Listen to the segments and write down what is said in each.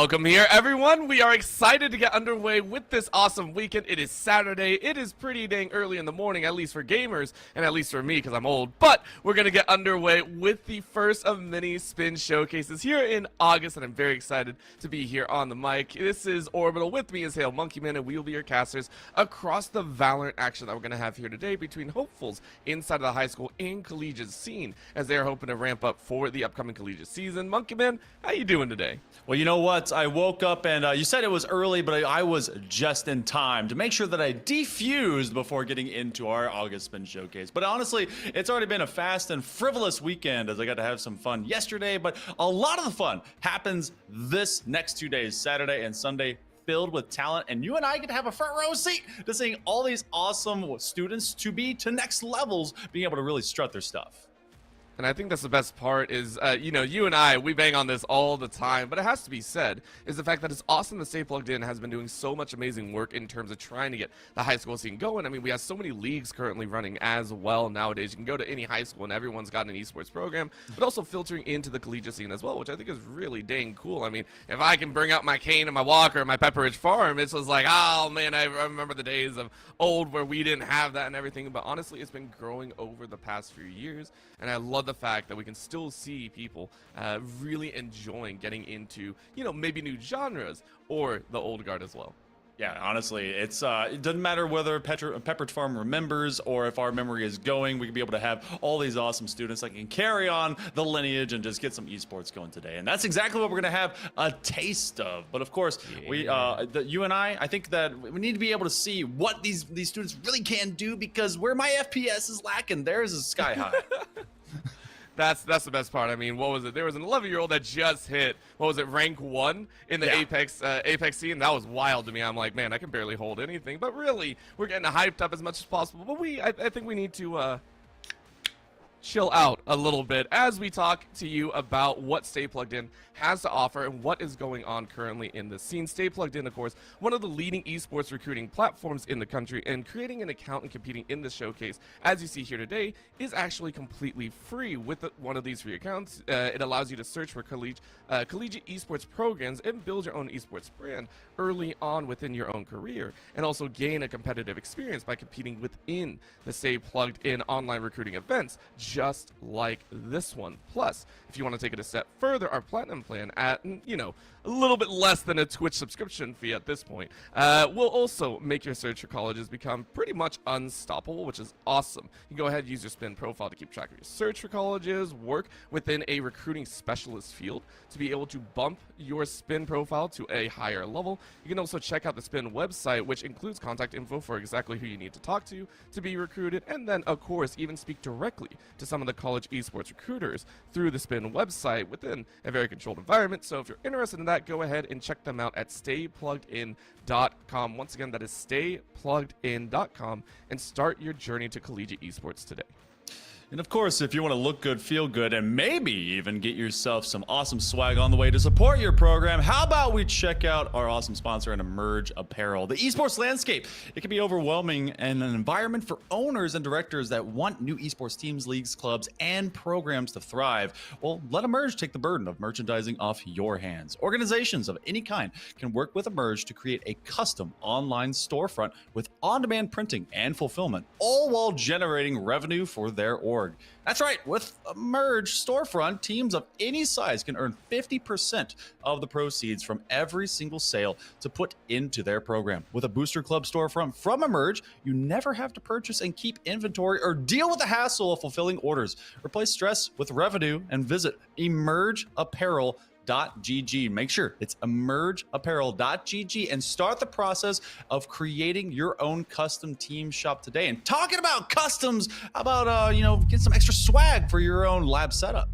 Welcome here, everyone. We are excited to get underway with this awesome weekend. It is Saturday. It is pretty dang early in the morning, at least for gamers, and at least for me, because I'm old. But we're going to get underway with the first of many spin showcases here in August, and I'm very excited to be here on the mic. This is Orbital. With me is Hail Monkeyman, and we will be your casters across the Valorant action that we're going to have here today between hopefuls inside of the high school and collegiate scene, as they are hoping to ramp up for the upcoming collegiate season. Monkeyman, how you doing today? Well, you know what? I woke up and you said it was early, but I was just in time to make sure that I defused before getting into our August Spin Showcase. But honestly, it's already been a fast and frivolous weekend as I got to have some fun yesterday, but a lot of the fun happens this next 2 days, Saturday and Sunday, filled with talent, and you and I get to have a front row seat to seeing all these awesome students to be to next levels, being able to really strut their stuff. And I think that's the best part is, you and I, we bang on this all the time, but it has to be said, is the fact that it's awesome that Stay Plugged In has been doing so much amazing work in terms of trying to get the high school scene going. I mean, we have so many leagues currently running as well nowadays. You can go to any high school and everyone's got an esports program, but also filtering into the collegiate scene as well, which I think is really dang cool. I mean, if I can bring out my cane and my walker and my Pepperidge Farm, it's just like, oh man, I remember the days of old where we didn't have that and everything, but honestly, it's been growing over the past few years, and I love the fact that we can still see people really enjoying getting into, maybe new genres or the old guard as well. Yeah, honestly, it doesn't matter whether Pepperidge Farm remembers or if our memory is going. We can be able to have all these awesome students that can carry on the lineage and just get some esports going today. And that's exactly what we're going to have a taste of. But of course, yeah. You and I think that we need to be able to see what these students really can do, because where my FPS is lacking, theirs is sky high. That's the best part. I mean, what was it? There was an 11-year-old that just hit, rank 1 in the Apex scene. That was wild to me. I'm like, man, I can barely hold anything. But really, we're getting hyped up as much as possible. But I think we need to chill out a little bit as we talk to you about what Stay Plugged In has to offer and what is going on currently in the scene. Stay Plugged In, of course, one of the leading esports recruiting platforms in the country, and creating an account and competing in this showcase, as you see here today, is actually completely free. With one of these free accounts, it allows you to search for collegiate esports programs and build your own esports brand early on within your own career, and also gain a competitive experience by competing within the Stay Plugged In online recruiting events, just like this one. Plus, if you want to take it a step further, our platinum plan at, a little bit less than a Twitch subscription fee at this point, will also make your search for colleges become pretty much unstoppable, which is awesome. You can go ahead and use your spin profile to keep track of your search for colleges, work within a recruiting specialist field to be able to bump your spin profile to a higher level. You can also check out the spin website, which includes contact info for exactly who you need to talk to be recruited, and then of course even speak directly to some of the college esports recruiters through the spin website within a very controlled environment. So if you're interested in that, go ahead and check them out at staypluggedin.com. Once again, that is staypluggedin.com, and start your journey to collegiate esports today. And of course, if you want to look good, feel good, and maybe even get yourself some awesome swag on the way to support your program, how about we check out our awesome sponsor, Emerge Apparel. The esports landscape, it can be overwhelming, and an environment for owners and directors that want new esports teams, leagues, clubs, and programs to thrive. Well, let Emerge take the burden of merchandising off your hands. Organizations of any kind can work with Emerge to create a custom online storefront with on-demand printing and fulfillment, all while generating revenue for their org. That's right, with Emerge Storefront, teams of any size can earn 50% of the proceeds from every single sale to put into their program. With a Booster Club storefront from Emerge, you never have to purchase and keep inventory or deal with the hassle of fulfilling orders. Replace stress with revenue and visit emergeapparel.gg. Make sure it's emergeapparel.gg and start the process of creating your own custom team shop today. And talking about customs, how about get some extra swag for your own lab setup?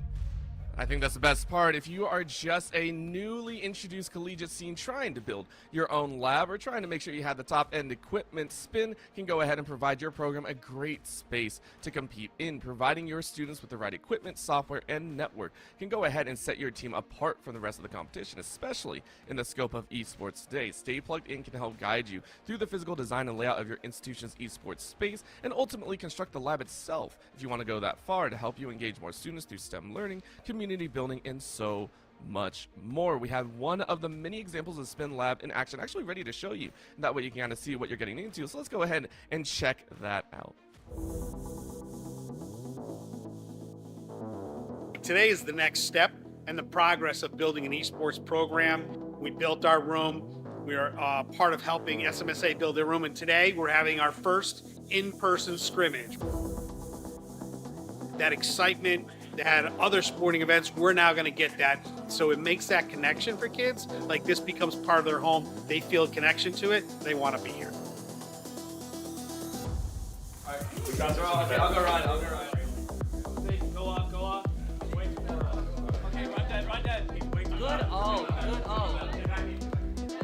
I think that's the best part. If you are just a newly introduced collegiate scene trying to build your own lab or trying to make sure you have the top end equipment, Spin can go ahead and provide your program a great space to compete in. Providing your students with the right equipment, software, and network can go ahead and set your team apart from the rest of the competition, especially in the scope of esports today. Stay Plugged In can help guide you through the physical design and layout of your institution's esports space, and ultimately construct the lab itself if you want to go that far, to help you engage more students through STEM learning, community building, and so much more. We have one of the many examples of Spin Lab in action actually ready to show you. That way you can kind of see what you're getting into. So let's go ahead and check that out. Today is the next step in the progress of building an esports program. We built our room. We are part of helping SMSA build their room, and today we're having our first in-person scrimmage. That excitement that other sporting events, we're now going to get that. So it makes that connection for kids. Like, this becomes part of their home. They feel a connection to it. They want to be here. All right, okay, I'll go run. Go off. Wait for it. Okay, run dead. Good. Oh.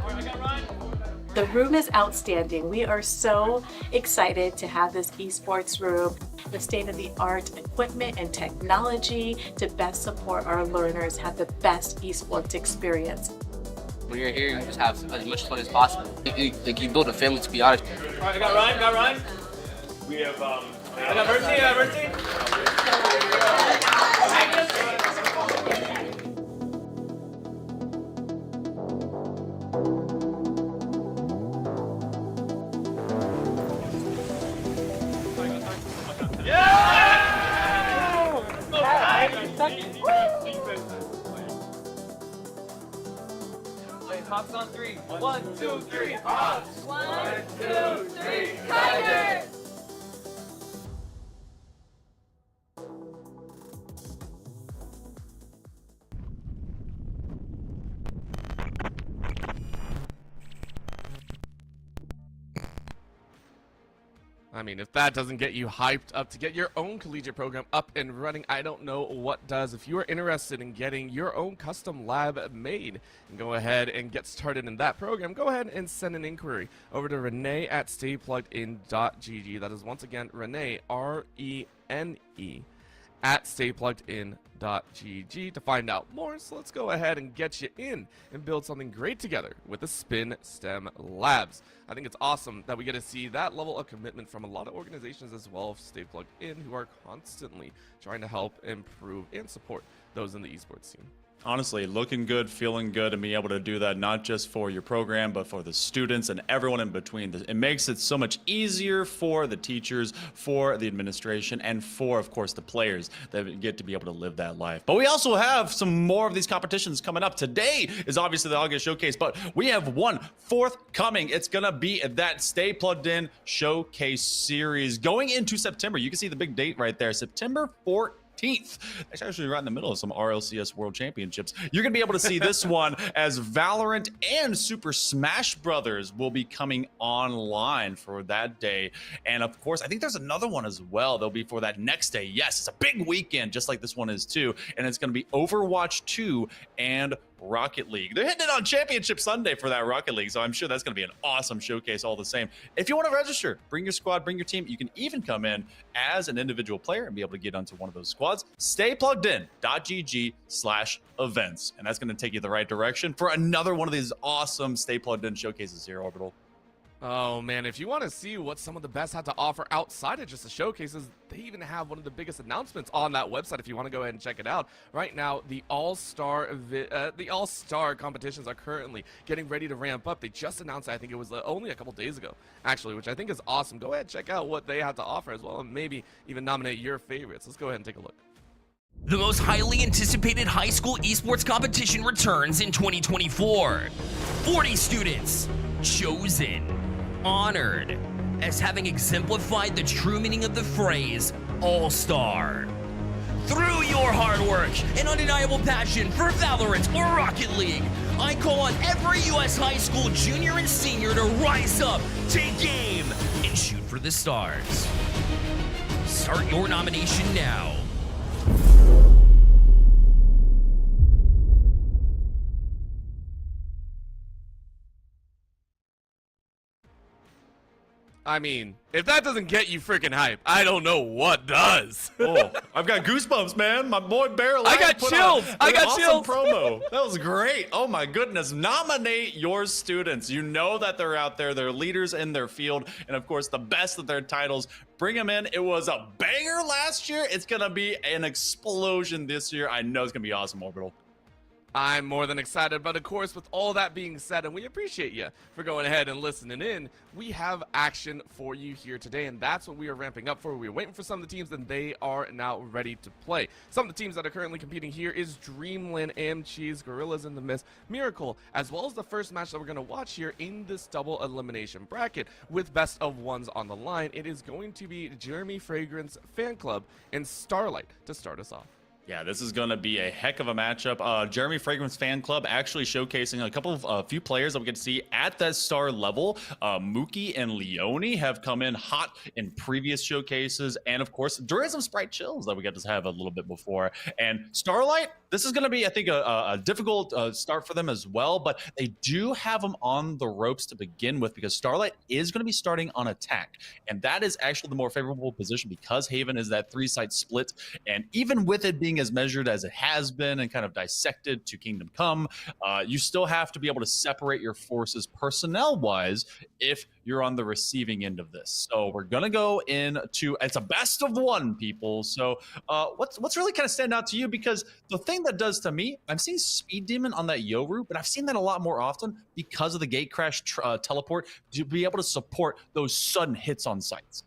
All right, I got run. The room is outstanding. We are so excited to have this esports room, the state-of-the-art equipment and technology to best support our learners have the best esports experience. When you're here, you just have as much fun as possible. You build a family, to be honest. All right, I got run. We have, I got mercy. Hops on 3. 1, 2, 3, hops! 1, 2, 3, Tigers! I mean, if that doesn't get you hyped up to get your own collegiate program up and running, I don't know what does. If you are interested in getting your own custom lab made and go ahead and get started in that program, go ahead and send an inquiry over to Renee at staypluggedin.gg. That is once again Renee, R-E-N-E, at staypluggedin.gg to find out more. So let's go ahead and get you in and build something great together with the Spin STEM Labs. I think it's awesome that we get to see that level of commitment from a lot of organizations as well, Stay Plugged In, who are constantly trying to help improve and support those in the esports scene. Honestly, looking good, feeling good, and being able to do that not just for your program, but for the students and everyone in between. It makes it so much easier for the teachers, for the administration, and for, of course, the players that get to be able to live that life. But we also have some more of these competitions coming up. Today is obviously the August Showcase, but we have one forthcoming. It's going to be that Stay Plugged In Showcase Series going into September. You can see the big date right there, September 14th. It's actually right in the middle of some RLCS World Championships. You're going to be able to see this one as Valorant and Super Smash Brothers will be coming online for that day. And of course, I think there's another one as well. They'll be for that next day. Yes, it's a big weekend, just like this one is too. And it's going to be Overwatch 2 and Rocket League. They're hitting it on Championship Sunday for that Rocket League, so I'm sure that's going to be an awesome showcase all the same. If you want to register, bring your squad, bring your team. You can even come in as an individual player and be able to get onto one of those squads. StayPluggedIn.gg/events, and that's going to take you the right direction for another one of these awesome Stay Plugged In showcases here, Orbital. Oh man, if you want to see what some of the best have to offer outside of just the showcases, they even have one of the biggest announcements on that website if you want to go ahead and check it out. Right now, the All-Star competitions are currently getting ready to ramp up. They just announced, I think it was only a couple days ago, actually, which I think is awesome. Go ahead and check out what they have to offer as well, and maybe even nominate your favorites. Let's go ahead and take a look. The most highly anticipated high school esports competition returns in 2024. 40 students chosen, honored, as having exemplified the true meaning of the phrase All-Star. Through your hard work and undeniable passion for Valorant or Rocket League, I call on every U.S. high school junior and senior to rise up, take aim, and shoot for the stars. Start your nomination now. I mean, if that doesn't get you freaking hype, I don't know what does. Oh, I've got goosebumps, man. My boy Barrel. I got chills. I got chills. Promo. That was great. Oh my goodness. Nominate your students. You know that they're out there. They're leaders in their field. And of course, the best of their titles. Bring them in. It was a banger last year. It's going to be an explosion this year. I know it's going to be awesome, Orbital. I'm more than excited, but of course, with all that being said, and we appreciate you for going ahead and listening in, we have action for you here today, and that's what we are ramping up for. We're waiting for some of the teams, and they are now ready to play. Some of the teams that are currently competing here is Dreamland, Cheese, Gorillas in the Mist, Miracle, as well as the first match that we're going to watch here in this double elimination bracket with best of ones on the line. It is going to be Jeremy Fragrance Fan Club and Starlight to start us off. Yeah, this is going to be a heck of a matchup. Jeremy Fragrance Fan Club actually showcasing a couple of few players that we get to see at that star level. Mookie and Leone have come in hot in previous showcases. And of course, there is some Sprite Chills that we get to have a little bit before. And Starlight, this is going to be, I think, a difficult start for them as well. But they do have them on the ropes to begin with because Starlight is going to be starting on attack. And that is actually the more favorable position because Haven is that 3-side split. And even with it being as measured as it has been and kind of dissected to Kingdom Come, you still have to be able to separate your forces personnel-wise if you're on the receiving end of this. So we're gonna go into, it's a best of one, people. So what's really kind of stand out to you? Because the thing that does to me, I'm seeing Speed Demon on that Yoru, but I've seen that a lot more often because of the gate crash teleport to be able to support those sudden hits on sites.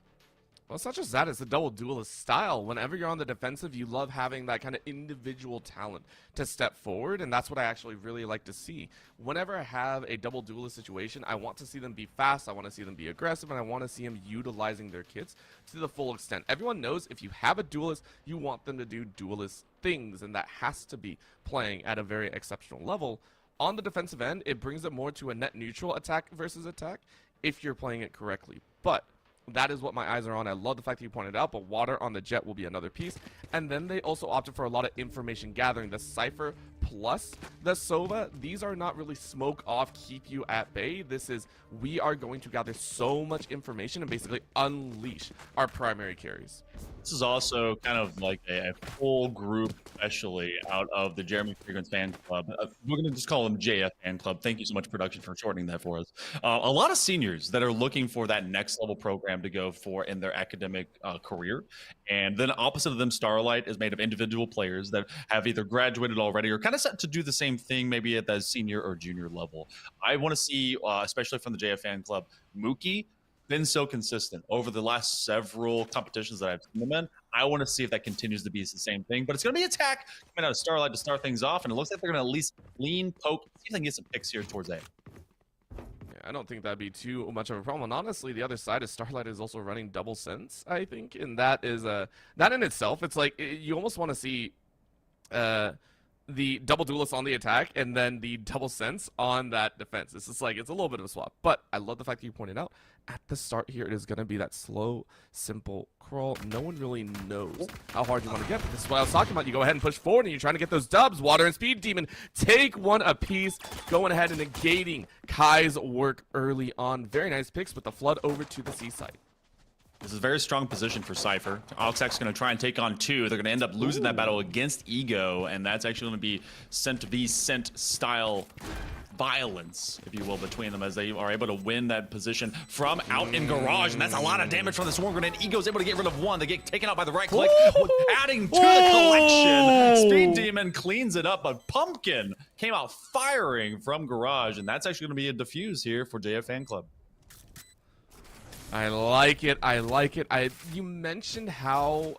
Well, it's not just that, it's the double duelist style. Whenever you're on the defensive, you love having that kind of individual talent to step forward, and that's what I actually really like to see. Whenever I have a double duelist situation, I want to see them be fast, I want to see them be aggressive, and I want to see them utilizing their kits to the full extent. Everyone knows if you have a duelist, you want them to do duelist things, and that has to be playing at a very exceptional level. On the defensive end, it brings it more to a net neutral attack versus attack if you're playing it correctly. But that is what my eyes are on. I love the fact that you pointed out, but water on the jet will be another piece. And then they also opted for a lot of information gathering. The Cypher plus the Sova, these are not really smoke off, keep you at bay. This is, we are going to gather so much information and basically unleash our primary carries. This is also kind of like a full group, especially out of the Jeremy Fragrance Fan Club. We're going to just call them JF Fan Club. Thank you so much, production, for shortening that for us. A lot of seniors that are looking for that next level program to go for in their academic career. And then opposite of them, Starlight is made of individual players that have either graduated already or kind of set to do the same thing, maybe at that senior or junior level. I want to see, especially from the JF Fan Club, Mookie been so consistent over the last several competitions that I've seen them in. I want to see if that continues to be the same thing, but it's going to be attack coming out of Starlight to start things off, and it looks like they're going to at least lean, poke, see if they can get some picks here towards A. Yeah, I don't think that'd be too much of a problem. And honestly, the other side is Starlight is also running double sense, I think, and that is that in itself, it's like you almost want to see the double duelist on the attack and then the double sense on that defense. It's just like, it's a little bit of a swap, but I love the fact that you pointed out at the start here, it is going to be that slow, simple crawl. No one really knows how hard you want to get, but this is what I was talking about. You go ahead and push forward and you're trying to get those dubs. Water and Speed Demon take one apiece, going ahead and negating Kai's work early on. Very nice picks with the flood over to the seaside. This is a very strong position for Cypher. Oxax's going to try and take on 2. They're going to end up losing that battle against Ego, and that's actually going to be Scent v Scent style violence, if you will, between them as they are able to win that position from out in Garage, and that's a lot of damage from the Swarm Grenade. Ego's able to get rid of 1. They get taken out by the right click, adding to the collection. Speed Demon cleans it up, but Pumpkin came out firing from Garage, and that's actually going to be a defuse here for JF Fan Club. I like it. I like it. You mentioned how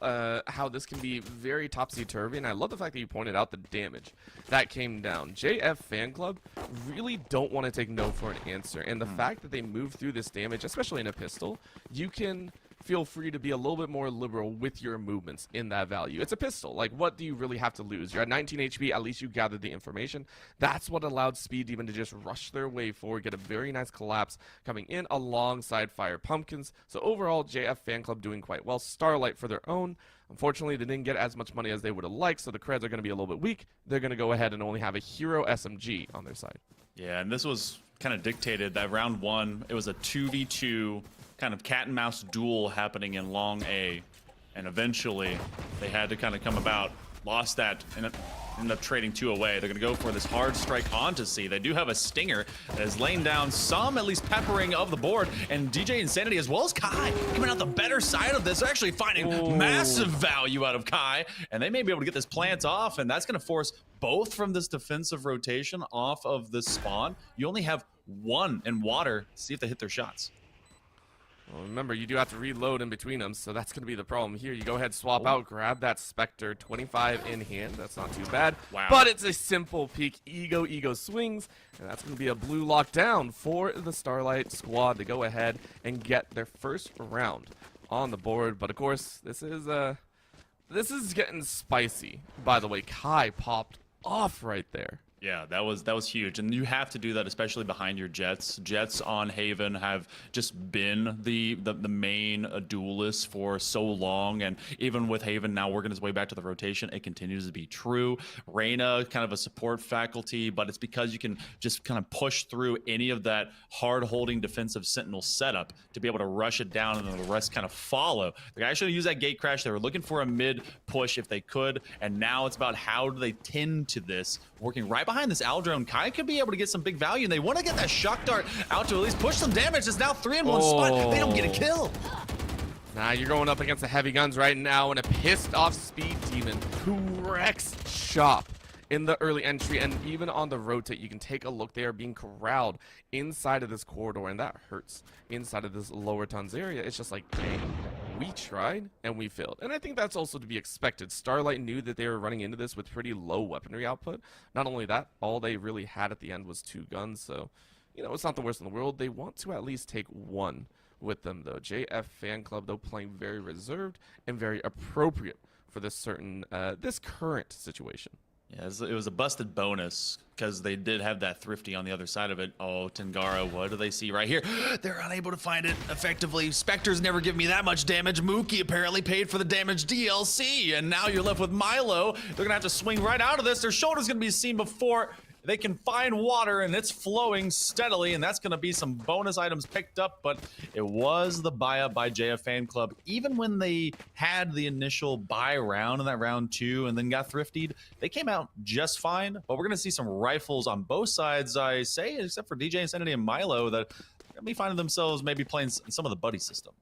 this can be very topsy-turvy, and I love the fact that you pointed out the damage that came down. JF Fan Club really don't want to take no for an answer, and the fact that they move through this damage, especially in a pistol, you can feel free to be a little bit more liberal with your movements in that value. It's a pistol. Like, what do you really have to lose? You're at 19 HP. At least you gathered the information. That's what allowed Speed Demon to just rush their way forward, get a very nice collapse coming in alongside Fire Pumpkins. So overall, JF Fan Club doing quite well. Starlight for their own. Unfortunately, they didn't get as much money as they would have liked, so the creds are going to be a little bit weak. They're going to go ahead and only have a hero SMG on their side. Yeah, and this was kind of dictated that round 1, it was a 2v2 kind of cat and mouse duel happening in long A, and eventually they had to kind of come about lost that and ended up trading 2 away. They're going to go for this hard strike onto C. They do have a Stinger that is laying down some, at least, peppering of the board. And DJ Insanity as well as Kai coming out the better side of this. They're actually finding massive value out of Kai. And they may be able to get this plant off. And that's going to force both from this defensive rotation off of this spawn. You only have 1 in water. See if they hit their shots. Well, remember, you do have to reload in between them, so that's going to be the problem here. You go ahead, swap out, grab that Spectre, 25 in hand. That's not too bad. Wow. But it's a simple peek. Ego swings, and that's going to be a blue lockdown for the Starlight squad to go ahead and get their first round on the board. But, of course, this is getting spicy. By the way, Kai popped off right there. Yeah, that was huge, and you have to do that, especially behind your Jets. Jets on Haven have just been the main duelists for so long, and even with Haven now working his way back to the rotation, it continues to be true. Reyna, kind of a support faculty, but it's because you can just kind of push through any of that hard-holding defensive Sentinel setup to be able to rush it down, and then the rest kind of follow. They actually use that gate crash. They were looking for a mid push if they could, and now it's about how do they tend to this, working right behind this Aldrone. Kai could be able to get some big value, and they want to get that shock dart out to at least push some damage. It's now 3 in one spot. They don't get a kill. Nah, you're going up against the heavy guns right now, and a pissed off Speed Demon who wrecks shop in the early entry, and even on the rotate. You can take a look. They are being corralled inside of this corridor, and that hurts inside of this lower tons area. It's just like, dang, we tried and we failed. And I think that's also to be expected. Starlight knew that they were running into this with pretty low weaponry output. Not only that, all they really had at the end was 2 guns, so you know, it's not the worst in the world. They want to at least take 1 with them, though. JF Fan Club, though, playing very reserved and very appropriate for this current situation. Yeah, it was a busted bonus because they did have that Thrifty on the other side of it. Oh, Tangara, what do they see right here? They're unable to find it effectively. Spectre's never given me that much damage. Mookie apparently paid for the damage DLC, and now you're left with Milo. They're going to have to swing right out of this. Their shoulder's going to be seen before they can find water, and it's flowing steadily, and that's going to be some bonus items picked up, but it was the buy-up by JF Fan Club. Even when they had the initial buy round in that round 2 and then got thriftied, they came out just fine, but we're going to see some rifles on both sides, I say, except for DJ Insanity and Milo, that are going to be finding themselves maybe playing some of the buddy system.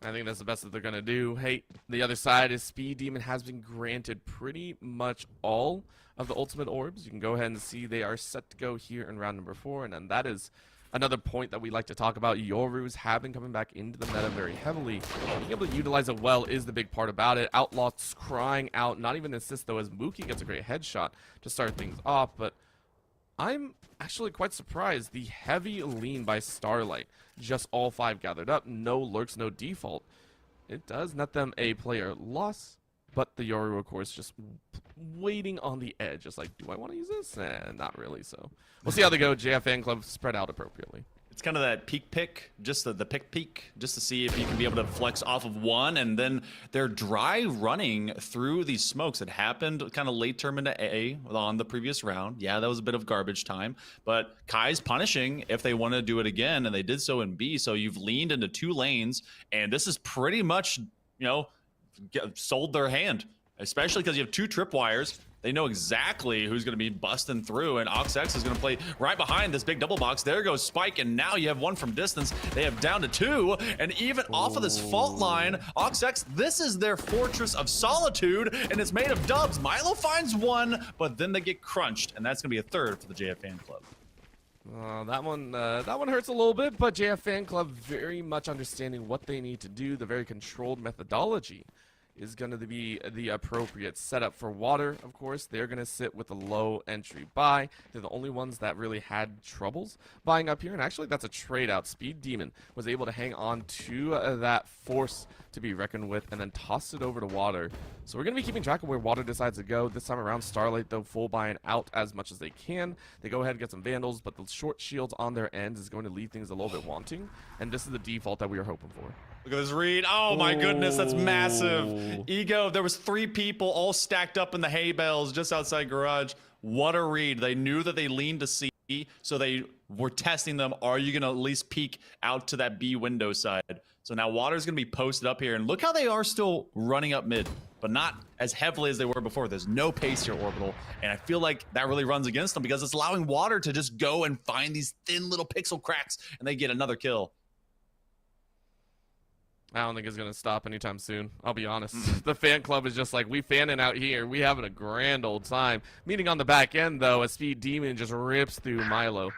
I think that's the best that they're going to do. Hey, the other side is Speed Demon has been granted pretty much all of the ultimate orbs. You can go ahead and see they are set to go here in round number 4, and then that is another point that we like to talk about. Yorus have been coming back into the meta very heavily. Being able to utilize it well is the big part about it. Outlaw's crying out, not even assist though, as Mookie gets a great headshot to start things off, but I'm actually quite surprised. The heavy lean by Starlight, just all 5 gathered up, no lurks, no default. It does net them a player loss, but the Yoru, of course, just waiting on the edge. Just like, do I want to use this? Not really, so we'll see how they go. JF Fan Club spread out appropriately. It's kind of that pick, just the pick, just to see if you can be able to flex off of one, and then they're dry running through these smokes. It happened kind of late term into A on the previous round. Yeah, that was a bit of garbage time, but Kai's punishing if they want to do it again, and they did so in B, so you've leaned into 2 lanes, and this is pretty much, you know, sold their hand, especially because you have 2 tripwires. They know exactly who's going to be busting through, and OxX is going to play right behind this big double box. There goes Spike, and now you have 1 from distance. They have down to 2, and even off of this fault line, OxX, this is their fortress of solitude, and it's made of dubs. Milo finds 1, but then they get crunched, and that's going to be a 3rd for the JF Fan Club. That one hurts a little bit, but JF Fan Club very much understanding what they need to do. The very controlled methodology is going to be the appropriate setup for water. Of course, they're going to sit with a low entry buy. They're the only ones that really had troubles buying up here, and actually that's a trade out. Speed Demon was able to hang on to that force to be reckoned with and then toss it over to water. So we're going to be keeping track of where water decides to go. This time around, Starlight, though, full buying out as much as they can. They go ahead and get some vandals, but the short shields on their ends is going to leave things a little bit wanting, and this is the default that we are hoping for. Look at this read. Oh my goodness, that's massive. Ego, there was 3 people all stacked up in the hay bales just outside garage. What a read. They knew that they leaned to C, so they were testing them. Are you going to at least peek out to that B window side? So now water's going to be posted up here, and look how they are still running up mid. but not as heavily as they were before. There's no pace here, Orbital, and I feel like that really runs against them because it's allowing Water to just go and find these thin little pixel cracks, and they get another kill. I don't think it's going to stop anytime soon. I'll be honest. The fan club is just like, we fanning out here. We having a grand old time. Meaning on the back end, though, a Speed Demon just rips through Milo.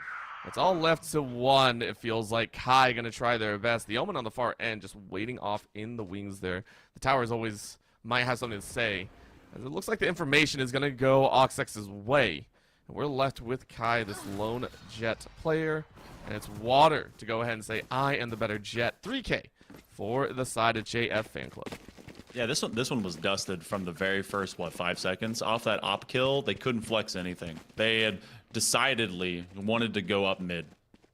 It's all left to one. It feels like Kai going to try their best. The Omen on the far end just waiting off in the wings there. The towers always might have something to say. As it looks like the information is going to go Oxx's way. And we're left with Kai, this lone Jet player. And it's Water to go ahead and say, I am the better Jet. 3K. For the side of JF Fan Club. Yeah, this one was dusted from the very first, 5 seconds? Off that op kill, they couldn't flex anything. They had decidedly wanted to go up mid.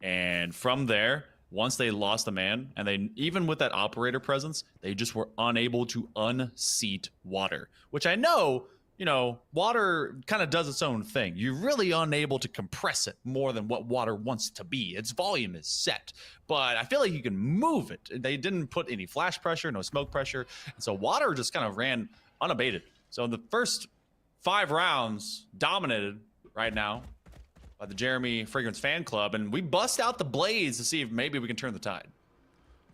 And from there, once they lost a man, and they even with that operator presence, they just were unable to unseat Water. Which I know, Water kind of does its own thing. You're really unable to compress it more than what Water wants to be. Its volume is set, but I feel like you can move it. They didn't put any flash pressure, no smoke pressure, and so Water just kind of ran unabated. So the first 5 rounds dominated right now by the Jeremy Fragrance Fan Club, and we bust out the blades to see if maybe we can turn the tide.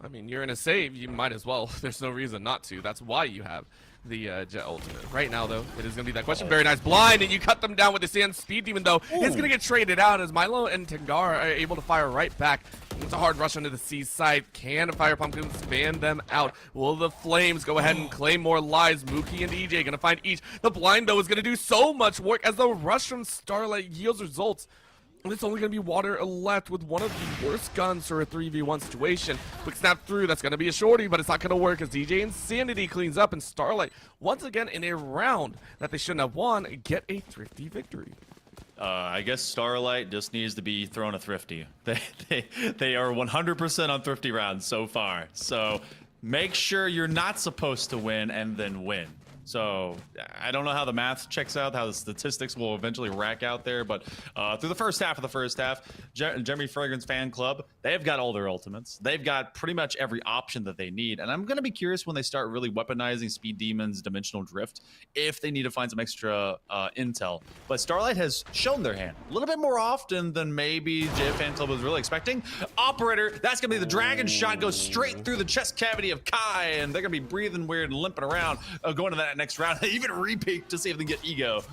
I mean, you're in a save. You might as well. There's no reason not to. That's why you have the Jet ultimate. Right now, though, it is going to be that question. Very nice blind, and you cut them down with the Sand Speed Demon, though. It's going to get traded out as Milo and Tengar are able to fire right back. It's a hard rush onto the C side. Can Fire Pumpkins fan them out? Will the Flames go ahead and claim more lives? Mookie and EJ going to find each. The blind, though, is going to do so much work as the rush from Starlight yields results. And it's only going to be Water left with one of the worst guns for a 3v1 situation. Quick snap through, that's going to be a shorty, but it's not going to work as DJ Insanity cleans up, and Starlight, once again in a round that they shouldn't have won, get a thrifty victory. I guess Starlight just needs to be thrown a thrifty. They are 100% on thrifty rounds so far. So make sure you're not supposed to win and then win. So I don't know how the math checks out, how the statistics will eventually rack out there, but through the first half, Jeremy Fragrance Fan Club, they've got all their ultimates. They've got pretty much every option that they need, and I'm going to be curious when they start really weaponizing Speed Demon's Dimensional Drift, if they need to find some extra intel. But Starlight has shown their hand a little bit more often than maybe JF Fan Club was really expecting. Operator, that's going to be the Dragon Shot, goes straight through the chest cavity of Kai, and they're going to be breathing weird and limping around, going to that next round. They even repeat to see if they can get ego.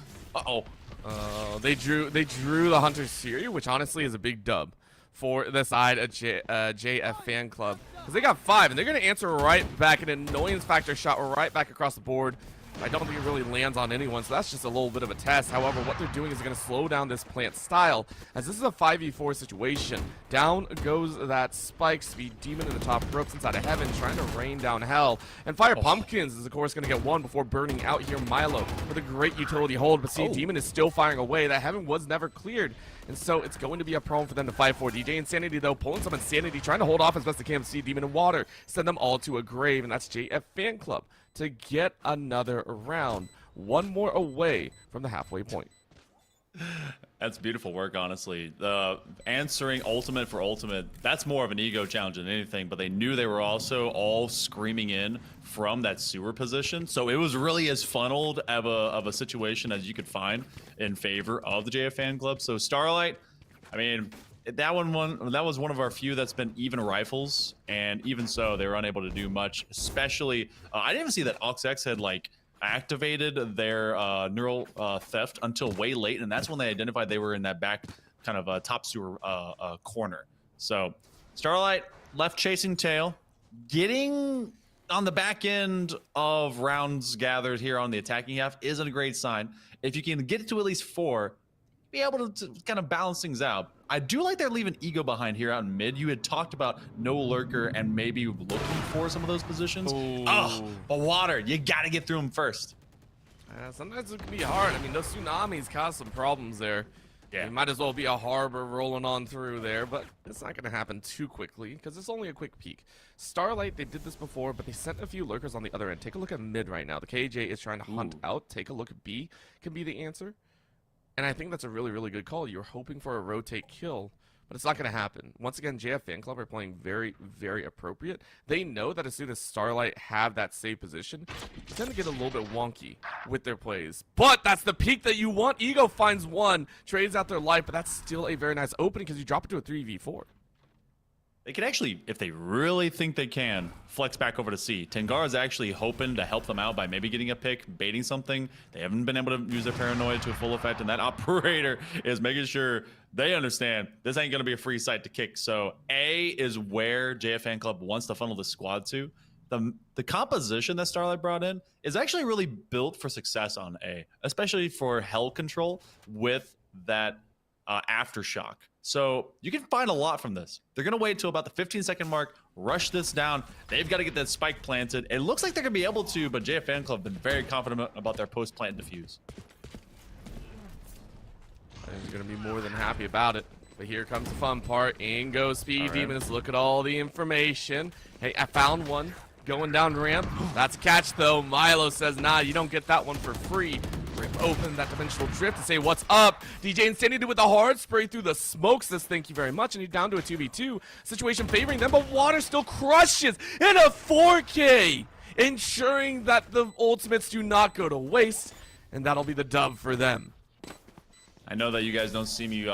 They drew the Hunter Siri, which honestly is a big dub for the side of JF Fan Club, because they got 5 and they're going to answer right back. An annoyance factor shot right back across the board. I don't think it really lands on anyone, so that's just a little bit of a test. However, what they're doing is going to slow down this plant style, as this is a 5v4 situation. Down goes that Spike. Speed Demon in the top ropes inside of heaven, trying to rain down hell. And Fire Pumpkins is, of course, going to get one before burning out here Milo with a great utility hold. But Speed Demon is still firing away. That heaven was never cleared, and so it's going to be a problem for them to fight for. DJ Insanity, though, pulling some Insanity, trying to hold off as best they can. Speed Demon and Water send them all to a grave, and that's JF Fan Club to get another round. One more away from the halfway point. That's beautiful work, honestly. The answering ultimate for ultimate, that's more of an ego challenge than anything, but they knew they were also all screaming in from that sewer position, so it was really as funneled of a situation as you could find in favor of the JF Fan Club. So Starlight, I mean, that was one of our few that's been even rifles, and even so, they were unable to do much. Especially, I didn't even see that Oxx had activated their neural theft until way late, and that's when they identified they were in that back kind of top sewer corner. So Starlight left chasing tail, getting on the back end of rounds gathered here on the attacking half isn't a great sign. If you can get to at least 4, be able to kind of balance things out. I do like they're leaving ego behind here out in mid. You had talked about no lurker and maybe looking for some of those positions. But Water, you got to get through them first. Sometimes it can be hard. I mean, those tsunamis cause some problems there. Yeah. It might as well be a harbor rolling on through there, but it's not going to happen too quickly because it's only a quick peek. Starlight, they did this before, but they sent a few lurkers on the other end. Take a look at mid right now. The KJ is trying to hunt out. Take a look at B can be the answer. And I think that's a really, really good call. You're hoping for a rotate kill, but it's not going to happen. Once again, JF Fan Club are playing very, very appropriate. They know that as soon as Starlight have that safe position, they tend to get a little bit wonky with their plays. But that's the peak that you want. Ego finds one, trades out their life, but that's still a very nice opening because you drop it to a 3v4. They could actually, if they really think they can, flex back over to C. Tengar is actually hoping to help them out by maybe getting a pick, baiting something. They haven't been able to use their paranoia to a full effect, and that operator is making sure they understand this ain't going to be a free site to kick. So A is where JF Fan Club wants to funnel the squad to. The composition that Starlight brought in is actually really built for success on A, especially for hell control with that aftershock. So you can find a lot from this. They're going to wait until about the 15-second mark, rush this down. They've got to get that spike planted. It looks like they're going to be able to, but JF Fan Club have been very confident about their post-plant defuse. He's going to be more than happy about it. But here comes the fun part. In goes Speed Demons. Look at all the information. Hey, I found one. Going down ramp. That's a catch, though. Milo says, nah, you don't get that one for free. Rip open that dimensional drift to say what's up. DJ Insanity with a hard spray through the smoke says thank you very much, and he's down to a 2v2 situation favoring them, but Water still crushes in a 4K, ensuring that the ultimates do not go to waste, and that'll be the dub for them. I know that you guys don't see me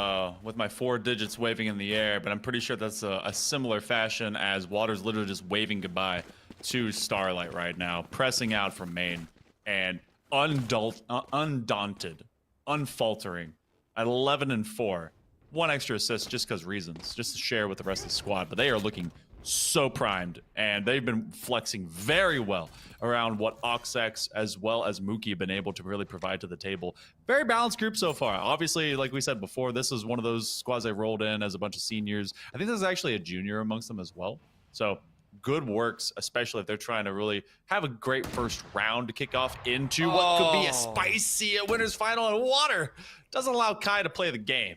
with my 4 digits waving in the air, but I'm pretty sure that's a similar fashion as Water's literally just waving goodbye to Starlight right now, pressing out from main, and undaunted, unfaltering at 11-4. 1 extra assist just because reasons, just to share with the rest of the squad. But they are looking so primed, and they've been flexing very well around what OxX as well as Mookie have been able to really provide to the table. Very balanced group so far. Obviously, like we said before, this is one of those squads they rolled in as a bunch of seniors. I think there's actually a junior amongst them as well. So good works, especially if they're trying to really have a great first round to kick off into what could be a spicy winners final, and Water doesn't allow Kai to play the game.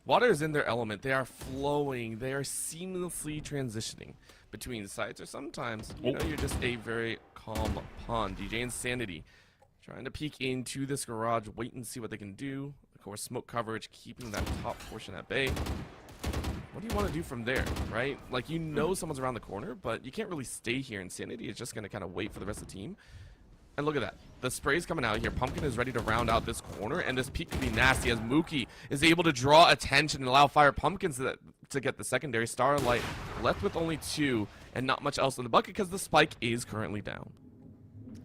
Water is in their element. They are flowing. They are seamlessly transitioning between sites, or sometimes, you know, you're just a very calm pond. DJ Insanity trying to peek into this garage, wait and see what they can do. Of course, smoke coverage, keeping that top portion at bay. What do you want to do from there, right? Like, you know someone's around the corner, but you can't really stay here. Insanity is just going to kind of wait for the rest of the team. And look at that. The spray's coming out here. Pumpkin is ready to round out this corner, and this peek could be nasty as Mookie is able to draw attention and allow Fire Pumpkins to get the secondary. Starlight left with only 2 and not much else in the bucket because the spike is currently down.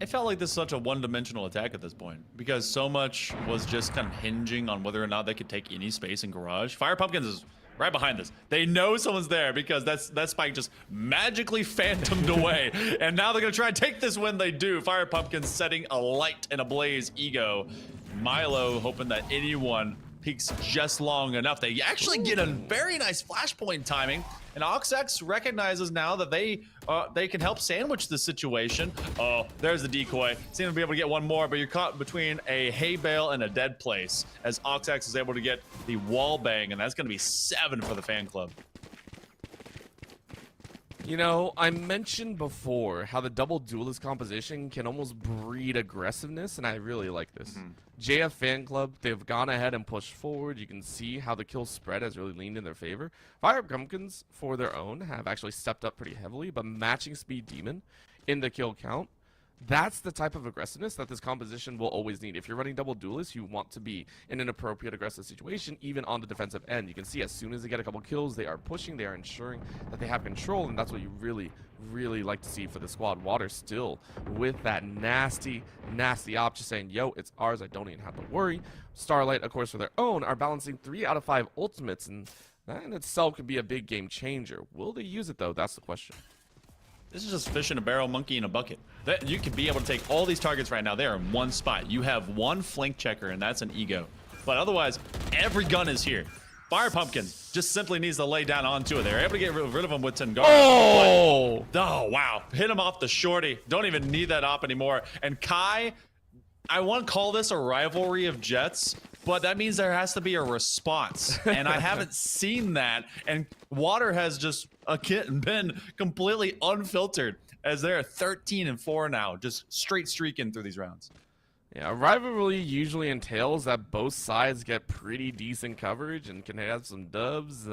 It felt like this is such a one-dimensional attack at this point because so much was just kind of hinging on whether or not they could take any space in garage. Fire Pumpkins is right behind this. They know someone's there because that spike just magically phantomed away. And now they're going to try and take this when they do. Fire Pumpkins setting a light and a blaze. Ego. Milo hoping that anyone peaks just long enough. They actually get a very nice flashpoint timing. And OxX recognizes now that they can help sandwich the situation. Oh, there's the decoy. Seem to be able to get one more, but you're caught between a hay bale and a dead place as OxX is able to get the wall bang, and that's going to be 7 for the fan club. You know, I mentioned before how the double duelist composition can almost breed aggressiveness, and I really like this. JF Fan Club, they've gone ahead and pushed forward. You can see how the kill spread has really leaned in their favor. Fire Pumpkins, for their own, have actually stepped up pretty heavily, but matching Speed Demon in the kill count, that's the type of aggressiveness that this composition will always need. If you're running double duelists, you want to be in an appropriate aggressive situation, even on the defensive end. You can see as soon as they get a couple kills, they are pushing, they are ensuring that they have control, and that's what you really, really like to see for the squad. Water still with that nasty, nasty op, just saying, yo, it's ours, I don't even have to worry. Starlight, of course, for their own, are balancing 3 out of 5 ultimates, and that in itself could be a big game changer. Will they use it, though? That's the question. This is just fish in a barrel, monkey in a bucket. You could be able to take all these targets right now. They're in one spot. You have one flank checker, and that's an Ego. But otherwise, every gun is here. Fire Pumpkin just simply needs to lay down onto it. They're able to get rid of him with Tengar. Oh! Oh, wow. Hit him off the shorty. Don't even need that op anymore. And Kai, I want to call this a rivalry of jets, but that means there has to be a response. And I haven't seen that. And Water has just been completely unfiltered as they're 13-4 now, just straight streaking through these rounds. Yeah, a rivalry usually entails that both sides get pretty decent coverage and can have some dubs.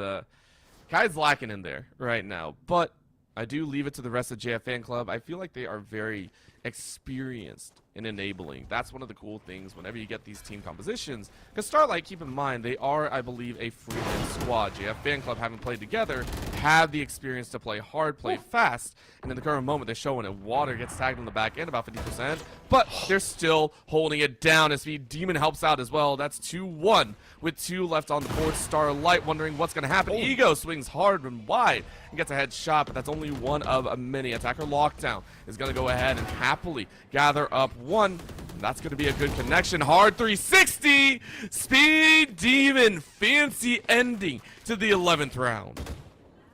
Kai's lacking in there right now, but I do leave it to the rest of JF Fan Club. I feel like they are very experienced in enabling. That's one of the cool things whenever you get these team compositions. Because Starlight, keep in mind, they are, I believe, a freelance squad. JF Fan Club, having played together, have the experience to play hard, play fast, and in the current moment, they're showing it. Water gets tagged on the back end, about 50%, but they're still holding it down as Demon helps out as well. That's 2-1 with 2 left on the board. Starlight wondering what's going to happen. Ego swings hard and wide and gets a headshot, but that's only one of many. Attacker Lockdown is going to go ahead and happily gather up 1. That's going to be a good connection. Hard 360. Speed Demon. Fancy ending to the 11th round.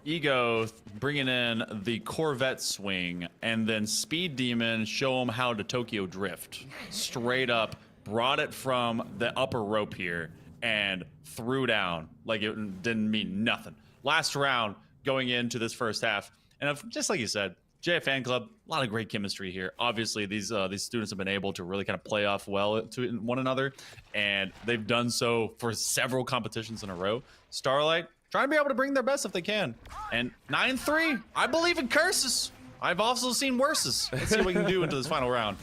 Ego bringing in the Corvette swing, and then Speed Demon show him how to Tokyo Drift. Straight up, brought it from the upper rope here and threw down like it didn't mean nothing. Last round going into this first half, and just like you said, JF Fan Club, a lot of great chemistry here. Obviously, these students have been able to really kind of play off well to one another, and they've done so for several competitions in a row. Starlight trying to be able to bring their best if they can. And 9-3, I believe in curses. I've also seen worses. Let's see what we can do into this final round.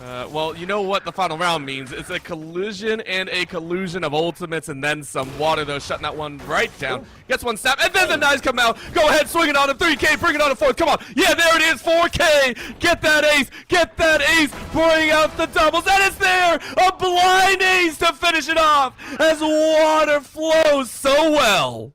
Well, you know what the final round means. It's a collision and a collusion of ultimates and then some. Water, though, shutting that one right down. Gets one snap, and then the knives come out. Go ahead, swing it on him. 3K, bring it on a 4th. Come on. Yeah, there it is. 4K. Get that ace. Get that ace. Bring out the doubles. And it's there. A blind ace to finish it off as Water flows so well.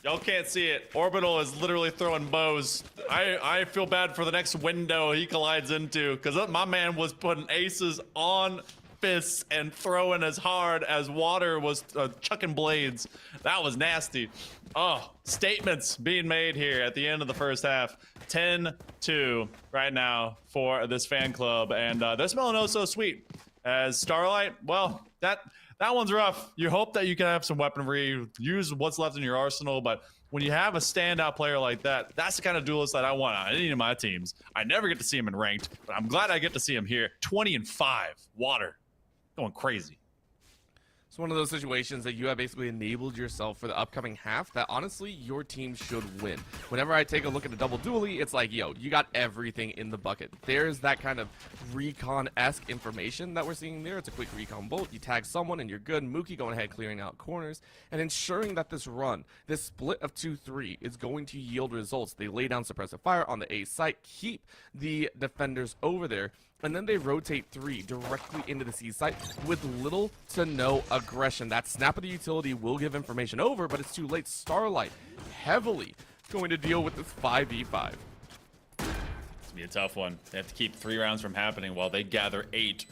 Y'all can't see it. Orbital is literally throwing bows. I feel bad for the next window he collides into, because my man was putting aces on fists and throwing as hard as Water was chucking blades. That was nasty. Oh, statements being made here at the end of the first half. 10-2 right now for this fan club, and they're smelling oh so sweet. As Starlight, well, that one's rough. You hope that you can have some weaponry, use what's left in your arsenal, but when you have a standout player like that, that's the kind of duelist that I want on any of my teams. I never get to see him in ranked, but I'm glad I get to see him here. 20-5, Water, going crazy. It's one of those situations that you have basically enabled yourself for the upcoming half that honestly your team should win. Whenever I take a look at the double dually, it's like, yo, you got everything in the bucket. There's that kind of recon-esque information that we're seeing there. It's a quick recon bolt. You tag someone and you're good. Mookie going ahead clearing out corners and ensuring that this run, this split of 2-3 is going to yield results. They lay down suppressive fire on the A site, keep the defenders over there, and then they rotate 3 directly into the C site with little to no aggression. That snap of the utility will give information over, but it's too late. Starlight heavily going to deal with this 5v5. It's going to be a tough one. They have to keep 3 rounds from happening while they gather 8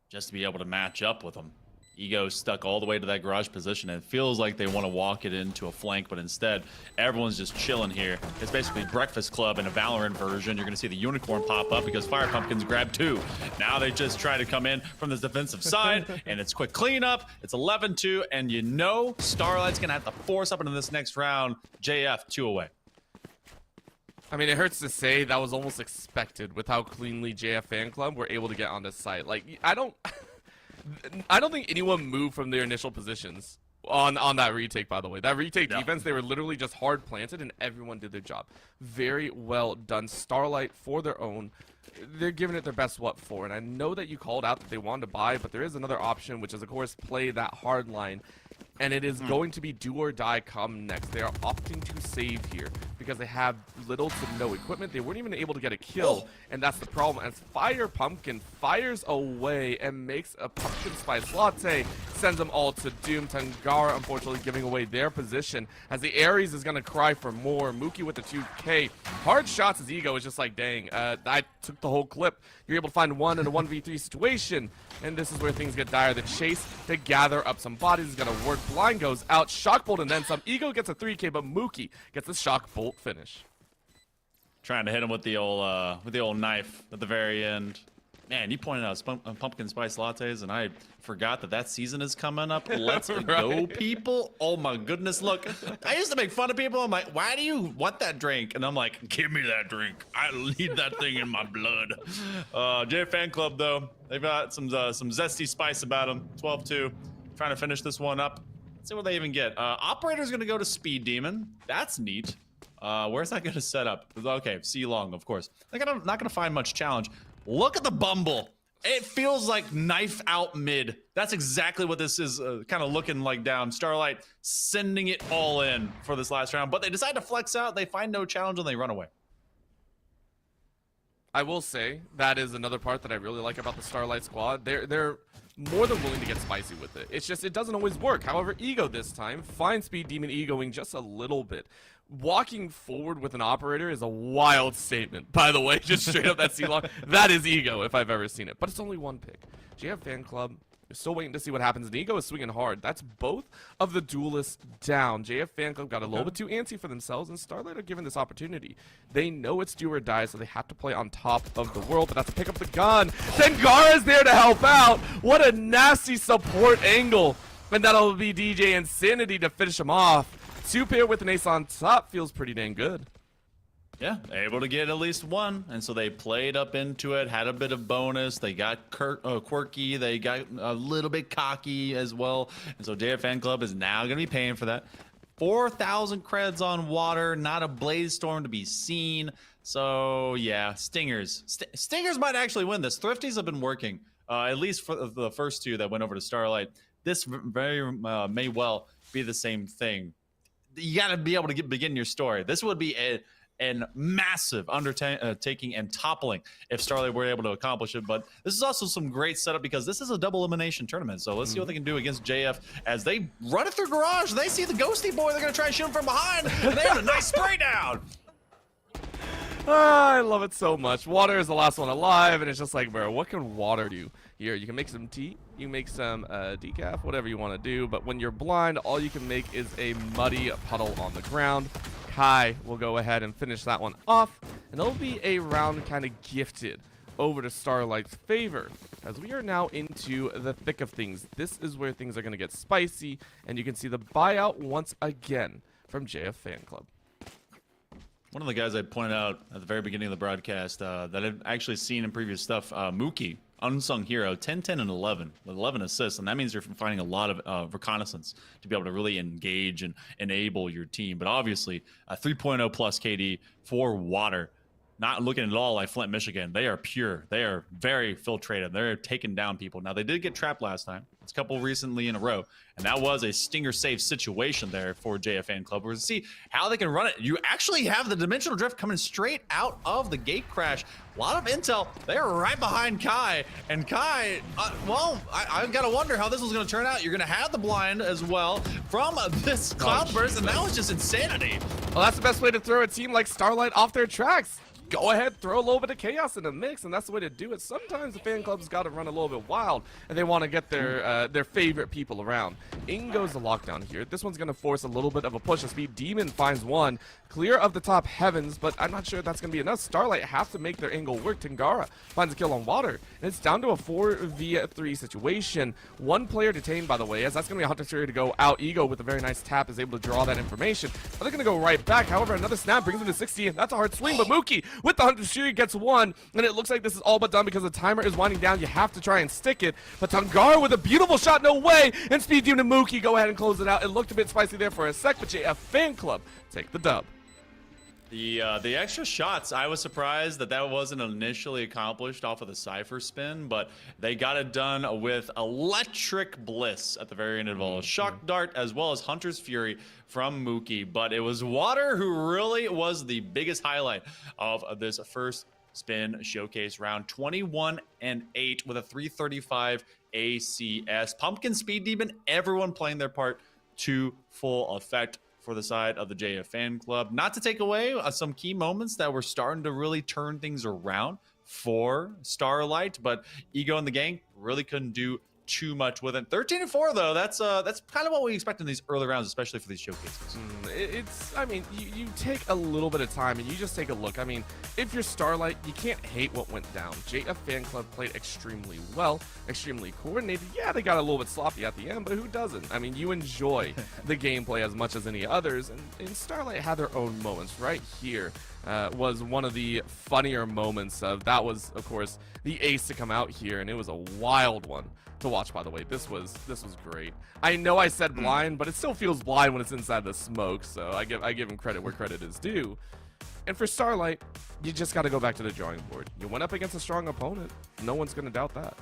just to be able to match up with them. Ego stuck all the way to that garage position, and it feels like they want to walk it into a flank, but instead, everyone's just chilling here. It's basically Breakfast Club in a Valorant version. You're going to see the unicorn pop up because Fire Pumpkins grabbed 2. Now they just try to come in from the defensive side, and it's quick cleanup. It's 11-2, and you know Starlight's going to have to force up into this next round. JF, 2 away. I mean, it hurts to say that was almost expected with how cleanly JF Fan Club were able to get on this site. Like, I don't think anyone moved from their initial positions on that retake, by the way. That retake defense, they were literally just hard planted and everyone did their job. Very well done. Starlight for their own. They're giving it their best what for. And I know that you called out that they wanted to buy, but there is another option, which is, of course, play that hard line. And it is going to be do or die come next. They are opting to save here because they have little to no equipment. They weren't even able to get a kill, and that's the problem. As Fire Pumpkin fires away and makes a pumpkin spice latte, sends them all to doom. Tangara, unfortunately, giving away their position as the Ares is going to cry for more. Mookie with the 2K. Hard shots as Ego is just like, dang, I took the whole clip. You're able to find one in a 1v3 situation, and this is where things get dire. The chase to gather up some bodies is going to work. Blind goes out, shock bolt, and then some. Ego gets a 3K, but Mookie gets a shock bolt finish. Trying to hit him with the old knife at the very end. Man, you pointed out pumpkin spice lattes, and I forgot that season is coming up. Let's go, people. Oh, my goodness. Look, I used to make fun of people. I'm like, why do you want that drink? And I'm like, give me that drink. I need that thing in my blood. JF Fan Club, though, they've got some zesty spice about them. 12-2. Trying to finish this one up. Let's see what they even get. Operator's going to go to Speed Demon. That's neat. Where's that going to set up? Okay, C long, of course. Like, I'm not going to find much challenge. Look at the Bumble. It feels like knife out mid. That's exactly what this is kind of looking like down. Starlight sending it all in for this last round, but they decide to flex out. They find no challenge and they run away. I will say that is another part that I really like about the Starlight squad. They're more than willing to get spicy with it. It's just it doesn't always work. However, Ego this time finds Speed Demon egoing just a little bit. Walking forward with an operator is a wild statement. By the way, just straight up that C-Long. That is Ego if I've ever seen it. But it's only one pick. JF Fan Club, you're still waiting to see what happens. And Ego is swinging hard. That's both of the duelists down. JF Fan Club got a little bit too antsy for themselves, and Starlight are given this opportunity. They know it's do or die, so they have to play on top of the world, but that's to pick up the gun. Tangara's there to help out. What a nasty support angle. And that'll be DJ Insanity to finish him off. 2-pair with an ace on top feels pretty dang good. Yeah, able to get at least one, and so they played up into it, had a bit of bonus. They got quirky, they got a little bit cocky as well, and so JF Fan Club is now going to be paying for that. 4,000 creds on water, not a blaze storm to be seen. So yeah, Stingers. Stingers might actually win this. Thrifties have been working, at least for the first two that went over to Starlight. This very may well be the same thing. You got to be able to begin your story. This would be a massive undertaking and toppling if Starlight were able to accomplish it. But this is also some great setup because this is a double elimination tournament. So let's see what they can do against JF as they run it through garage. They see the ghosty boy. They're going to try and shoot him from behind. And they have a nice spray down. I love it so much. Water is the last one alive, and it's just like, bro, what can water do? Here, you can make some tea, you can make some decaf, whatever you want to do, but when you're blind, all you can make is a muddy puddle on the ground. Kai will go ahead and finish that one off, and it'll be a round kind of gifted over to Starlight's favor, as we are now into the thick of things. This is where things are going to get spicy, and you can see the buyout once again from JF Fan Club. One of the guys I pointed out at the very beginning of the broadcast that I've actually seen in previous stuff, Mookie, unsung hero, 10, 10, and 11 with 11 assists, and that means you're finding a lot of reconnaissance to be able to really engage and enable your team. But obviously, a 3.0 plus KD for Water, not looking at all like Flint, Michigan. They are pure. They are very filtrated. They're taking down people. Now, they did get trapped last time. It's a couple recently in a row, and that was a stinger safe situation there for JF Fan Club. We're going to see how they can run it. You actually have the dimensional drift coming straight out of the gate crash. A lot of intel. They're right behind Kai, and Kai, well, I've got to wonder how this was going to turn out. You're going to have the blind as well from this cloudburst, and that was just insanity. Well, that's the best way to throw a team like Starlight off their tracks. Go ahead, throw a little bit of chaos in the mix, and that's the way to do it. Sometimes the fan club's got to run a little bit wild, and they want to get their favorite people around. In goes the lockdown here. This one's going to force a little bit of a push. A Speed Demon finds one. Clear of the top heavens, but I'm not sure if that's going to be enough. Starlight have to make their angle work. Tangara finds a kill on Water, and it's down to a 4v3 situation. One player detained, by the way, as that's going to be a Hunter Fury to go out. Ego with a very nice tap is able to draw that information, but they're going to go right back. However, another snap brings them to 60, and that's a hard swing, but Mookie with the Hunter Fury gets one, and it looks like this is all but done because the timer is winding down. You have to try and stick it, but Tangara with a beautiful shot, no way, and Speed Demon and Mookie go ahead and close it out. It looked a bit spicy there for a sec, but JF Fan Club take the dub. The extra shots, I was surprised that wasn't initially accomplished off of the Cypher spin, but they got it done with Electric Bliss at the very end of all. Shock Dart as well as Hunter's Fury from Mookie, but it was Water who really was the biggest highlight of this first spin showcase round. 21-8 with a 335 ACS. Pumpkin, Speed Demon, everyone playing their part to full effect for the side of the JF Fan Club. Not to take away some key moments that were starting to really turn things around for Starlight, but Ego and the gang really couldn't do too much with it. 13-4 though, that's kind of what we expect in these early rounds, especially for these showcases. I mean, you take a little bit of time and you just take a look. I mean, if you're Starlight, you can't hate what went down. JF Fan Club played extremely well, extremely coordinated. Yeah, they got a little bit sloppy at the end, but who doesn't? I mean, you enjoy the gameplay as much as any others, and Starlight had their own moments. Right here was one of the funnier moments of that was, of course, the ace to come out here, and it was a wild one to watch. By the way, this was great. I know I said blind, but it still feels blind when it's inside the smoke, so I give him credit where credit is due. And for Starlight, you just got to go back to the drawing board. You went up against a strong opponent. No one's going to doubt that.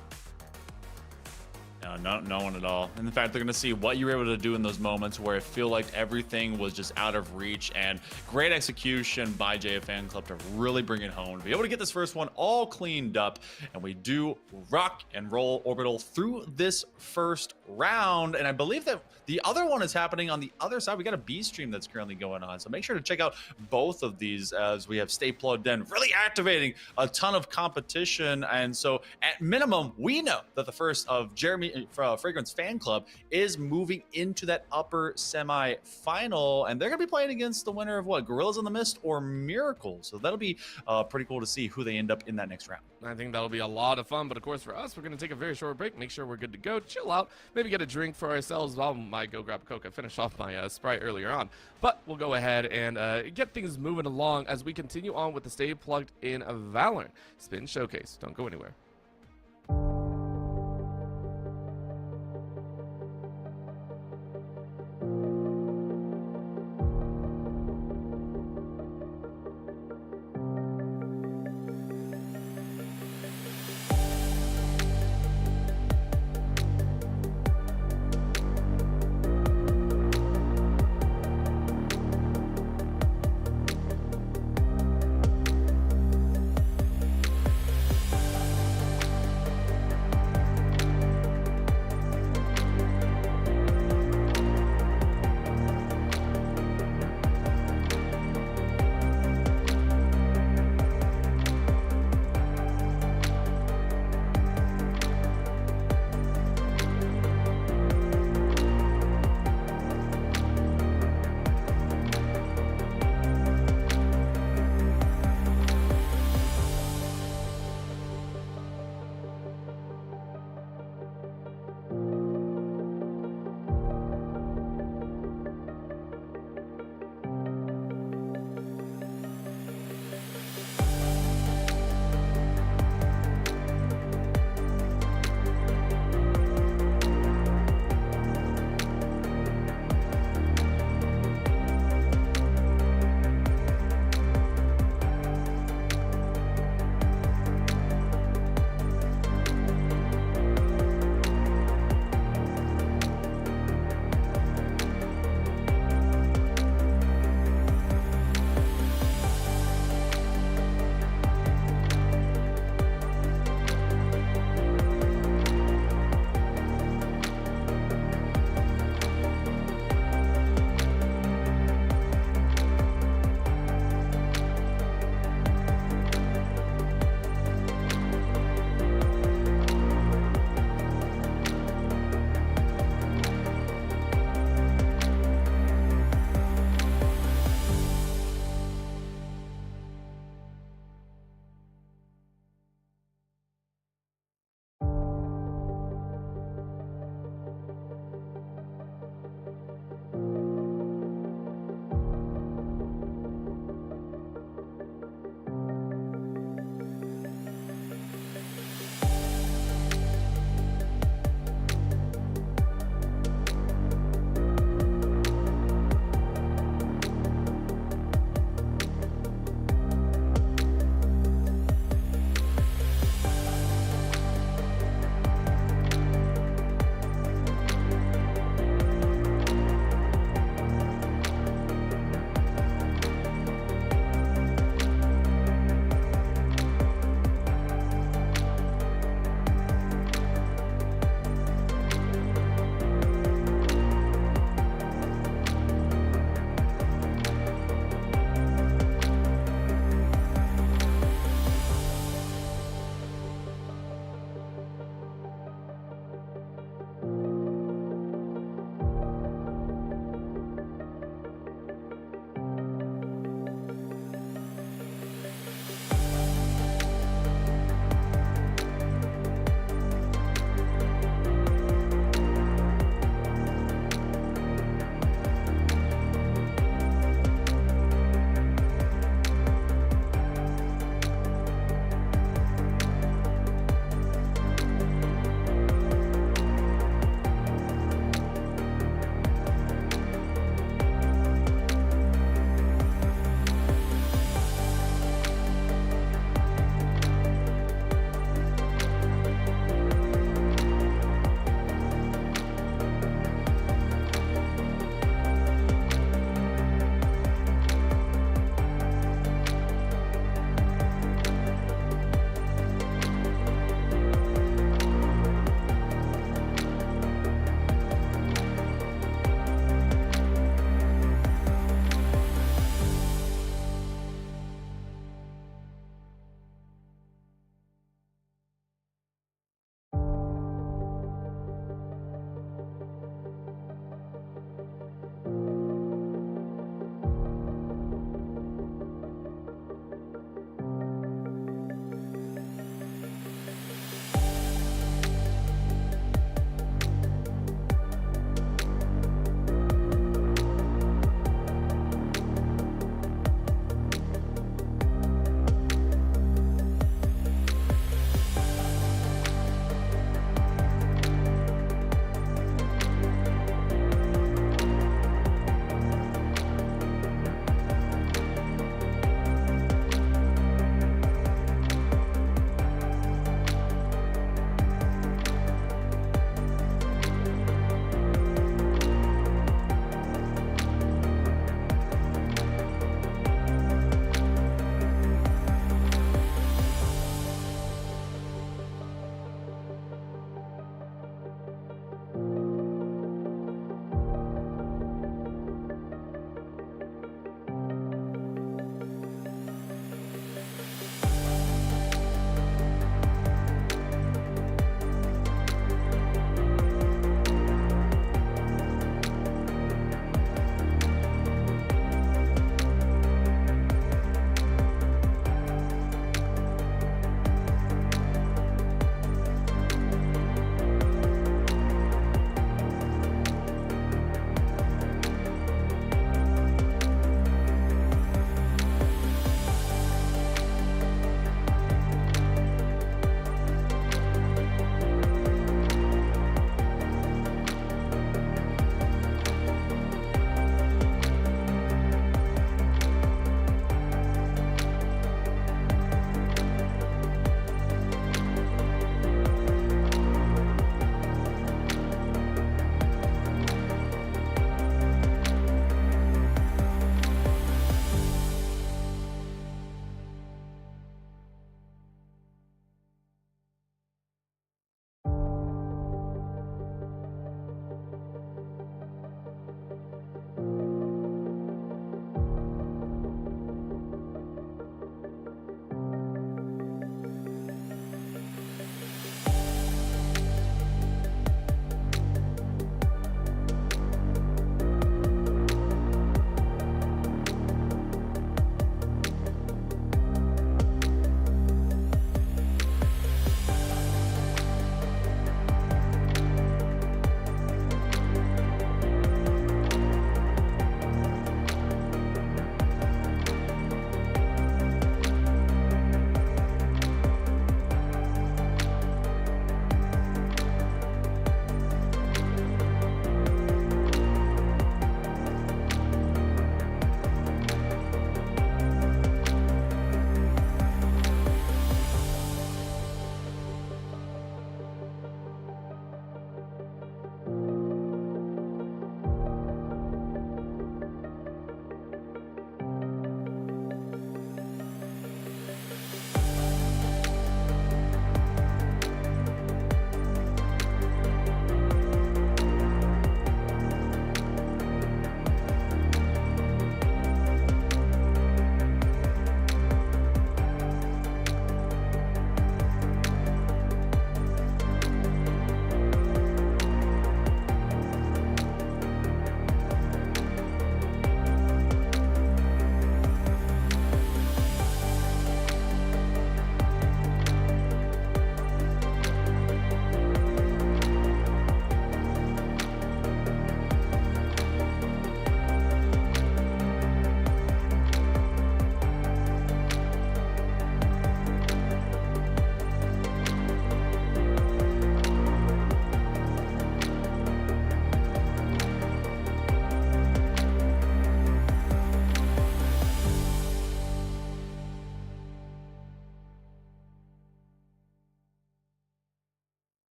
No one at all. In fact, they're going to see what you were able to do in those moments where it feel like everything was just out of reach, and great execution by JF Fan Club to really bring it home, to be able to get this first one all cleaned up. And we do rock and roll Orbital through this first round. And I believe that the other one is happening on the other side. We got a B stream that's currently going on, so make sure to check out both of these as we have Stay Plugged In really activating a ton of competition. And so at minimum, we know that the first of Jeremy Fragrance Fan Club is moving into that upper semi-final, and they're gonna be playing against the winner of what, Gorillas in the Mist or Miracle. So that'll be pretty cool to see who they end up in that next round. I think that'll be a lot of fun, but of course for us, we're going to take a very short break, make sure we're good to go, chill out, maybe get a drink for ourselves while I go grab a Coke. I finished off my Sprite earlier on, but we'll go ahead and get things moving along as we continue on with the Stay Plugged In of Valorant Spin Showcase. Don't go anywhere.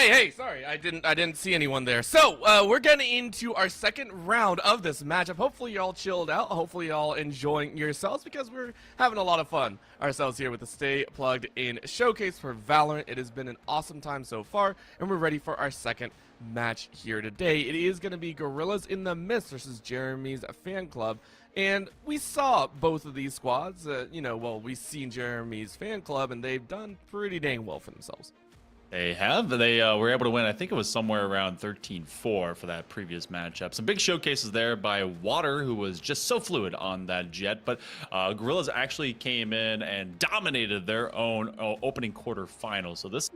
Hey, sorry, I didn't see anyone there. So, we're getting into our second round of this matchup. Hopefully y'all chilled out. Hopefully y'all enjoying yourselves because we're having a lot of fun ourselves here with the Stay Plugged In showcase for Valorant. It has been an awesome time so far, and we're ready for our second match here today. It is going to be Gorillas in the Mist versus Jeremy's fan club. And we saw both of these squads, we've seen Jeremy's fan club, and they've done pretty dang well for themselves. They have. They were able to win. I think it was somewhere around 13-4 for that previous matchup. Some big showcases there by Water, who was just so fluid on that jet. But Gorillas actually came in and dominated their own opening quarter final. So this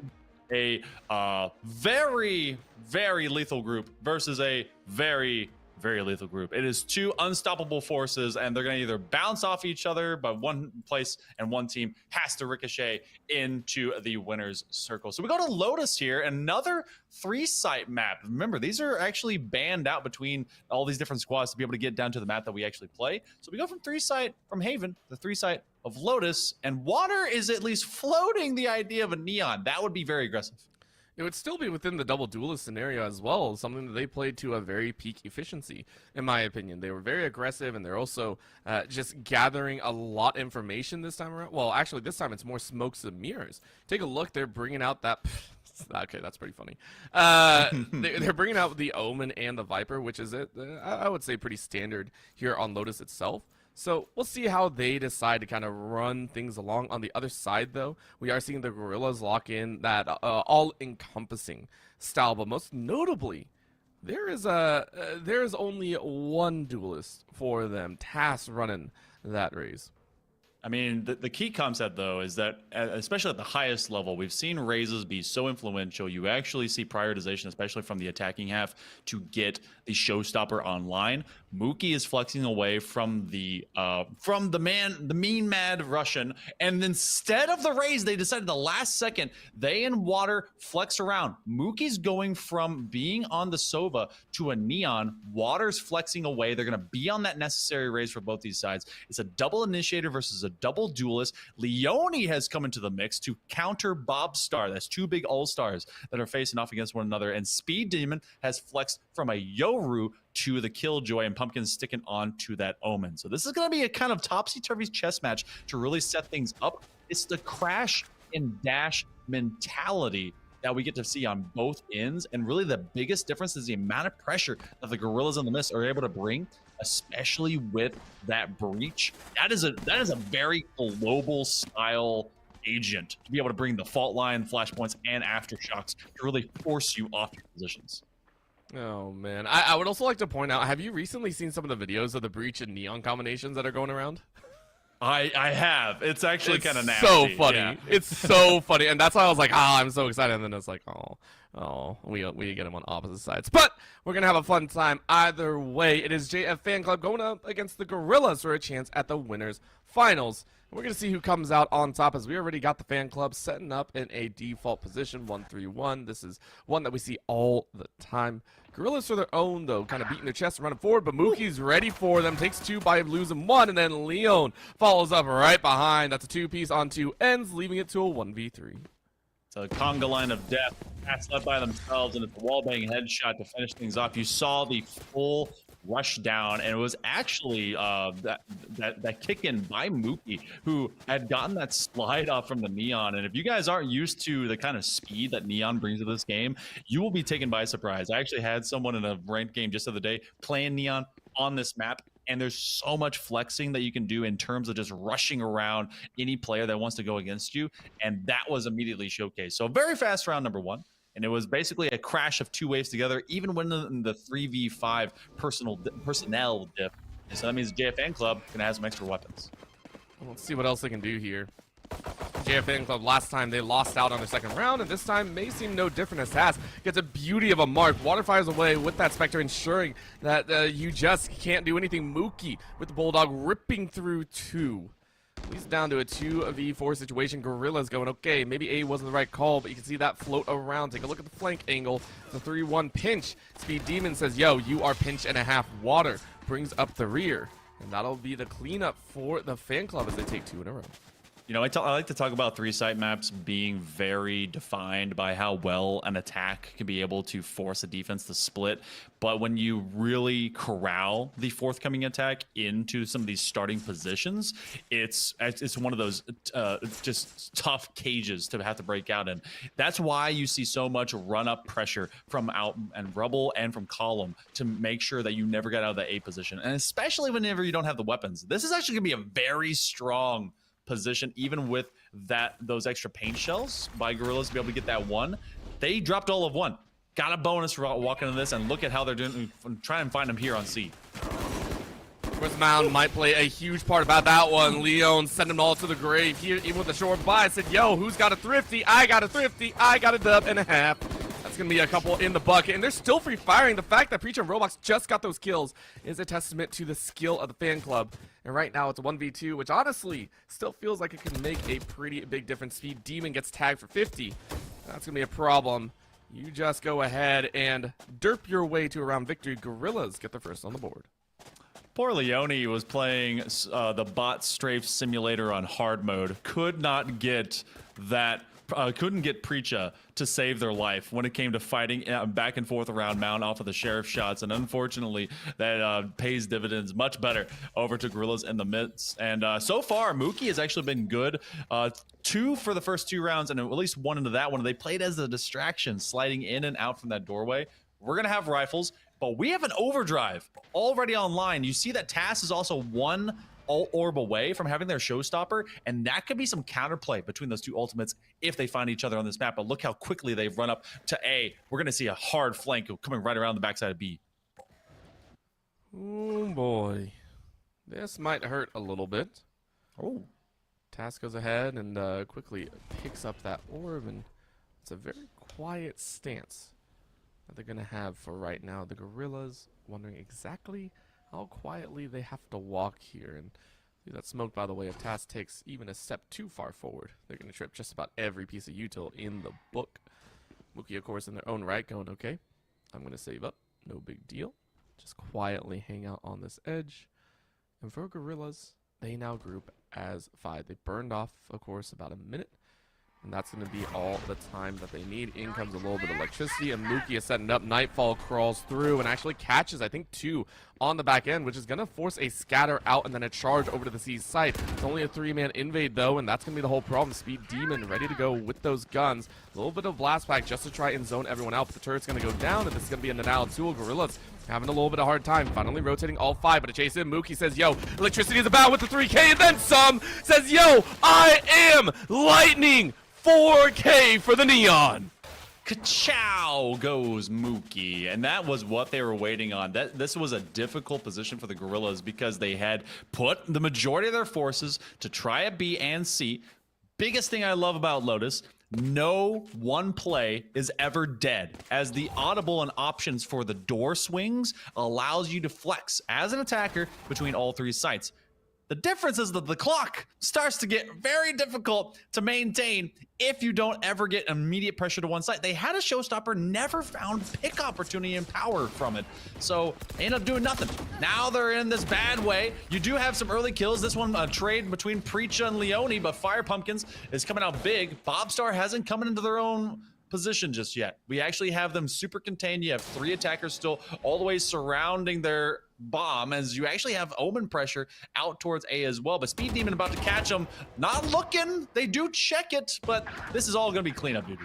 is a very, very lethal group versus a very lethal group. It is two unstoppable forces, and they're going to either bounce off each other, but one place and one team has to ricochet into the winner's circle. So we go to Lotus here, another 3-site map. Remember, these are actually banned out between all these different squads to be able to get down to the map that we actually play. So we go from 3-site from Haven, the 3-site of Lotus, and Water is at least floating the idea of a Neon. That would be very aggressive. It would still be within the double duelist scenario as well, something that they played to a very peak efficiency, in my opinion. They were very aggressive, and they're also just gathering a lot of information this time around. Well, actually, this time it's more smokes and mirrors. Take a look. They're bringing out that... Okay, that's pretty funny. They're bringing out the Omen and the Viper, which is, I would say, pretty standard here on Lotus itself. So we'll see how they decide to kind of run things along. On the other side, though, we are seeing the Gorillas lock in that all-encompassing style. But most notably, there is only one duelist for them, Tass running that raise. I mean, the key concept, though, is that, especially at the highest level, we've seen raises be so influential. You actually see prioritization, especially from the attacking half, to get the showstopper online. Mookie is flexing away from the mean mad Russian, and instead of the raise, they decided the last second they and Water flex around. Mookie's going from being on the Sova to a Neon. Water's flexing away. They're going to be on that necessary raise for both these sides. It's a double initiator versus a double duelist. Leone has come into the mix to counter Bob Star. That's two big all-stars that are facing off against one another. And Speed Demon has flexed from a Yoru to the Killjoy, and Pumpkin sticking on to that Omen. So this is going to be a kind of topsy-turvy chess match to really set things up. It's the crash and dash mentality that we get to see on both ends, and really the biggest difference is the amount of pressure that the Gorillas in the Mist are able to bring, especially with that breach. That is a very global style agent to be able to bring the fault line, flashpoints, and aftershocks to really force you off your positions. Oh, man. I would also like to point out, have you recently seen some of the videos of the Breach and Neon combinations that are going around? I have. It's actually kind of nasty. So funny. Yeah. It's so funny. And that's why I was like, I'm so excited. And then it's like, we get them on opposite sides. But we're going to have a fun time either way. It is JF Fan Club going up against the Gorillas for a chance at the winners finals. We're going to see who comes out on top, as we already got the fan club setting up in a default position, 1-3-1. This is one that we see all the time. Gorillas for their own, though, kind of beating their chest and running forward, but Mookie's ready for them. Takes two by losing one, and then Leon follows up right behind. That's a two-piece on two ends, leaving it to a 1v3. It's a conga line of death. Pats left by themselves, and it's a wallbang headshot to finish things off. You saw the full rush down, and it was actually that kick in by Mookie, who had gotten that slide off from the Neon. And if you guys aren't used to the kind of speed that Neon brings to this game, you will be taken by surprise. I actually had someone in a ranked game just the other day playing Neon on this map, and there's so much flexing that you can do in terms of just rushing around any player that wants to go against you, and that was immediately showcased. So very fast round number one. And it was basically a crash of two waves together, even when in the 3v5 personnel diff. And so that means the JFN Club can have some extra weapons. Let's see what else they can do here. JFN Club, last time they lost out on their second round, and this time may seem no different, as Tass gets a beauty of a mark. Water fires away with that Spectre, ensuring that you just can't do anything. Mookie with the Bulldog ripping through two. He's down to a 2v4 situation. Gorilla's going, okay, maybe A wasn't the right call, but you can see that float around. Take a look at the flank angle. The 3-1 pinch. Speed Demon says, yo, you are pinch and a half. Water brings up the rear. And that'll be the cleanup for the fan club as they take two in a row. You know, I like to talk about 3-site maps being very defined by how well an attack can be able to force a defense to split. But when you really corral the forthcoming attack into some of these starting positions, it's one of those just tough cages to have to break out in. That's why you see so much run-up pressure from out and rubble and from column to make sure that you never get out of the A position. And especially whenever you don't have the weapons. This is actually going to be a very strong position, even with those extra paint shells by Gorillas to be able to get that one. They dropped all of one. Got a bonus for walking into this, and look at how they're doing. Try and find them here on C. Of course, Mound might play a huge part about that one. Leon sent them all to the grave here, even with the short buy. Said, yo, who's got a thrifty? I got a thrifty. I got a dub and a half. That's going to be a couple in the bucket, and they're still free firing. The fact that Preacher and Roblox just got those kills is a testament to the skill of the fan club. And right now it's a 1v2, which honestly still feels like it can make a pretty big difference. Speed Demon gets tagged for 50. That's going to be a problem. You just go ahead and derp your way to a round victory. Gorillas get the first on the board. Poor Leone was playing the bot strafe simulator on hard mode. Could not get that. Couldn't get Preacha to save their life when it came to fighting back and forth around Mount off of the sheriff shots, and unfortunately that pays dividends much better over to Gorillas in the midst. And so far Mookie has actually been good. 2 for the first 2 rounds, and at least 1 into that one. They played as a distraction, sliding in and out from that doorway. We're gonna have rifles, but we have an overdrive already online. You see that TAS is also 1 orb away from having their showstopper, and that could be some counterplay between those 2 ultimates if they find each other on this map. But look how quickly they've run up to A. We're going to see a hard flank coming right around the backside of B. Oh boy, this might hurt a little bit. Oh, Task goes ahead and quickly picks up that orb, and it's a very quiet stance that they're going to have for right now. The Gorillas wondering exactly how quietly they have to walk here. And see that smoke, by the way, if Task takes even a step too far forward, they're going to trip just about every piece of util in the book. Mookie, of course, in their own right, going, okay, I'm going to save up. No big deal. Just quietly hang out on this edge. And for Gorillas, they now group as 5. They burned off, of course, about a minute. And that's going to be all the time that they need. In comes a little bit of electricity, and Mookie is setting up. Nightfall crawls through and actually catches, I think, 2 on the back end, which is going to force a scatter out and then a charge over to the C site. It's only a 3-man invade, though, and that's going to be the whole problem. Speed Demon ready to go with those guns. A little bit of blast pack just to try and zone everyone out, but the turret's going to go down, and this is going to be a denial tool. Gorillas having a little bit of hard time, finally rotating all 5, but to chase in, Mookie says, yo, electricity is about with the 3K, and then some, says, yo, I am lightning. 4K for the Neon. Ka-chow goes Mookie, and that was what they were waiting on. This was a difficult position for the Gorillas because they had put the majority of their forces to try at B and C. Biggest thing I love about Lotus, no one play is ever dead, as the audible and options for the door swings allows you to flex as an attacker between all 3 sites. The difference is that the clock starts to get very difficult to maintain if you don't ever get immediate pressure to one side. They had a showstopper, never found pick opportunity and power from it. So they end up doing nothing. Now they're in this bad way. You do have some early kills. This one, a trade between Preacha and Leone, but Fire Pumpkins is coming out big. Bobstar hasn't come into their own position just yet. We actually have them super contained. You have 3 attackers still all the way surrounding their bomb, as you actually have Omen pressure out towards A as well. But Speed Demon about to catch them. Not looking. They do check it, but this is all going to be cleanup duty.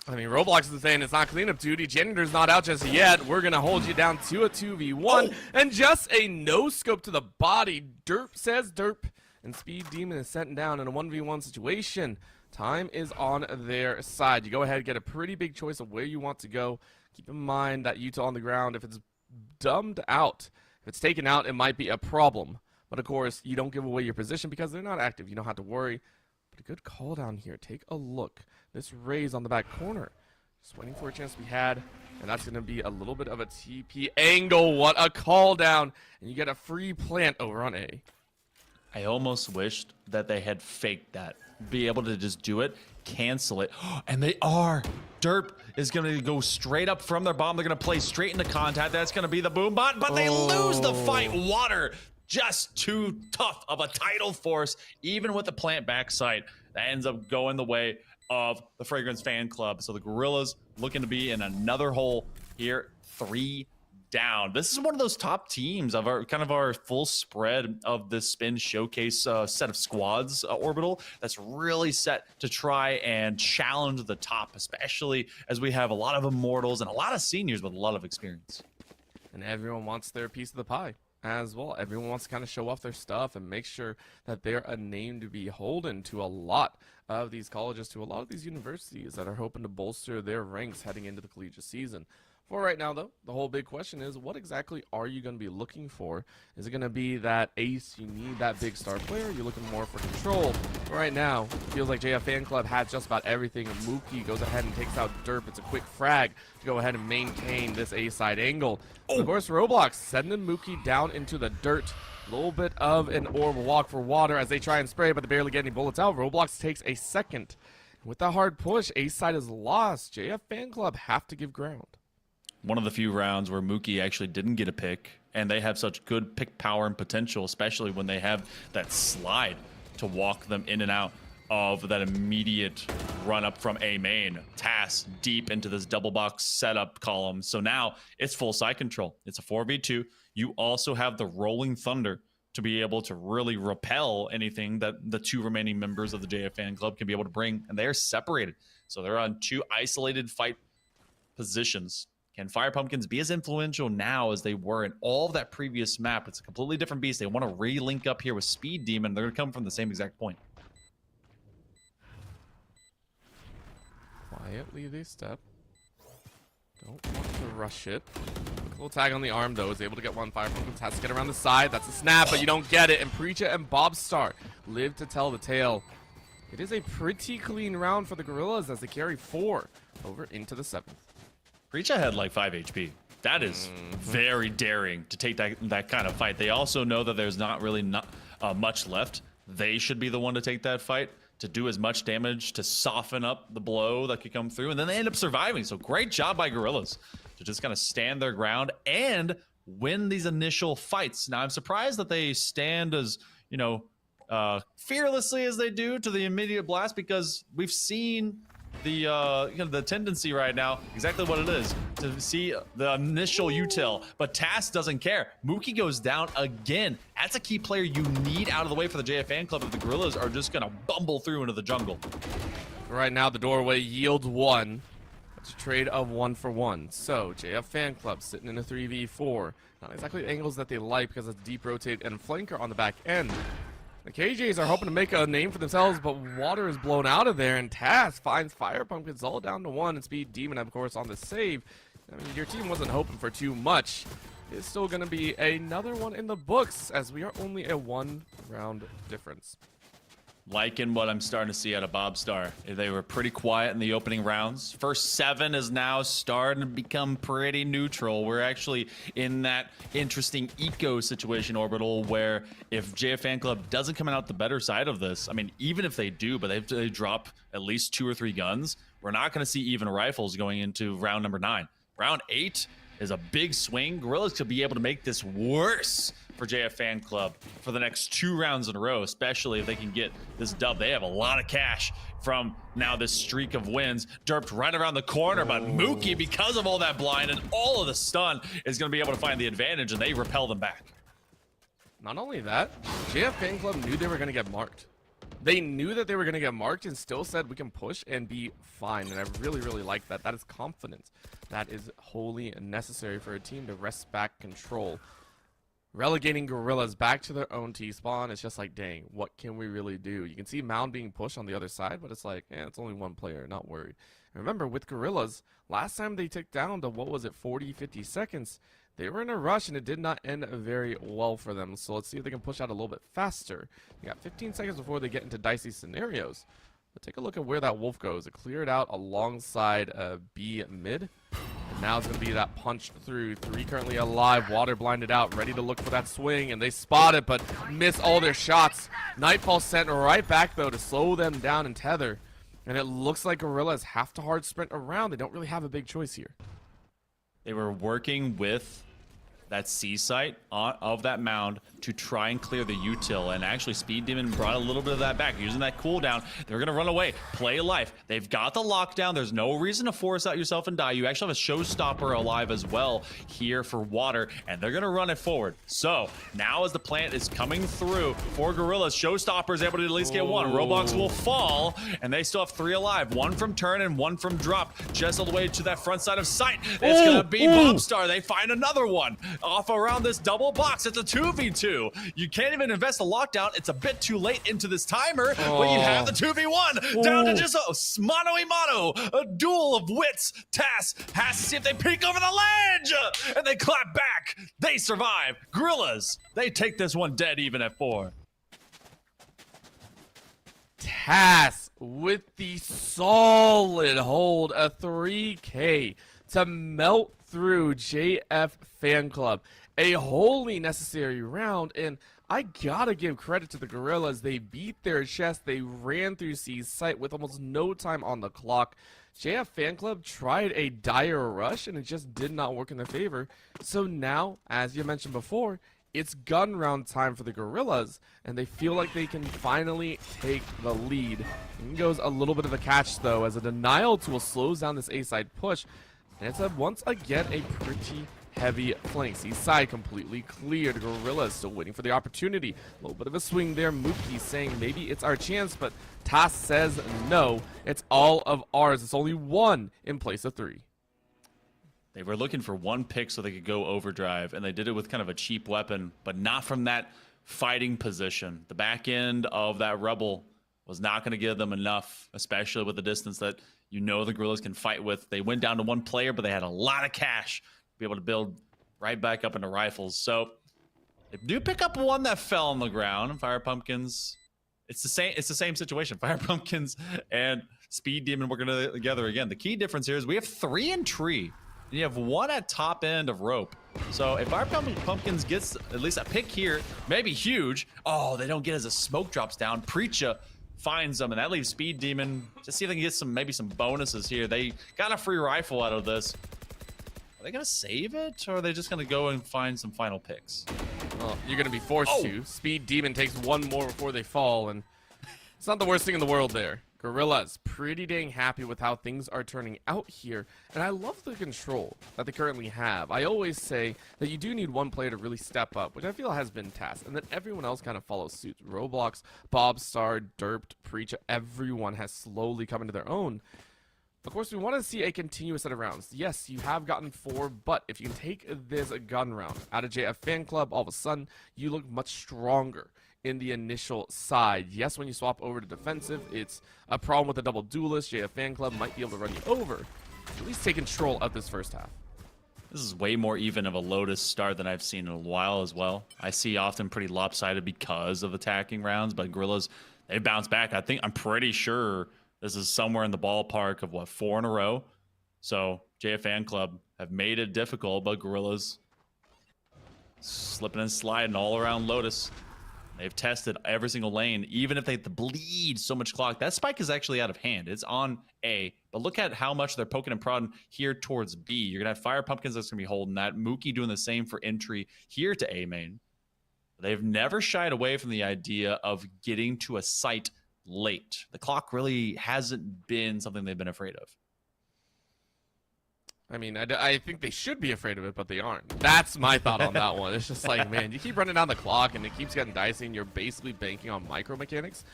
I mean, Roblox is saying it's not cleanup duty. Janitor's not out just yet. We're going to hold you down to a 2v1. And just a no-scope to the body. Derp says derp. And Speed Demon is sent down in a 1v1 situation. Time is on their side. You go ahead and get a pretty big choice of where you want to go. Keep in mind that util on the ground, if it's dumbed out, if it's taken out, it might be a problem. But of course, you don't give away your position because they're not active. You don't have to worry. But a good call down here. Take a look. This raise on the back corner. Just waiting for a chance to be had. And that's going to be a little bit of a TP angle. What a call down. And you get a free plant over on A. I almost wished that they had faked that. Be able to just do it, cancel it. And they are. Derp is going to go straight up from their bomb. They're going to play straight into contact. That's going to be the boom bot, but they lose the fight. Water just too tough of a tidal force, even with the plant back site. That ends up going the way of the Fragrance fan club. So the Gorillas looking to be in another hole here, 3 down. This is one of those top teams of our kind of our full spread of this spin showcase set of squads, Orbital, that's really set to try and challenge the top, especially as we have a lot of immortals and a lot of seniors with a lot of experience. And everyone wants their piece of the pie as well. Everyone wants to kind of show off their stuff and make sure that they're a name to be beholden to a lot of these colleges, to a lot of these universities that are hoping to bolster their ranks heading into the collegiate season. For right now, though, the whole big question is, what exactly are you going to be looking for? Is it going to be that ace, you need that big star player? You're looking more for control. For right now, it feels like JF Fan Club has just about everything. Mookie goes ahead and takes out Derp. It's a quick frag to go ahead and maintain this A-side angle. Of course, Roblox sending Mookie down into the dirt. A little bit of an orb walk for water as they try and spray, but they barely get any bullets out. Roblox takes a second. With that hard push, A-side is lost. JF Fan Club have to give ground. One of the few rounds where Mookie actually didn't get a pick, and they have such good pick power and potential, especially when they have that slide to walk them in and out of that immediate run up from A main. TAS deep into this double box setup column. So now it's full side control. It's a 4v2. You also have the Rolling Thunder to be able to really repel anything that the 2 remaining members of the JF Fan Club can be able to bring, and they are separated. So they're on 2 isolated fight positions. Can Fire Pumpkins be as influential now as they were in all of that previous map? It's a completely different beast. They want to re-link up here with Speed Demon. They're going to come from the same exact point. Quietly they step. Don't want to rush it. Quick little tag on the arm, though. Is able to get one. Fire Pumpkins has to get around the side. That's a snap, but you don't get it. And Preacher and Bobstar live to tell the tale. It is a pretty clean round for the Gorillas as they carry 4 over into the 7th. Preacha had like 5 HP. That is very daring to take that kind of fight. They also know that there's not really much left. They should be the one to take that fight, to do as much damage, to soften up the blow that could come through, and then they end up surviving. So great job by Gorillas to just kind of stand their ground and win these initial fights. Now, I'm surprised that they stand as, you know, fearlessly as they do to the immediate blast, because we've seen the the tendency right now, exactly what it is, to see the initial util, but TAS doesn't care. Mookie goes down again. That's a key player you need out of the way for the JF Fan Club if the Gorillas are just gonna bumble through into the jungle. Right now, the doorway yields 1. It's a trade of 1 for 1. So JF Fan Club sitting in a 3v4. Not exactly the angles that they like because it's deep rotate and flanker on the back end. The KJs are hoping to make a name for themselves, but water is blown out of there, and TAS finds Fire Pumpkins all down to 1, and Speed Demon, of course, on the save. I mean, your team wasn't hoping for too much. It's still going to be another one in the books, as we are only a 1-round difference. Liking what I'm starting to see out of Bobstar. They were pretty quiet in the opening rounds. First 7 is now starting to become pretty neutral. We're actually in that interesting eco situation, Orbital, where if JF Fan Club doesn't come out the better side of this, I mean, even if they do, but they drop at least 2 or 3 guns, we're not going to see even rifles going into round number 9. Round 8 is a big swing. Gorillas could be able to make this worse for JF Fan Club for the next 2 rounds in a row, especially if they can get this dub. They have a lot of cash from now this streak of wins. Derped right around the corner, but Mookie, because of all that blind and all of the stun, is going to be able to find the advantage, and they repel them back. Not only that, JF Fan Club knew they were going to get marked. They knew that they were going to get marked and still said we can push and be fine. And I really, really like that. That is confidence. That is wholly necessary for a team to wrest back control. Relegating Gorillas back to their own T-spawn, it's just like, dang, what can we really do? You can see Mound being pushed on the other side, but it's like, it's only 1 player, not worried. And remember, with Gorillas, last time they took down to, 40, 50 seconds, they were in a rush, and it did not end very well for them. So let's see if they can push out a little bit faster. You got 15 seconds before they get into dicey scenarios. But take a look at where that wolf goes. It cleared out alongside B mid. And now it's going to be that punch through. 3 currently alive. Water blinded out. Ready to look for that swing. And they spot it, but miss all their shots. Nightfall sent right back, though, to slow them down and tether. And it looks like Gorillas have to hard sprint around. They don't really have a big choice here. They were working with that C site of that mound to try and clear the util. And actually, Speed Demon brought a little bit of that back, using that cooldown. They're gonna run away, play life. They've got the lockdown. There's no reason to force out yourself and die. You actually have a showstopper alive as well here for water, and they're gonna run it forward. So now as the plant is coming through for Gorillas, showstopper is able to at least get one. Roblox will fall, and they still have 3 alive. 1 from turn and 1 from drop, just all the way to that front side of sight. It's gonna be Bobstar. They find another one off around this double box. It's a 2v2. You can't even invest a lockdown. It's a bit too late into this timer, but you have the 2v1 down to just mano y mano, a duel of wits. Tass has to see if they peek over the ledge, and they clap back. They survive. Gorillas, they take this one dead even at 4. Tass with the solid hold, a 3K to melt through JF Fan Club. A wholly necessary round, and I gotta give credit to the Gorillas. They beat their chest. They ran through C's site with almost no time on the clock. JF Fan Club tried a dire rush, and it just did not work in their favor. So now, as you mentioned before, it's gun round time for the Gorillas, and they feel like they can finally take the lead. In goes a little bit of a catch, though, as a denial tool slows down this A-side push, and it's once again a pretty heavy flank. C side completely cleared. Gorillas still waiting for the opportunity. A little bit of a swing there. Mookie saying maybe it's our chance, but Tass says no. It's all of ours. It's only 1 in place of 3. They were looking for 1 pick so they could go overdrive, and they did it with kind of a cheap weapon, but not from that fighting position. The back end of that Rebel was not going to give them enough, especially with the distance that the Gorillas can fight with. They went down to 1 player, but they had a lot of cash to be able to build right back up into rifles. So they do pick up 1 that fell on the ground. Fire Pumpkins, it's the same situation. Fire Pumpkins and Speed Demon working together again. The key difference here is we have 3 in tree, and you have 1 at top end of rope. So if Fire Pumpkins gets at least a pick here, maybe huge. Oh, they don't get as the smoke drops down. Preacha finds them, and that leaves Speed Demon. Just see if they can get maybe some bonuses here. They got a free rifle out of this. Are they gonna save it, or are they just gonna go and find some final picks? Well, you're gonna be forced to. Speed Demon takes 1 more before they fall, and it's not the worst thing in the world there. Gorillas pretty dang happy with how things are turning out here, and I love the control that they currently have. I always say that you do need 1 player to really step up, which I feel has been Tass, and then everyone else kind of follows suit. Roblox, Bobstar, Derped, Preacher, everyone has slowly come into their own. Of course, we want to see a continuous set of rounds. Yes, you have gotten 4, but if you can take this gun round out of JF Fan Club, all of a sudden, you look much stronger in the initial side. Yes, when you swap over to defensive, it's a problem with the double duelist. JF Fan Club might be able to run you over. At least take control of this first half. This is way more even of a Lotus start than I've seen in a while as well. I see often pretty lopsided because of attacking rounds, but Gorillas, they bounce back. I'm pretty sure this is somewhere in the ballpark of, 4 in a row. So JF Fan Club have made it difficult, but Gorillas slipping and sliding all around Lotus. They've tested every single lane, even if they bleed so much clock. That spike is actually out of hand. It's on A, but look at how much they're poking and prodding here towards B. You're going to have Fire Pumpkins that's going to be holding that. Mookie doing the same for entry here to A main. They've never shied away from the idea of getting to a site late. The clock really hasn't been something they've been afraid of. I mean, I think they should be afraid of it, but they aren't. That's my thought on that one. It's just like, man, you keep running down the clock and it keeps getting dicey and you're basically banking on micro mechanics.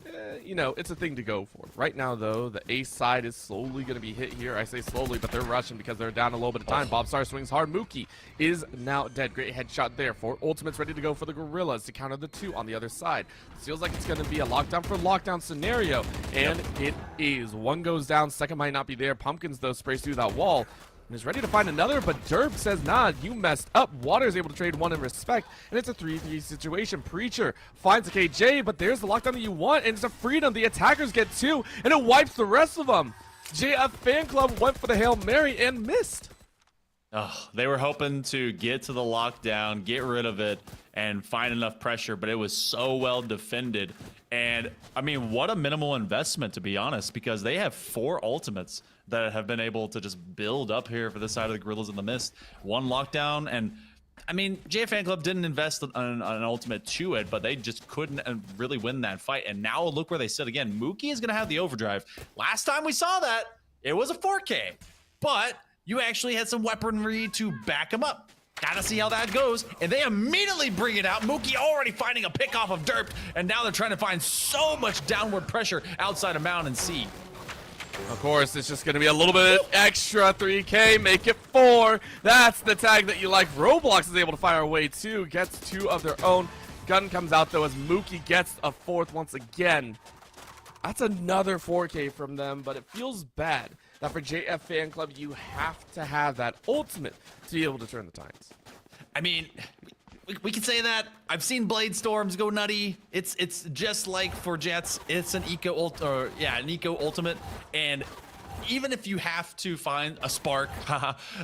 It's a thing to go for. Right now, though, the ace side is slowly going to be hit here. I say slowly, but they're rushing because they're down a little bit of time. Bobstar swings hard. Mookie is now dead. Great headshot there. 4 ultimates ready to go for the Gorillas to counter the 2 on the other side. It feels like it's going to be a lockdown for lockdown scenario, and it is. 1 goes down. 2nd might not be there. Pumpkins, though, sprays through that wall and is ready to find another, but Derp says, nah, you messed up. Water is able to trade 1 in respect, and it's a 3-3 situation. Preacher finds a KJ, but there's the lockdown that you want, and it's a freedom. The attackers get 2, and it wipes the rest of them. JF Fan Club went for the Hail Mary and missed. Oh, they were hoping to get to the lockdown, get rid of it, and find enough pressure, but it was so well defended. And, I mean, what a minimal investment, to be honest, because they have 4 ultimates that have been able to just build up here for this side of the Gorillas in the Mist. 1 lockdown, and I mean, JF Fan Club didn't invest on an ultimate to it, but they just couldn't really win that fight. And now look where they sit again. Mookie is going to have the overdrive. Last time we saw that, it was a 4K, but you actually had some weaponry to back him up. Gotta see how that goes. And they immediately bring it out. Mookie already finding a pick off of Derp, and now they're trying to find so much downward pressure outside of Mound and C. Of course, it's just going to be a little bit extra 3K, make it 4. That's the tag that you like. Roblox is able to fire away 2, gets 2 of their own. Gun comes out, though, as Mookie gets a 4th once again. That's another 4K from them, but it feels bad that for JF Fan Club, you have to have that ultimate to be able to turn the tides. I mean, we can say that. I've seen Blade Storms go nutty. It's just like for Jets, it's an eco ultimate. And even if you have to find a spark,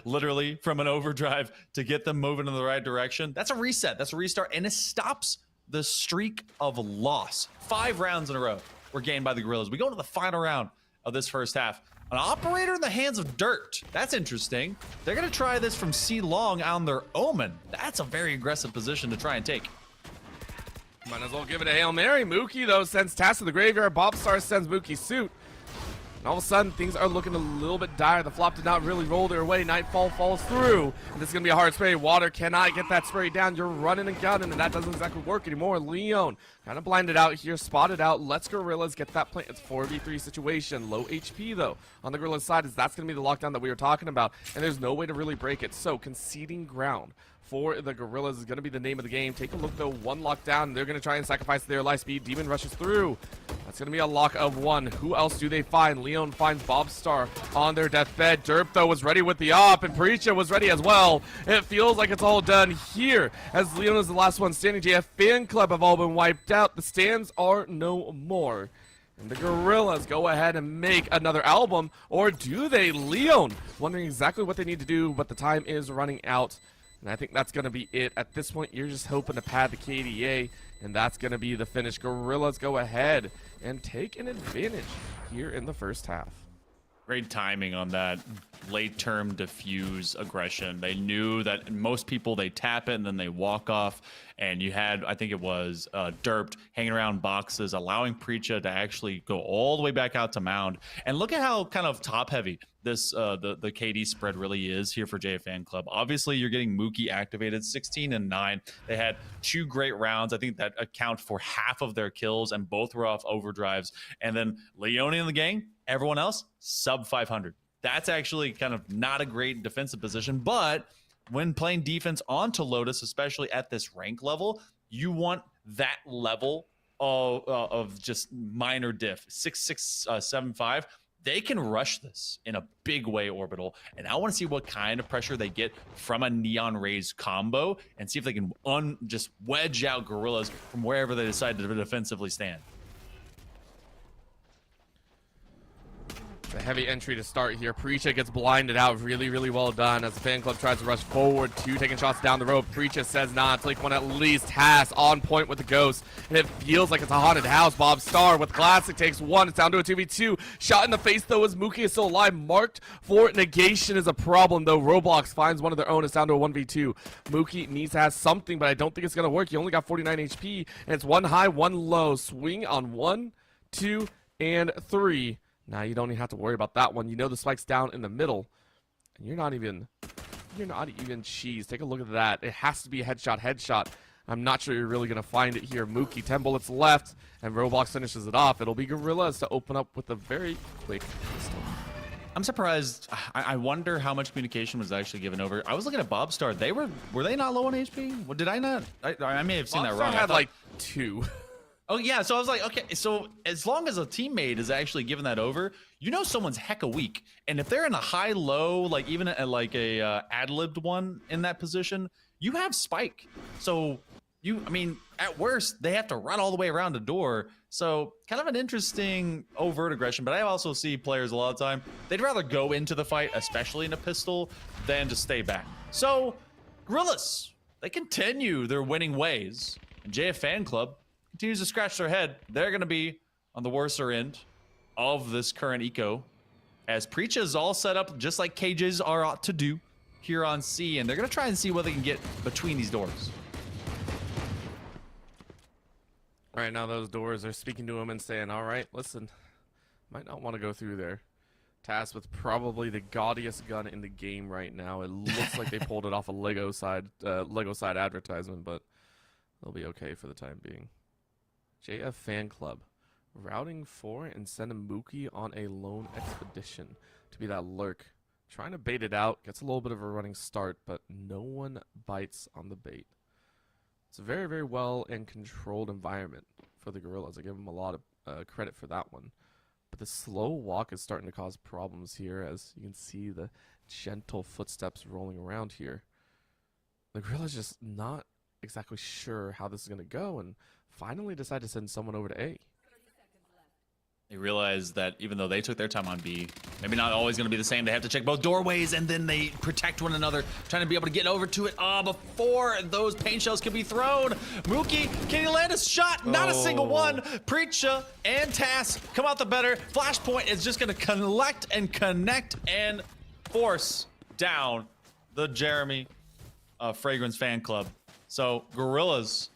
literally from an overdrive to get them moving in the right direction, that's a reset. That's a restart, and it stops the streak of loss. 5 rounds in a row were gained by the Gorillas. We go into the final round of this first half. An operator in the hands of Dirt. That's interesting. They're going to try this from C Long on their Omen. That's a very aggressive position to try and take. Might as well give it a Hail Mary. Mookie, though, sends Task to the graveyard. Bobstar sends Mookie suit. And all of a sudden, things are looking a little bit dire. The flop did not really roll their way. Nightfall falls through. And this is going to be a hard spray. Water cannot get that spray down. You're running and gunning, and that doesn't exactly work anymore. Leon kind of blinded out here, spotted out. Let's Gorillas get that plant. It's 4v3 situation. Low HP, though, on the Gorillas side, is that's going to be the lockdown that we were talking about. And there's no way to really break it. So conceding ground for the Gorillas is going to be the name of the game. Take a look, though. 1 lockdown. They're going to try and sacrifice their life speed. Demon rushes through. That's going to be a lock of 1. Who else do they find? Leon finds Bobstar on their deathbed. Derp, though, was ready with the op, and Preacher was ready as well. It feels like it's all done here, as Leon is the last one standing. JF Fan Club have all been wiped out. The stands are no more. And the Gorillas go ahead and make another album, or do they? Leon wondering exactly what they need to do, but the time is running out. And I think that's going to be it. At this point, you're just hoping to pad the KDA, and that's going to be the finish. Gorillas go ahead and take an advantage here in the first half. Great timing on that late-term diffuse aggression. They knew that most people, they tap it and then they walk off. And you had, I think it was Derped hanging around boxes, allowing Preacha to actually go all the way back out to Mound. And look at how kind of top-heavy this the KD spread really is here for JF Fan Club. Obviously, you're getting Mookie activated, 16 and 9. They had 2 great rounds. I think that account for half of their kills, and both were off overdrives. And then Leone in the gang, everyone else, sub 500. That's actually kind of not a great defensive position, but when playing defense onto Lotus, especially at this rank level, you want that level of just minor diff. 6-6-7-5. They can rush this in a big way, Orbital, and I want to see what kind of pressure they get from a Neon Rays combo and see if they can just wedge out Gorillas from wherever they decide to defensively stand. The heavy entry to start here. Preacha gets blinded out. Really, really well done as the Fan Club tries to rush forward. 2 taking shots down the road. Preacha says nah, take 1 at least. Haas on point with the ghost. And it feels like it's a haunted house. Bobstar with Classic takes 1. It's down to a 2v2. Shot in the face, though, as Mookie is still alive. Marked for negation is a problem, though. Roblox finds one of their own. It's down to a 1v2. Mookie needs to have something, but I don't think it's going to work. He only got 49 HP, and it's 1 high, 1 low. Swing on 1, 2, and 3. Now you don't even have to worry about that one. You know the spike's down in the middle, and you're not even cheese. Take a look at that. It has to be a headshot. I'm not sure you're really gonna find it here. Mookie, 10 bullets left, and Roblox finishes it off. It'll be Gorillas to open up with a very quick pistol. I'm surprised. I wonder how much communication was actually given over. I was looking at Bobstar. Were they not low on HP? Did I not? I may have seen that wrong. Bobstar had like 2. Oh, yeah, so I was like, okay, so as long as a teammate is actually giving that over, you know someone's hecka weak. And if they're in a high-low, like even like a ad-libbed one in that position, you have spike. So, at worst, they have to run all the way around the door. So, kind of an interesting overt aggression. But I also see players a lot of the time, they'd rather go into the fight, especially in a pistol, than to stay back. So, Gorillas, they continue their winning ways. And JF Fan Club continues to scratch their head. They're going to be on the worser end of this current eco, as Preacha is all set up just like cages are ought to do. here on C, and they're going to try and see what they can get between these doors. All right, now those doors are speaking to him and saying, all right, listen, might not want to go through there. Tasked with probably the gaudiest gun in the game right now. It looks like they pulled it off a Lego side advertisement, but they'll be okay for the time being. JF Fan Club. Routing 4 and sending Mookie on a lone expedition to be that lurk. Trying to bait it out. Gets a little bit of a running start, but no one bites on the bait. It's a very, very well and controlled environment for the Gorillas. I give them a lot of credit for that one. But the slow walk is starting to cause problems here, as you can see the gentle footsteps rolling around here. The Gorillas just not exactly sure how this is going to go, and finally decide to send someone over to A. They realize that even though they took their time on B, maybe not always going to be the same. They have to check both doorways, and then they protect one another, trying to be able to get over to it before those paint shells can be thrown. Mookie, can he land a shot? Not a single one. Preacher and Tass come out the better. Flashpoint is just going to collect and connect and force down the Jeremy Fragrance Fan Club. So Gorillas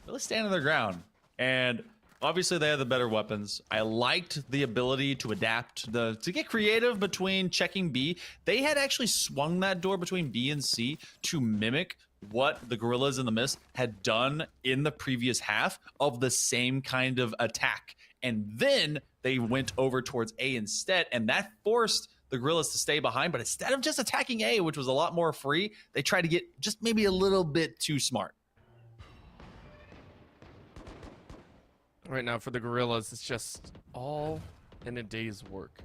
really standing their ground, and obviously they have the better weapons. I liked the ability to adapt, to get creative between checking B. They had actually swung that door between B and C to mimic what the Gorillas in the Mist had done in the previous half of the same kind of attack. And then they went over towards A instead, and that forced the Gorillas to stay behind. But instead of just attacking A, which was a lot more free, they tried to get just maybe a little bit too smart. Right now for the Gorillas, it's just all in a day's work.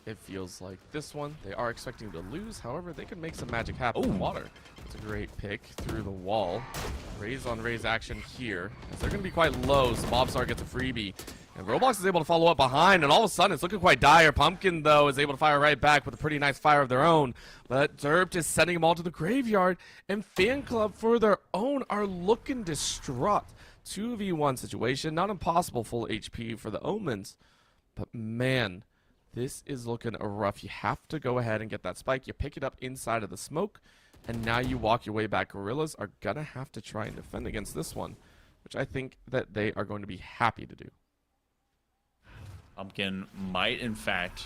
It feels like this one, they are expecting to lose. However, they can make some magic happen in water. It's a great pick through the wall. Raise on raise action here, as they're going to be quite low, so Mobstar gets a freebie. And Roblox is able to follow up behind, and all of a sudden it's looking quite dire. Pumpkin, though, is able to fire right back with a pretty nice fire of their own. But Derp is sending them all to the graveyard, and Fan Club, for their own, are looking distraught. 2v1 situation, not impossible full HP for the Omens, but man, this is looking rough. You have to go ahead and get that spike. You pick it up inside of the smoke, and now you walk your way back. Gorillas are gonna have to try and defend against this one, which I think that they are going to be happy to do. Pumpkin might, in fact,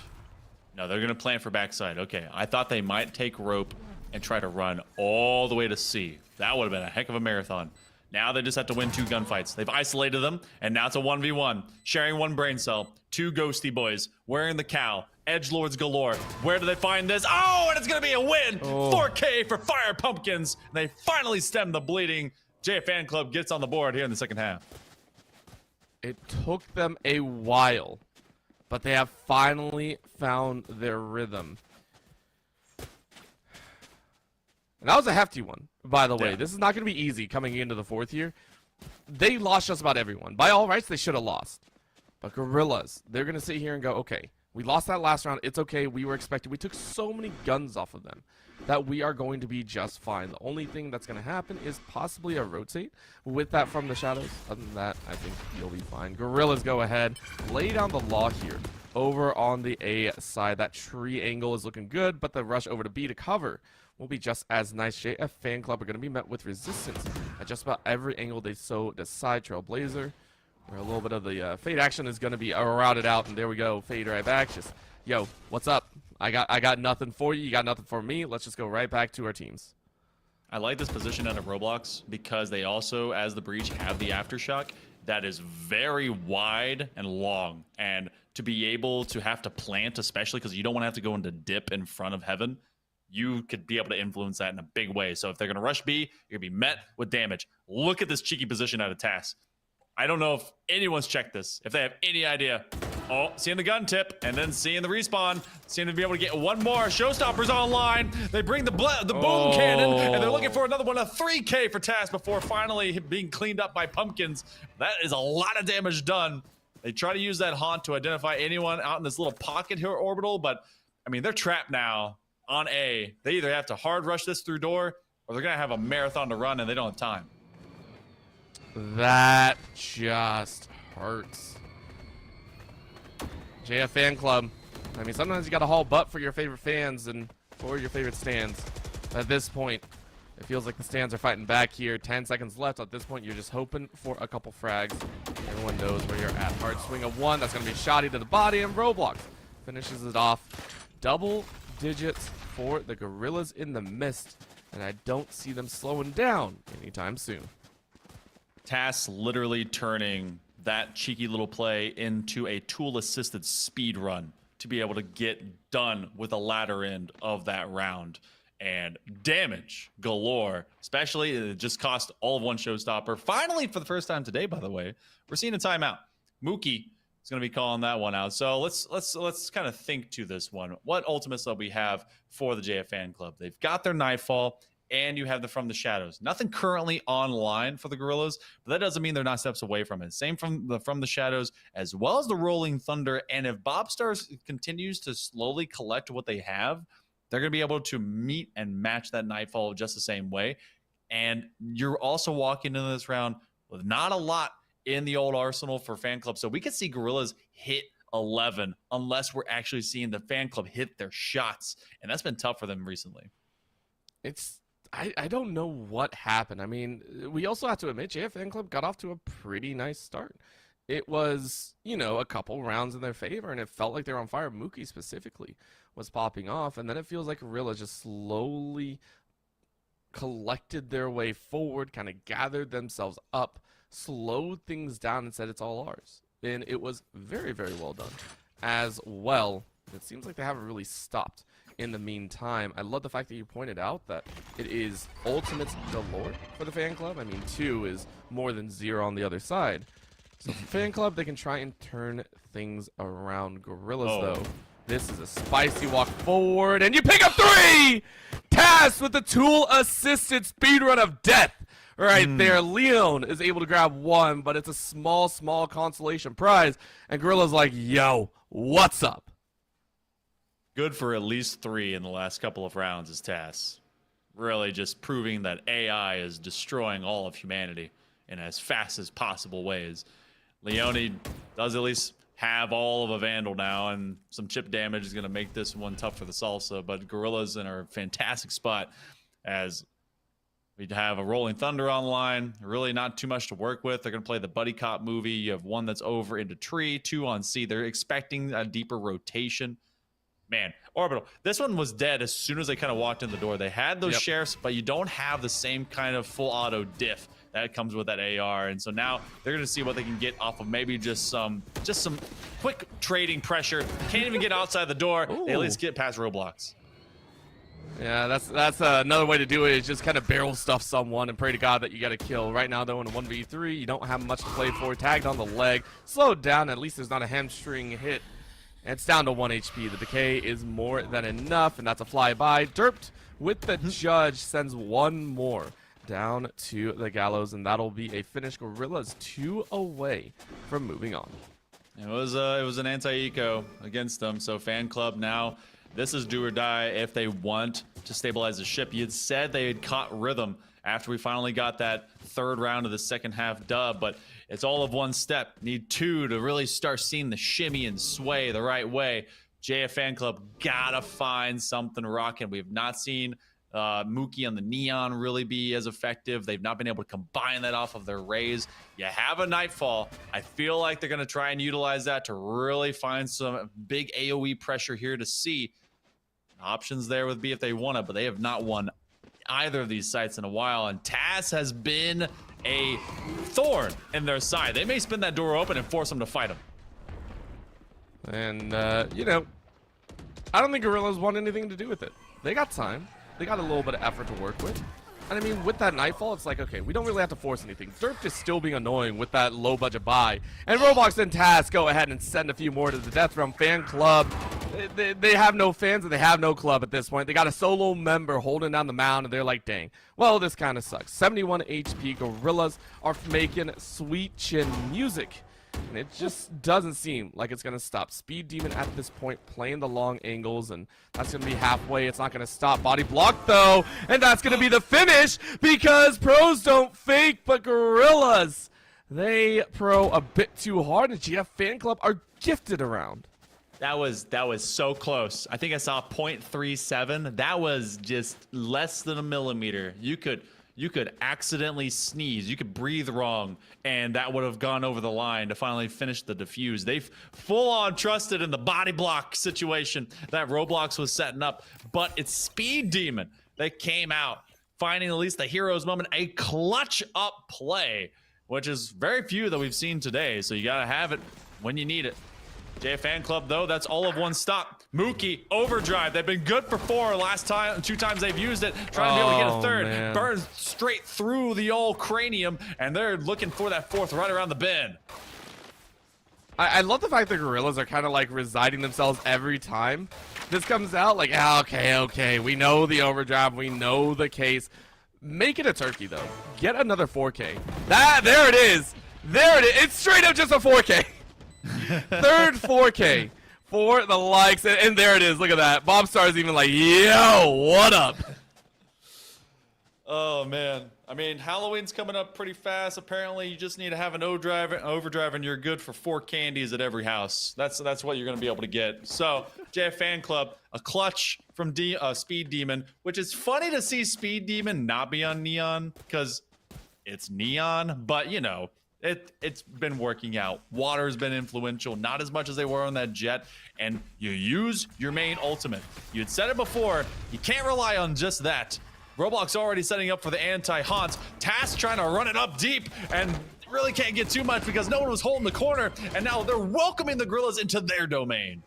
no, they're gonna plan for backside. Okay, I thought they might take rope and try to run all the way to C. That would have been a heck of a marathon. Now they just have to win 2 gunfights. They've isolated them, and now it's a 1v1. Sharing 1 brain cell. 2 ghosty boys. Wearing the cow. Edgelords galore. Where do they find this? Oh, and it's going to be a win! 4K for Fire Pumpkins. And they finally stem the bleeding. JF Fan Club gets on the board here in the second half. It took them a while, but they have finally found their rhythm. And that was a hefty one, by the way. Yeah. This is not going to be easy coming into the 4th year. They lost just about everyone. By all rights, they should have lost. But Gorillas, they're going to sit here and go, okay, we lost that last round. It's okay. We were expected. We took so many guns off of them that we are going to be just fine. The only thing that's going to happen is possibly a rotate with that from the shadows. Other than that, I think you'll be fine. Gorillas go ahead, lay down the law here over on the A side. That tree angle is looking good, but the rush over to B to cover will be just as nice. JF Fan Club are going to be met with resistance at just about every angle they so decide. Trailblazer, where a little bit of the fade action is going to be routed out, and there we go. Fade right back. Just, yo, what's up? I got nothing for you. You got nothing for me. Let's just go right back to our teams. I like this position out of Roblox because they also, as the breach, have the aftershock that is very wide and long. And to be able to have to plant, especially because you don't want to have to go into dip in front of heaven, you could be able to influence that in a big way. So if they're going to rush B, you're going to be met with damage. Look at this cheeky position out of Tass. I don't know if anyone's checked this, if they have any idea. Oh, seeing the gun tip, and then seeing the respawn. Seem to be able to get one more. Showstopper's online. They bring the boom cannon, and they're looking for another one. A 3K for Tass before finally being cleaned up by Pumpkins. That is a lot of damage done. They try to use that haunt to identify anyone out in this little pocket here, Orbital, but, I mean, they're trapped now on A. They either have to hard rush this through door, or they're going to have a marathon to run, and they don't have time. That just hurts. JF Fan Club. I mean, sometimes you got to haul butt for your favorite fans and for your favorite stands. At this point, it feels like the stands are fighting back here. 10 seconds left. At this point, you're just hoping for a couple frags. Everyone knows where you're at. Hard swing of 1. That's going to be shoddy to the body, and Roblox finishes it off. Double digits for the Gorillas in the mist, and I don't see them slowing down anytime soon. TAS literally turning that cheeky little play into a tool-assisted speed run to be able to get done with the latter end of that round. And damage galore, especially it just cost all of one showstopper. Finally, for the first time today, by the way, we're seeing a timeout. Mookie is going to be calling that one out. So let's kind of think to this one. What ultimates that we have for the JF Fan Club? They've got their Nightfall, and you have the From the Shadows. Nothing currently online for the Gorillas, but that doesn't mean they're not steps away from it. Same from the Shadows, as well as the Rolling Thunder. And if Bob Stars continues to slowly collect what they have, they're going to be able to meet and match that Nightfall just the same way. And you're also walking into this round with not a lot in the old arsenal for Fan Club. So we could see Gorillas hit 11 unless we're actually seeing the Fan Club hit their shots. And that's been tough for them recently. I don't know what happened. I mean, we also have to admit, JF Fan Club got off to a pretty nice start. It was, a couple rounds in their favor, and it felt like they were on fire. Mookie specifically was popping off, and then it feels like Gorilla just slowly collected their way forward, kind of gathered themselves up, slowed things down, and said it's all ours. And it was very, very well done. As well, it seems like they haven't really stopped in the meantime. I love the fact that you pointed out that it is ultimates galore for the Fan Club. I mean, 2 is more than 0 on the other side. So for Fan Club, they can try and turn things around. Gorillas, though, this is a spicy walk forward, and you pick up 3! TAS with the tool-assisted speedrun of death right there. Leon is able to grab 1, but it's a small consolation prize, and Gorilla's like, yo, what's up? Good for at least 3 in the last couple of rounds is TAS. Really just proving that AI is destroying all of humanity in as fast as possible ways. Leone does at least have all of a Vandal now, and some chip damage is going to make this one tough for the Salsa, but Gorillas in a fantastic spot as we have a Rolling Thunder online. Really not too much to work with. They're going to play the Buddy Cop movie. You have 1 that's over into tree, 2 on C. They're expecting a deeper rotation. Man, Orbital, this one was dead as soon as they kind of walked in the door. They had those sheriffs, but you don't have the same kind of full auto diff that comes with that AR. And so now they're going to see what they can get off of maybe just some quick trading pressure. Can't even get outside the door. They at least get past roadblocks. Yeah, that's another way to do it, is just kind of barrel stuff someone and pray to God that you get a kill. Right now, though, in a 1v3, you don't have much to play for. Tagged on the leg, slowed down. At least there's not a hamstring hit. And it's down to 1 HP. The decay is more than enough, and that's a flyby. Derped with the judge sends 1 more down to the gallows, and that'll be a finish. Gorillas 2 away from moving on. It was an anti-eco against them, so Fan Club now, this is do or die if they want to stabilize the ship. You had said they had caught rhythm after we finally got that 3rd round of the second half dub, but it's all of 1 step. Need 2 to really start seeing the shimmy and sway the right way. JF Fan Club gotta find something rocking. We have not seen Mookie on the Neon really be as effective. They've not been able to combine that off of their rays. You have a Nightfall. I feel like they're gonna try and utilize that to really find some big AoE pressure here to see. Options there would be if they won it, but they have not won either of these sites in a while, and TAS has been a thorn in their side. They may spin that door open and force them to fight them. And, I don't think Gorillas want anything to do with it. They got time. They got a little bit of effort to work with. And I mean, with that Nightfall, it's like, okay, we don't really have to force anything. Derp just still being annoying with that low budget buy. And Roblox and TAS go ahead and send a few more to the Death Realm Fan Club. They have no fans and they have no club at this point. They got a solo member holding down the mound, and they're like, dang, well, this kind of sucks. 71 HP. Gorillas are making sweet chin music. And it just doesn't seem like it's going to stop. Speed Demon at this point playing the long angles, and that's going to be halfway. It's not going to stop. Body block, though, and that's going to be the finish because pros don't fake, but Gorillas, they pro a bit too hard, and GF Fan Club are gifted around. That was so close. I think I saw 0.37. That was just less than a millimeter. You could accidentally sneeze. You could breathe wrong, and that would have gone over the line to finally finish the defuse. They full on trusted in the body block situation that Roblox was setting up, but it's Speed Demon that came out, finding at least the hero's moment, a clutch up play, which is very few that we've seen today. So you gotta have it when you need it. JFan Club, though, that's all of one stop. Mookie, overdrive. They've been good for 4 last time. 2 times they've used it. Trying to be able to get a third. Man. Burns straight through the old cranium, and they're looking for that 4th right around the bend. I love the fact that Gorillas are kind of like residing themselves every time this comes out. Like, okay, we know the overdrive. We know the case. Make it a turkey, though. Get another 4K. There it is. There it is. It's straight up just a 4K. Third 4K for the likes, and there it is. Look at that. Bobstar's even like, yo, what up? Oh man, I mean, Halloween's coming up pretty fast. Apparently, you just need to have an overdrive, and you're good for 4 candies at every house. That's what you're gonna be able to get. So, JFan Club, a clutch from Speed Demon, which is funny to see Speed Demon not be on Neon because it's Neon, but you know. It's been working out. Water's been influential, not as much as they were on that Jet, and you use your main ultimate. You had said it before, you can't rely on just that. Roblox already setting up for the anti-haunt. Task trying to run it up deep, and really can't get too much because no one was holding the corner, and now they're welcoming the Gorillas into their domain.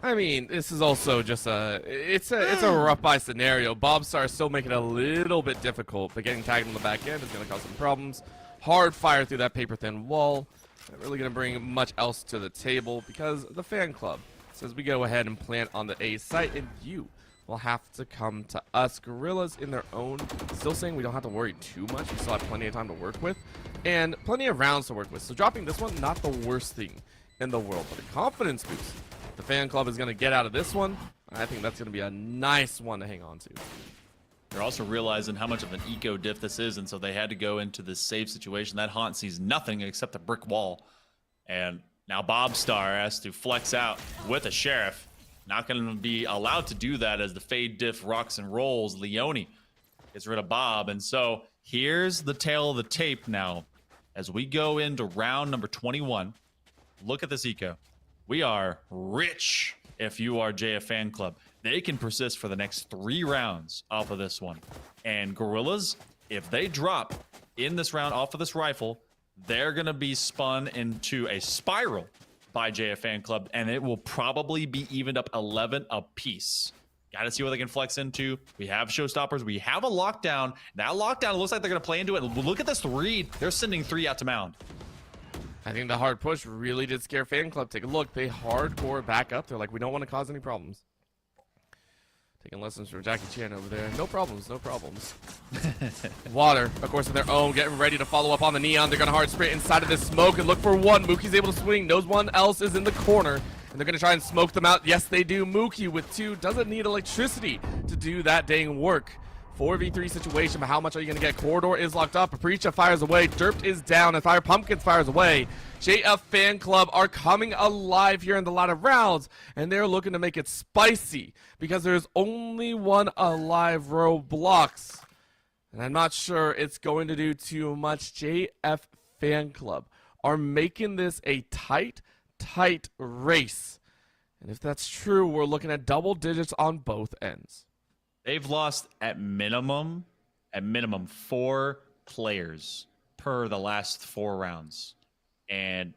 I mean, this is also just it's a rough buy scenario. Bobstar is still making it a little bit difficult, but getting tagged on the back end is going to cause some problems. Hard fire through that paper-thin wall. Not really going to bring much else to the table because the fan club says we go ahead and plant on the A site, and you will have to come to us. Gorillas in their own, still saying we don't have to worry too much. We still have plenty of time to work with and plenty of rounds to work with. So dropping this one, not the worst thing in the world, but a confidence boost. The fan club is going to get out of this one. I think that's going to be a nice one to hang on to. They're also realizing how much of an eco diff this is, and so they had to go into this safe situation. That haunt sees nothing except a brick wall. And now Bobstar has to flex out with a sheriff. Not going to be allowed to do that as the fade diff rocks and rolls. Leone gets rid of Bob. And so here's the tail of the tape now. As we go into round number 21, look at this eco. We are rich if you are JFan Club. They can persist for the next 3 rounds off of this one. And Gorillas, if they drop in this round off of this rifle, they're going to be spun into a spiral by JFan Club, and it will probably be evened up 11 apiece. Got to see what they can flex into. We have showstoppers. We have a lockdown. That lockdown looks like they're going to play into it. Look at this read. They're sending 3 out to mound. I think the hard push really did scare fan club. Take a look. They hardcore back up. They're like, we don't want to cause any problems. Taking lessons from Jackie Chan over there. No problems, no problems. Water, of course, of their own, getting ready to follow up on the Neon. They're going to hard sprint inside of this smoke and look for one. Mookie's able to swing. Knows one else is in the corner. And they're going to try and smoke them out. Yes, they do. Mookie with 2. Doesn't need electricity to do that dang work. 4v3 situation, but how much are you going to get? Corridor is locked up. Apricha fires away. Derped is down, and Fire Pumpkins fires away. JF Fan Club are coming alive here in the latter rounds, and they're looking to make it spicy because there's only one alive Roblox. And I'm not sure it's going to do too much. JF Fan Club are making this a tight race. And if that's true, we're looking at double digits on both ends. They've lost at minimum 4 players per the last 4 rounds. And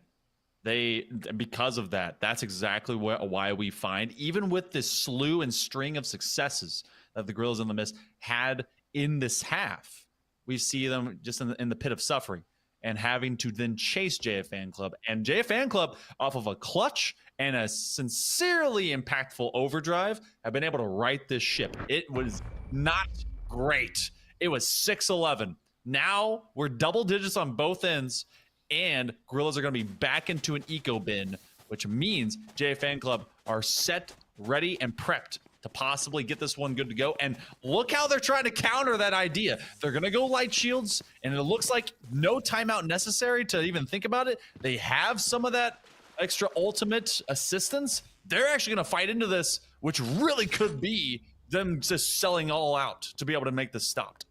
because of that, that's exactly why we find, even with this slew and string of successes that the Gorillas in the Mist had in this half, we see them just in the pit of suffering and having to then chase JFan Club. And JFan Club, off of a clutch and a sincerely impactful overdrive, have been able to right this ship. It was not great. It was 6-11. Now we're double digits on both ends, and Gorillas are going to be back into an eco bin, which means JFan Club are set, ready, and prepped to possibly get this one good to go. And look how they're trying to counter that idea. They're going to go light shields, and it looks like no timeout necessary to even think about it. They have some of that extra ultimate assistance, they're actually going to fight into this, which really could be them just selling all out to be able to make this stopped.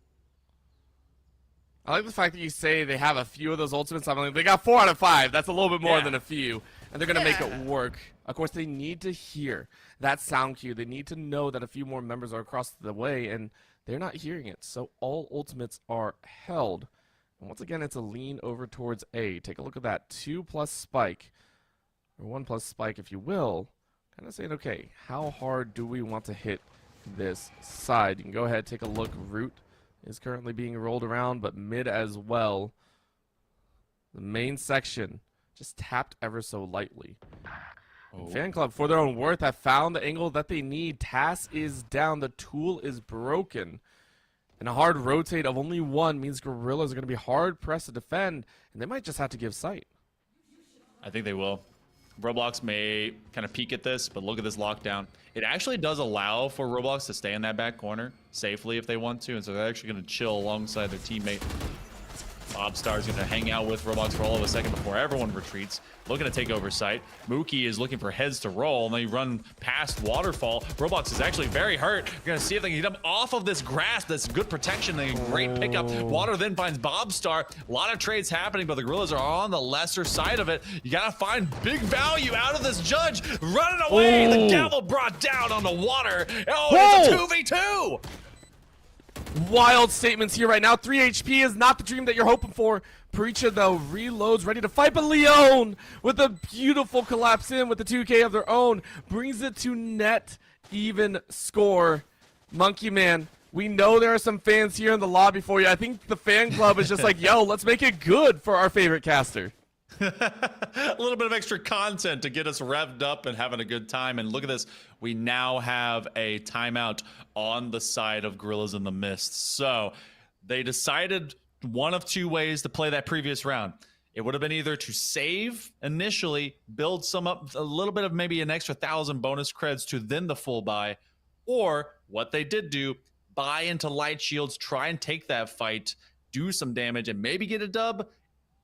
I like the fact that you say they have a few of those ultimates. I mean, they got 4 out of 5. That's a little bit more than a few. And they're going to make it work. Of course, they need to hear that sound cue. They need to know that a few more members are across the way, and they're not hearing it. So all ultimates are held. And once again, it's a lean over towards A. Take a look at that 2+ spike, or 1+ spike, if you will. Kind of saying, okay, how hard do we want to hit this side? You can go ahead, take a look. Root is currently being rolled around, but mid as well. The main section just tapped ever so lightly. Fan Club, for their own worth, have found the angle that they need. TAS is down. The tool is broken. And a hard rotate of only 1 means Gorillas are going to be hard-pressed to defend, and they might just have to give sight. I think they will. Roblox may kind of peek at this, but look at this lockdown. It actually does allow for Roblox to stay in that back corner safely if they want to, and so they're actually going to chill alongside their teammate. Bobstar's going to hang out with Roblox for all of a second before everyone retreats. Looking to take over site. Mookie is looking for heads to roll, and they run past Waterfall. Roblox is actually very hurt. We're going to see if they can get him off of this grass. That's good protection. A great pickup. Water then finds Bobstar. A lot of trades happening, but the Gorillas are on the lesser side of it. You got to find big value out of this Judge. Running away. The gavel brought down on the Water. Oh, it's a 2v2. Wild statements here right now. 3 HP is not the dream that you're hoping for. Preacher, though, reloads, ready to fight, but Leon, with a beautiful collapse in with the 2K of their own, brings it to net even score. Monkey Man, we know there are some fans here in the lobby for you. I think the fan club is just like, yo, let's make it good for our favorite caster. A little bit of extra content to get us revved up and having a good time. And look at this. We now have a timeout on the side of Gorillas in the Mist. So they decided one of 2 ways to play that previous round. It would have been either to save initially, build some up, a little bit of maybe an extra 1,000 bonus creds to then the full buy, or what they did do, buy into light shields, try and take that fight, do some damage, and maybe get a dub.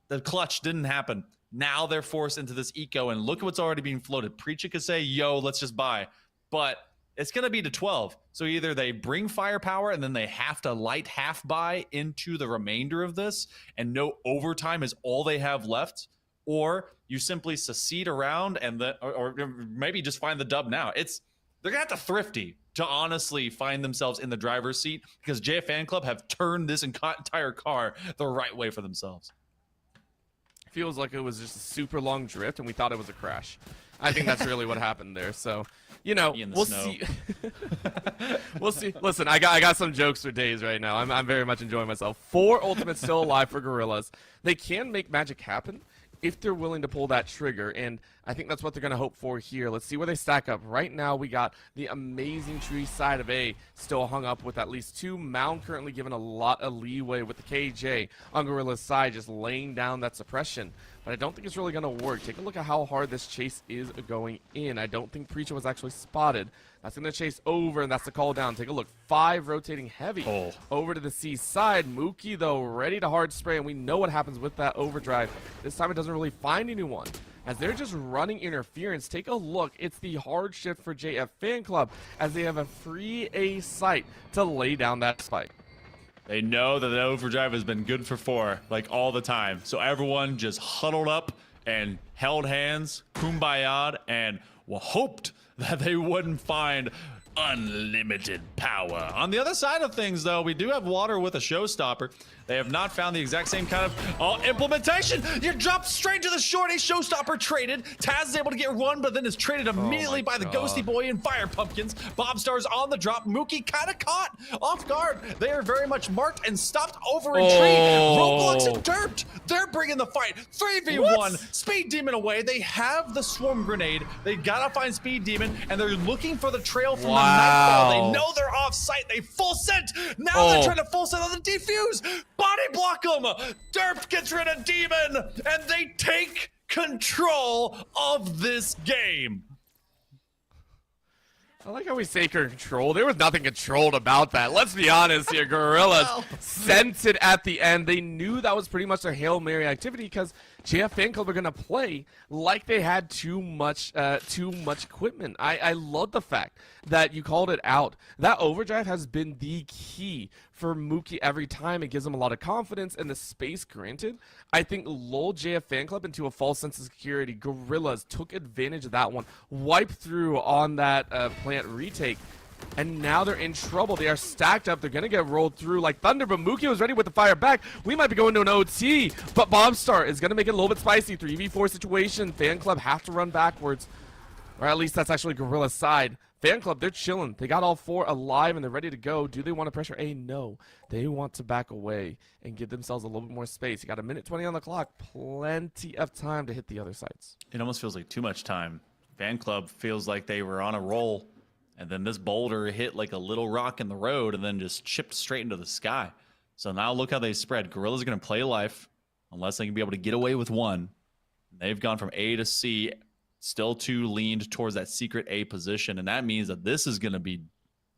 The clutch didn't happen. Now they're forced into this eco, and look at what's already being floated. Preacher could say, yo, let's just buy. But it's going to be to 12. So either they bring firepower, and then they have to light half buy into the remainder of this, and no overtime is all they have left, or you simply secede around, and or maybe just find the dub now. They're going to have to thrifty to honestly find themselves in the driver's seat, because JF Fan Club have turned this entire car the right way for themselves. Feels like it was just a super long drift and we thought it was a crash. I think that's really what happened there. So, you know, we'll see. We'll see. Listen, I got some jokes for days right now. I'm very much enjoying myself. 4 ultimates still alive for Gorillas. They can make magic happen if they're willing to pull that trigger, and I think that's what they're going to hope for here. Let's see where they stack up. Right now, we got the amazing tree side of A still hung up with at least 2. Mound currently given a lot of leeway with the KJ on Gorilla's side, just laying down that suppression. But I don't think it's really going to work. Take a look at how hard this chase is going in. I don't think Preacher was actually spotted. That's going to chase over, and that's the call down. Take a look. 5 rotating heavy over to the C side. Mookie, though, ready to hard spray, and we know what happens with that overdrive. This time it doesn't really find anyone, as they're just running interference. Take a look. It's the hard shift for JF Fan Club, as they have a free A site to lay down that spike. They know that the overdrive has been good for 4, like all the time. So everyone just huddled up and held hands, kumbaya'd, and hoped that they wouldn't find unlimited power. On the other side of things, though, we do have Water with a showstopper. They have not found the exact same kind of implementation. You dropped straight to the shorty. Showstopper traded. Taz is able to get one, but then is traded immediately by the Ghosty Boy and Fire Pumpkins. Bobstar's on the drop. Mookie kind of caught off guard. They are very much marked and stopped over retreat. Roblox and Derped. They're bringing the fight. 3v1. Speed Demon away. They have the Swarm Grenade. They gotta find Speed Demon, and they're looking for the trail from the Nightfall. They know they're off site. They full sent. Now they're trying to full sent on the defuse. Body block them. Derp gets rid of Demon, and they take control of this game. I like how we say control. There was nothing controlled about that. Let's be honest here. Gorillas sent it at the end. They knew that was pretty much their Hail Mary activity because JF Fan Club are gonna play like they had too much equipment. I love the fact that you called it out. That overdrive has been the key for Mookie every time. It gives him a lot of confidence, and the space granted, I think, lulled JF Fan Club into a false sense of security. Gorillas took advantage of that one, wiped through on that plant retake. And now they're in trouble. They are stacked up. They're going to get rolled through like thunder, but Mookie was ready with the fire back. We might be going to an OT, but Bobstar is going to make it a little bit spicy. 3v4 situation. Fan Club have to run backwards, or at least that's actually Gorilla's side. Fan Club, they're chilling. They got all 4 alive, and they're ready to go. Do they want to pressure A? No. They want to back away and give themselves a little bit more space. You got 1:20 on the clock. Plenty of time to hit the other sites. It almost feels like too much time. Fan Club feels like they were on a roll. And then this boulder hit like a little rock in the road and then just chipped straight into the sky. So now look how they spread. Gorilla's going to play life unless they can be able to get away with one. They've gone from A to C, still too leaned towards that secret A position. And that means that this is going to be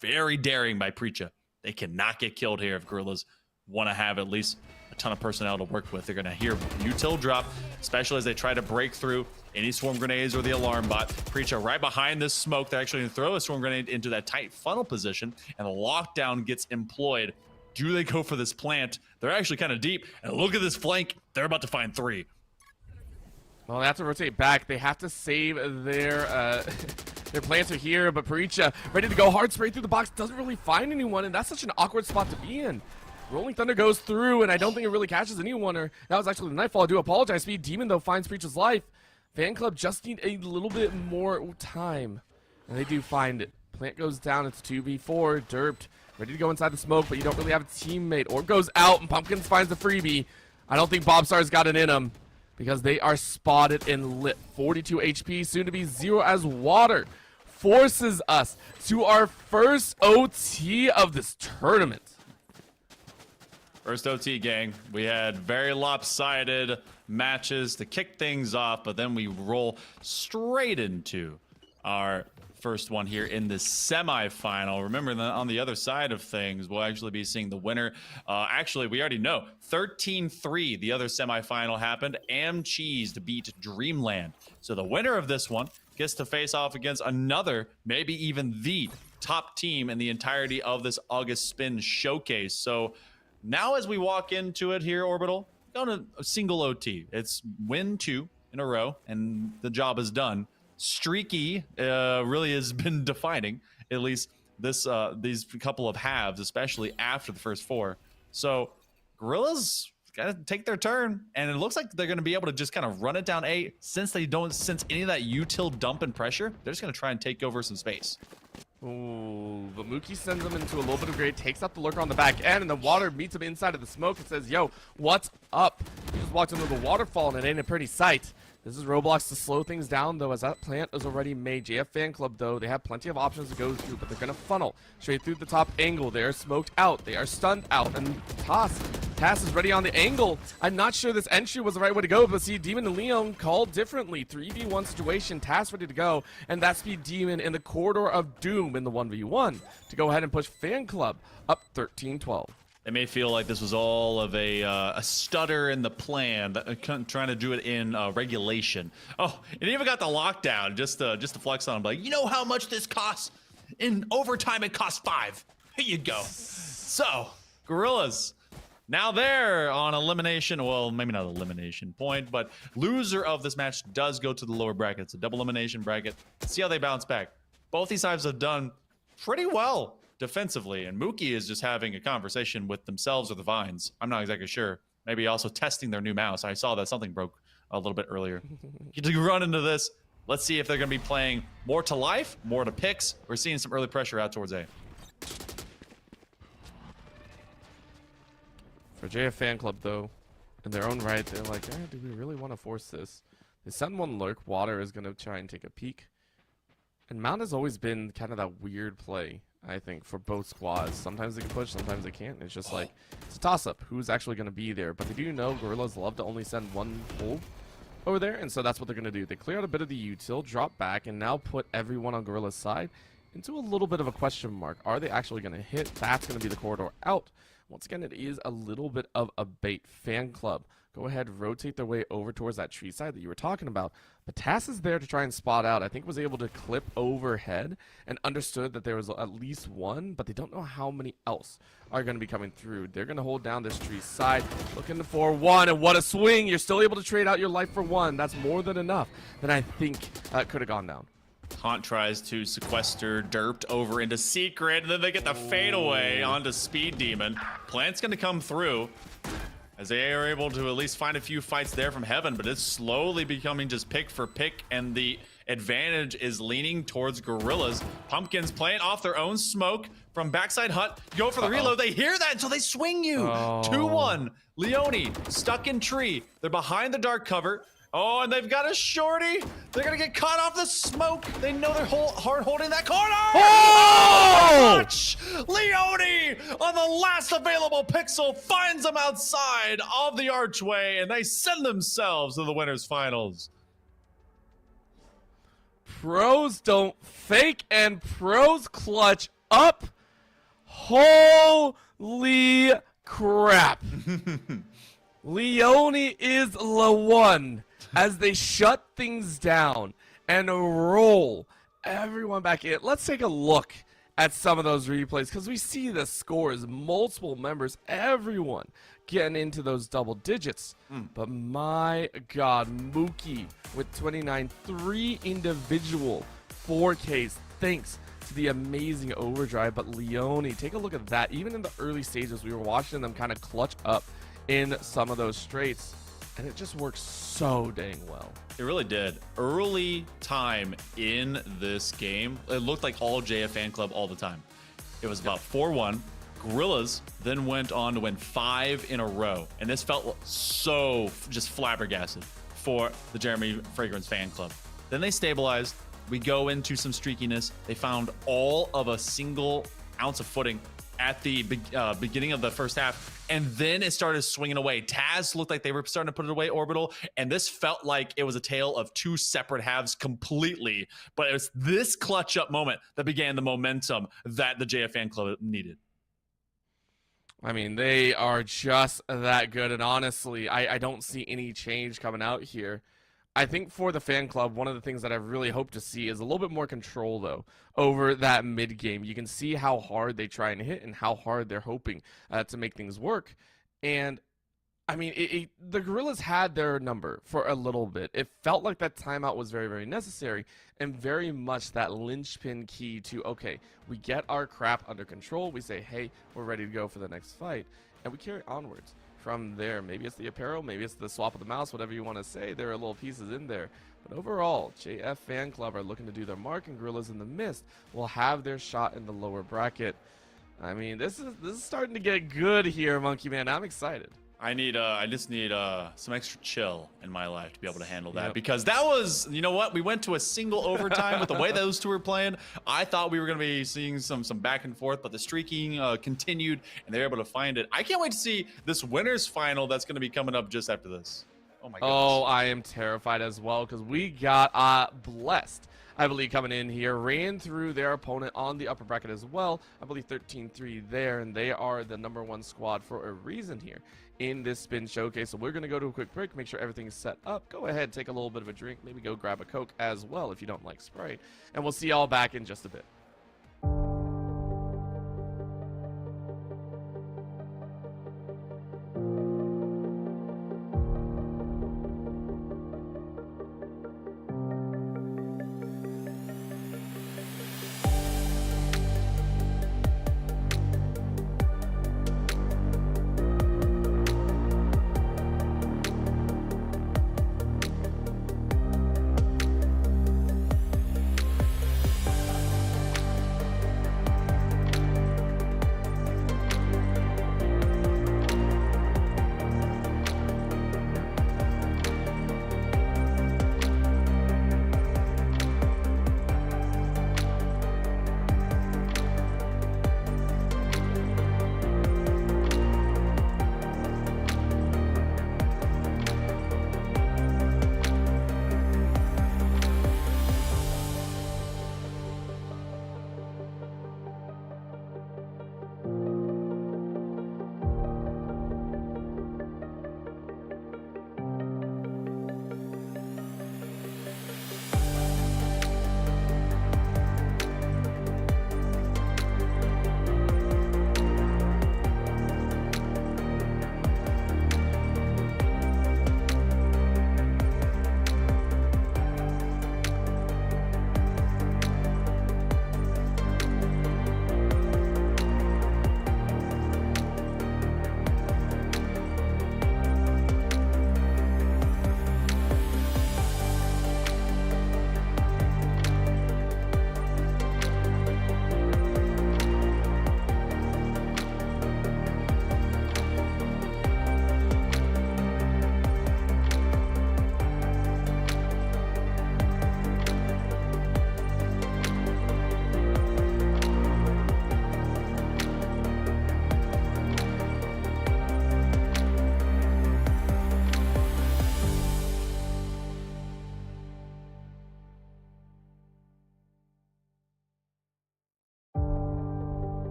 very daring by Preacha. They cannot get killed here if Gorillas want to have at least a ton of personnel to work with. They're going to hear util drop, especially as they try to break through any swarm grenades or the alarm bot. Preacha right behind this smoke. They're actually going to throw a swarm grenade into that tight funnel position, and the lockdown gets employed. Do they go for this plant? They're actually kind of deep, and look at this flank. They're about to find 3. Well, they have to rotate back. They have to save their their plants are here, but Preacha ready to go hard spray through the box. Doesn't really find anyone, and that's such an awkward spot to be in. Rolling Thunder goes through, and I don't think it really catches anyone, or that was actually the Nightfall. I do apologize. Speed Demon, though, finds Preacha's life. Fan Club just need a little bit more time, and they do find it. Plant goes down. It's 2v4. Derped, ready to go inside the smoke, but you don't really have a teammate. Orb goes out, and Pumpkins finds the freebie. I don't think Bobstar's got it in him because they are spotted and lit. 42 HP, soon to be 0 as Water forces us to our first OT of this tournament. First OT, gang. We had very lopsided matches to kick things off, but then we roll straight into our first one here in the semifinal. Remember that on the other side of things, we'll actually be seeing the winner. Actually, we already know 13-3. The other semifinal happened. Cheese to beat Dreamland. So the winner of this one gets to face off against another, maybe even the top team in the entirety of this August Spin showcase. So now as we walk into it here, Orbital, on a single OT. It's win 2 in a row, and the job is done. Streaky really has been defining, at least this these couple of halves, especially after the first 4. So Gorillas gotta take their turn, and it looks like they're gonna be able to just kind of run it down A. Since they don't sense any of that util dump and pressure, they're just gonna try and take over some space. Ooh, but Mookie sends him into a little bit of grade, takes out the lurker on the back end, and the Water meets him inside of the smoke and says, yo, what's up? He just walked into the waterfall, and it ain't a pretty sight. This is Roblox to slow things down, though, as that plant is already made. JF Fan Club, though, they have plenty of options to go through, but they're going to funnel straight through the top angle. They are smoked out. They are stunned out. And Tass is ready on the angle. I'm not sure this entry was the right way to go, but see, Demon and Leon called differently. 3v1 situation. Tass ready to go, and that's Speed Demon in the corridor of doom in the 1v1 to go ahead and push Fan Club up 13-12. They may feel like this was all of a stutter in the plan, trying to do it in regulation. Oh, it even got the lockdown just to flex on them. Like, you know how much this costs? In overtime, it costs 5. Here you go. So, Gorillas, now they're on elimination. Well, maybe not elimination point, but loser of this match does go to the lower bracket. It's a double elimination bracket. See how they bounce back. Both these sides have done pretty well defensively, and Mookie is just having a conversation with themselves or the Vines. I'm not exactly sure. Maybe also testing their new mouse. I saw that something broke a little bit earlier. You run into this. Let's see if they're going to be playing more to life, more to picks. We're seeing some early pressure out towards A. For JF Fan Club, though, in their own right, they're like, do we really want to force this? They send one lurk. Water is going to try and take a peek. And Mount has always been kind of that weird play, I think, for both squads. Sometimes they can push, sometimes they can't. It's just like, it's a toss-up. Who's actually going to be there? But they do know Gorillas love to only send one pull over there, and so that's what they're going to do. They clear out a bit of the util, drop back, and now put everyone on Gorilla's side into a little bit of a question mark. Are they actually going to hit? That's going to be the corridor out. Once again, it is a little bit of a bait. Fan Club go ahead, rotate their way over towards that tree side that you were talking about. But Tass is there to try and spot out. I think was able to clip overhead and understood that there was at least one, but they don't know how many else are going to be coming through. They're going to hold down this tree side, looking for one, and what a swing. You're still able to trade out your life for one. That's more than enough. Then I think could have gone down. Haunt tries to sequester, derped over into Secret, and then they get the fadeaway onto Speed Demon. Plant's going to come through, as they are able to at least find a few fights there from Heaven, but it's slowly becoming just pick for pick, and the advantage is leaning towards Gorillas. Pumpkins playing off their own smoke from backside hut. Go for the reload. They hear that, so they swing you. 2-1. Leone stuck in tree. They're behind the dark cover. Oh, and they've got a shorty. They're gonna get caught off the smoke. They know they're hard holding that corner. Oh! Leone on the last available pixel finds them outside of the archway, and they send themselves to the winners finals. Pros don't fake, and pros clutch up. Holy crap. Leone is the one as they shut things down and roll everyone back in. Let's take a look at some of those replays because we see the scores, multiple members, everyone getting into those double digits. But my God, Mookie with 29, 3 individual 4Ks, thanks to the amazing overdrive. But Leone, take a look at that. Even in the early stages, we were watching them kind of clutch up in some of those straights, and it just works so dang well. It really did. Early time in this game, it looked like all JF Fan Club all the time. It was about 4-1. Gorillas then went on to win 5 in a row, and this felt so just flabbergasted for the Jeremy Fragrance Fan Club. Then they stabilized. We go into some streakiness. They found all of a single ounce of footing at the beginning of the first half, and then it started swinging away. Taz looked like they were starting to put it away orbital, and this felt like it was a tale of 2 separate halves completely, but it was this clutch up moment that began the momentum that the JF Fan Club needed. I mean, they are just that good, and honestly, I don't see any change coming out here. I think for the fan club, one of the things that I really hope to see is a little bit more control, though, over that mid game. You can see how hard they try and hit and how hard they're hoping to make things work. And I mean, the Gorillas had their number for a little bit. It felt like that timeout was very, very necessary and very much that linchpin key to, okay, we get our crap under control. We say, hey, we're ready to go for the next fight. And we carry onwards from there. Maybe it's the apparel, maybe it's the swap of the mouse, whatever you want to say. There are little pieces in there. But overall, JF Fan Club are looking to do their mark, and Gorillas in the Mist will have their shot in the lower bracket. I mean, this is starting to get good here, Monkey Man. I'm excited. I just need some extra chill in my life to be able to handle that, because that was, you know what, we went to a single overtime with the way those two were playing. I thought we were going to be seeing some back and forth, but the streaking continued, and they're able to find it. I can't wait to see this winners final that's going to be coming up just after this. Oh my goodness. Oh, I am terrified as well, because we got blessed, I believe, coming in here, ran through their opponent on the upper bracket as well. I believe 13-3 there, and they are the #1 squad for a reason here in this spin showcase. So we're going to go to a quick break, make sure everything's set up. Go ahead, take a little bit of a drink, maybe go grab a Coke as well if you don't like Sprite, and we'll see y'all back in just a bit.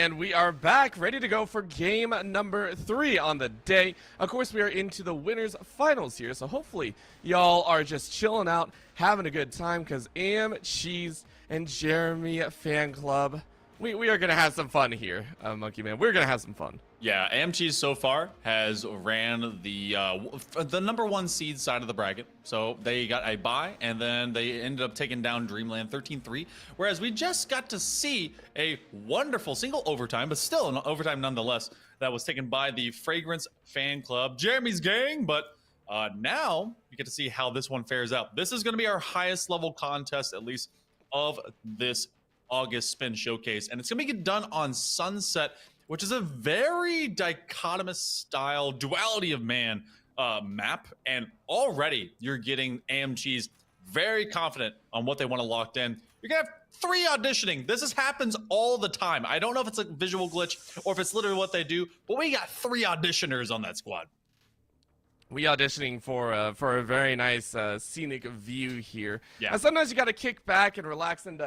And we are back, ready to go for game number 3 on the day. Of course, we are into the winners finals here, so hopefully y'all are just chilling out, having a good time, because Cheese and Jeremy fan club, we are gonna have some fun here, Monkey Man. We're gonna have some fun. Yeah, AMCheese so far has ran the number 1 seed side of the bracket. So they got a bye, and then they ended up taking down Dreamland 13-3. Whereas we just got to see a wonderful single overtime, but still an overtime nonetheless, that was taken by the Fragrance fan club, Jeremy's gang. But now you get to see how this one fares out. This is going to be our highest level contest, at least, of this August Spin Showcase. And it's going to be done on Sunset, which is a very dichotomous style duality of man map. And already you're getting AMCheese very confident on what they want to lock in. You're going to have 3 auditioning. This happens all the time. I don't know if it's a visual glitch or if it's literally what they do, but we got 3 auditioners on that squad. We auditioning for a very nice scenic view here. Yeah. And sometimes you got to kick back and relax and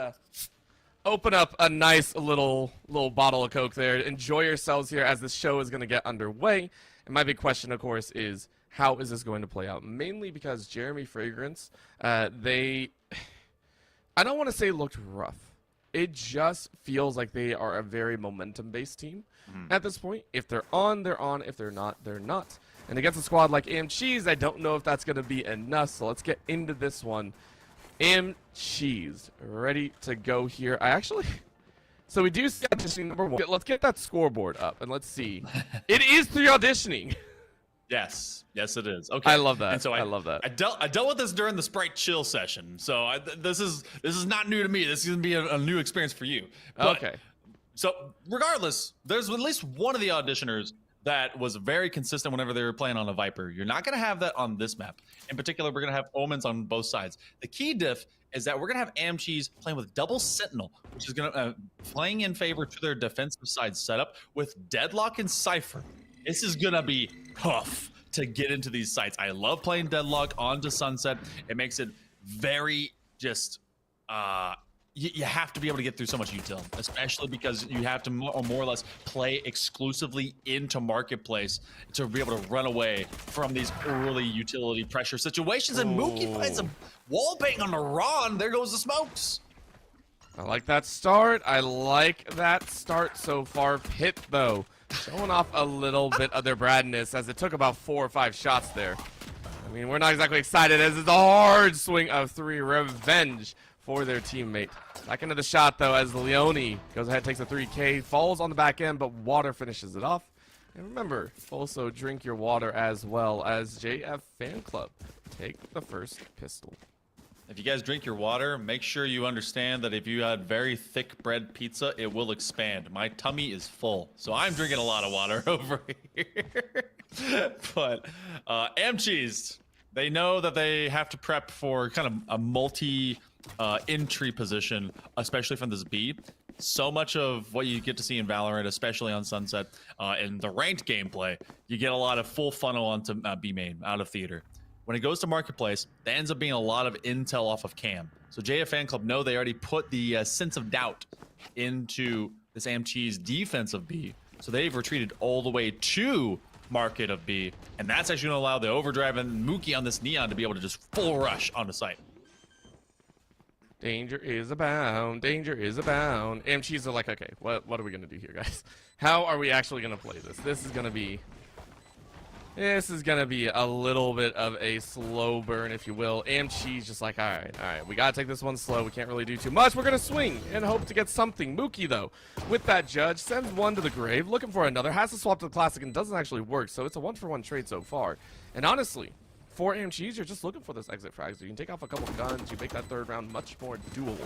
open up a nice little bottle of Coke there. Enjoy yourselves here as this show is going to get underway. And my big question, of course, is how is this going to play out? Mainly because Jeremy Fragrance, I don't want to say looked rough. It just feels like they are a very momentum-based team at this point. If they're on, they're on. If they're not, they're not. And against a squad like AMCheese, I don't know if that's going to be enough. So let's get into this one. AMCheese ready to go here. So we do see auditioning number 1. Let's get that scoreboard up and let's see. It is 3 auditioning. Yes, it is. Okay, I love that. And so I love that. I dealt with this during the Sprite Chill session, so this is not new to me. This is gonna be a new experience for you. But, Okay. So regardless, there's at least one of the auditioners that was very consistent whenever they were playing on a Viper. You're not gonna have that on this map. In particular, we're gonna have Omens on both sides. The key diff is that we're gonna have AMCheese playing with double Sentinel, which is gonna playing in favor to their defensive side setup with Deadlock and Cypher. This is gonna be tough to get into these sites. I love playing Deadlock onto Sunset. It makes it very just you have to be able to get through so much util, especially because you have to more or less play exclusively into Marketplace to be able to run away from these early utility pressure situations. And Mookie finds some wall bang on the Ron. There goes the smokes. I like that start. So far. Pit, though, showing off a little bit of their bradness as it took about 4 or 5 shots there. I mean, we're not exactly excited as it's a hard swing of 3 revenge for their teammate. Back into the shot, though, as Leone goes ahead, takes a 3K, falls on the back end, but Water finishes it off. And remember, also drink your water as well as JF Fan Club take the first pistol. If you guys drink your water, make sure you understand that if you had very thick bread pizza, it will expand. My tummy is full, so I'm drinking a lot of water over here. But AMCheese, they know that they have to prep for kind of a multi entry position, especially from this B. So much of what you get to see in Valorant, especially on Sunset, in the ranked gameplay, you get a lot of full funnel onto B main out of theater. When it goes to Marketplace, there ends up being a lot of intel off of Cam. So JF Fan Club know they already put the sense of doubt into this AMCheese defense of B. So they've retreated all the way to market of B. And that's actually going to allow the overdrive and Mookie on this Neon to be able to just full rush on the site. Danger is abound. Danger is abound. AMCheese are like, okay, what are we going to do here, guys? How are we actually going to play this? This is going to be a little bit of a slow burn, if you will. AMCheese just like, all right, we got to take this one slow. We can't really do too much. We're going to swing and hope to get something. Mookie, though, with that judge, sends one to the grave, looking for another, has to swap to the classic, and doesn't actually work, so it's a 1-for-1 trade so far. And honestly, for AMCheese, you're just looking for this exit frag, so you can take off a couple guns, you make that third round much more doable.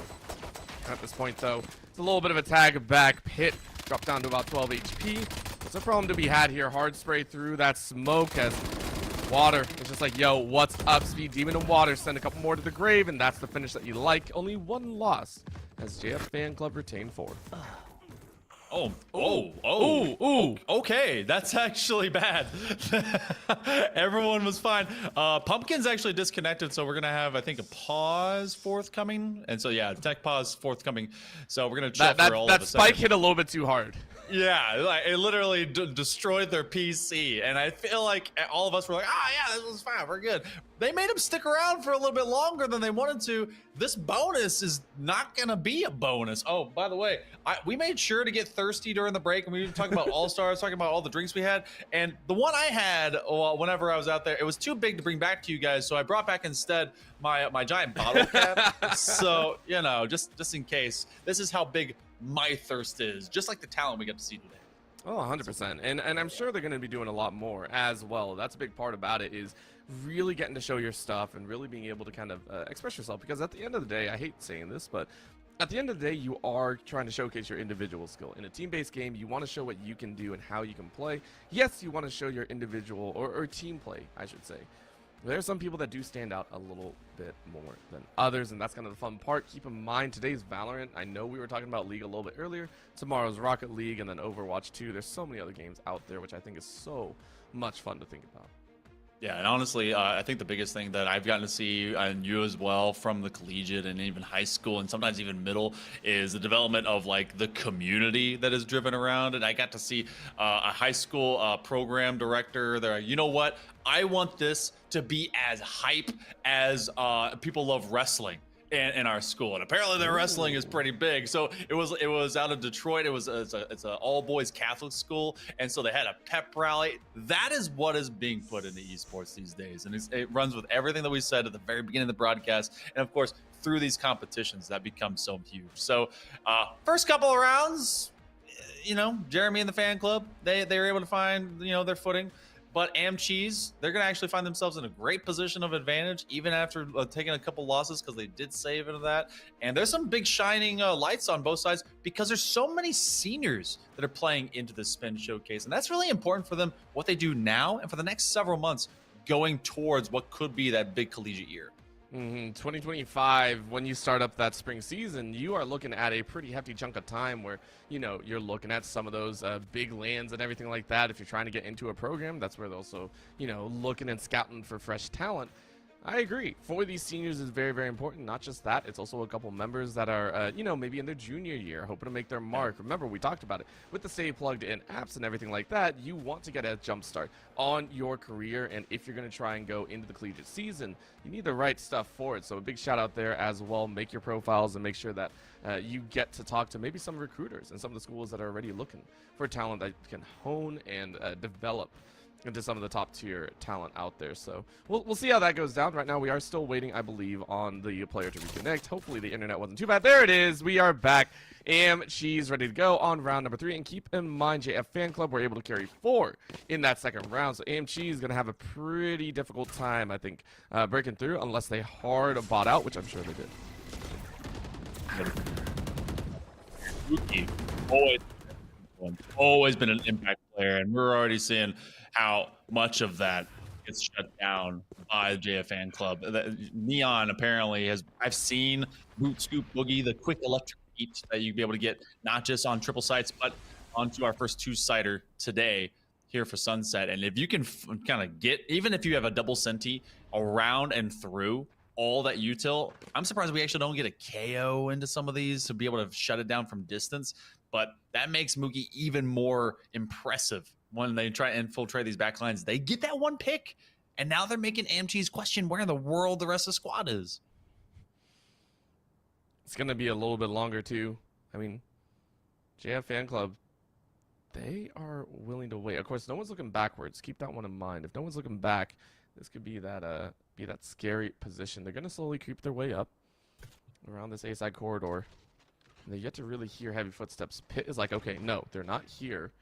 At this point, though, it's a little bit of a tag back. Pit dropped down to about 12 HP. It's a problem to be had here. Hard spray through that smoke as Water is just like, yo, what's up, Speed Demon and Water. Send a couple more to the grave, and that's the finish that you like. Only 1 loss as JF Fan Club retained 4. Ooh. Okay, that's actually bad. Everyone was fine. Pumpkin's actually disconnected, so we're gonna have, I think, a pause forthcoming. And so yeah, tech pause forthcoming. So we're gonna chill for all of That a spike second. hit a little bit too hard. Yeah, like it literally destroyed their PC, and I feel like all of us were like, yeah, this was fine, we're good. They made them stick around for a little bit longer than they wanted to. This bonus is not gonna be a bonus. Oh, by the way, we made sure to get thirsty during the break, and we were talking about All-Stars, talking about all the drinks we had, and the one I had whenever I was out there, it was too big to bring back to you guys, so I brought back instead my giant bottle cap. So, you know, just in case. This is how big my thirst is, just like the talent we got to see today. Oh, 100%. And I'm sure they're going to be doing a lot more as well. That's a big part about it, is really getting to show your stuff and really being able to kind of express yourself. Because at the end of the day, I hate saying this, but at the end of the day, you are trying to showcase your individual skill. In a team-based game, you want to show what you can do and how you can play. Yes, you want to show your individual or team play, I should say. There are some people that do stand out a little bit more than others, and that's kind of the fun part. Keep in mind, today's Valorant. I know we were talking about League a little bit earlier. Tomorrow's Rocket League, and then Overwatch 2. There's so many other games out there, which I think is so much fun to think about. Yeah, and honestly, I think the biggest thing that I've gotten to see, and you as well, from the collegiate and even high school and sometimes even middle, is the development of like the community that is driven around. And I got to see a high school program director there. You know what? I want this to be as hype as people love wrestling in our school, and apparently their wrestling is pretty big. So it was out of Detroit. It's an all boys Catholic school, and so they had a pep rally. That is what is being put into esports these days, and it runs with everything that we said at the very beginning of the broadcast, and of course through these competitions that become so huge. So first couple of rounds, you know, Jeremy and the fan club, they were able to find, you know, their footing. But AmCheese, they're going to actually find themselves in a great position of advantage, even after taking a couple losses, because they did save into that. And there's some big shining lights on both sides, because there's so many seniors that are playing into the Spin Showcase. And that's really important for them, what they do now and for the next several months, going towards what could be that big collegiate year. 2025, when you start up that spring season, you are looking at a pretty hefty chunk of time where, you know, you're looking at some of those big lands and everything like that. If you're trying to get into a program, that's where they're also, you know, looking and scouting for fresh talent. I agree. For these seniors is very, very important. Not just that, it's also a couple members that are, you know, maybe in their junior year, hoping to make their mark. Remember, we talked about it. With the Stay Plugged In apps and everything like that, you want to get a jump start on your career. And if you're going to try and go into the collegiate season, you need the right stuff for it. So a big shout out there as well. Make your profiles and make sure that you get to talk to maybe some recruiters and some of the schools that are already looking for talent that can hone and develop into some of the top tier talent out there. So we'll see how that goes down. Right now we are still waiting, I believe, on the player to reconnect. Hopefully the internet wasn't too bad. There it is. We are back. AmCheese ready to go on round number 3. And keep in mind, JF Fan Club were able to carry 4 in that second round. So AmCheese is going to have a pretty difficult time, I think, breaking through, unless they hard bought out, which I'm sure they did. Always been an impact player, and we're already seeing how much of that gets shut down by the JF Fan Club. Neon apparently has, I've seen Boot Scoop Boogie, the quick electric beat that you'd be able to get not just on triple sites, but onto our first 2-sider today here for Sunset. And if you can kind of get, even if you have a double senti around and through all that util, I'm surprised we actually don't get a KO into some of these to be able to shut it down from distance. But that makes Mookie even more impressive when they try and infiltrate these backlines. They get that one pick, and now they're making AmCheese question where in the world the rest of the squad is. It's going to be a little bit longer, too. I mean, JF Fan Club, they are willing to wait. Of course, no one's looking backwards. Keep that one in mind. If no one's looking back, this could be that scary position. They're going to slowly creep their way up around this A-side corridor. And they yet to really hear heavy footsteps. Pit is like, okay, no, they're not here.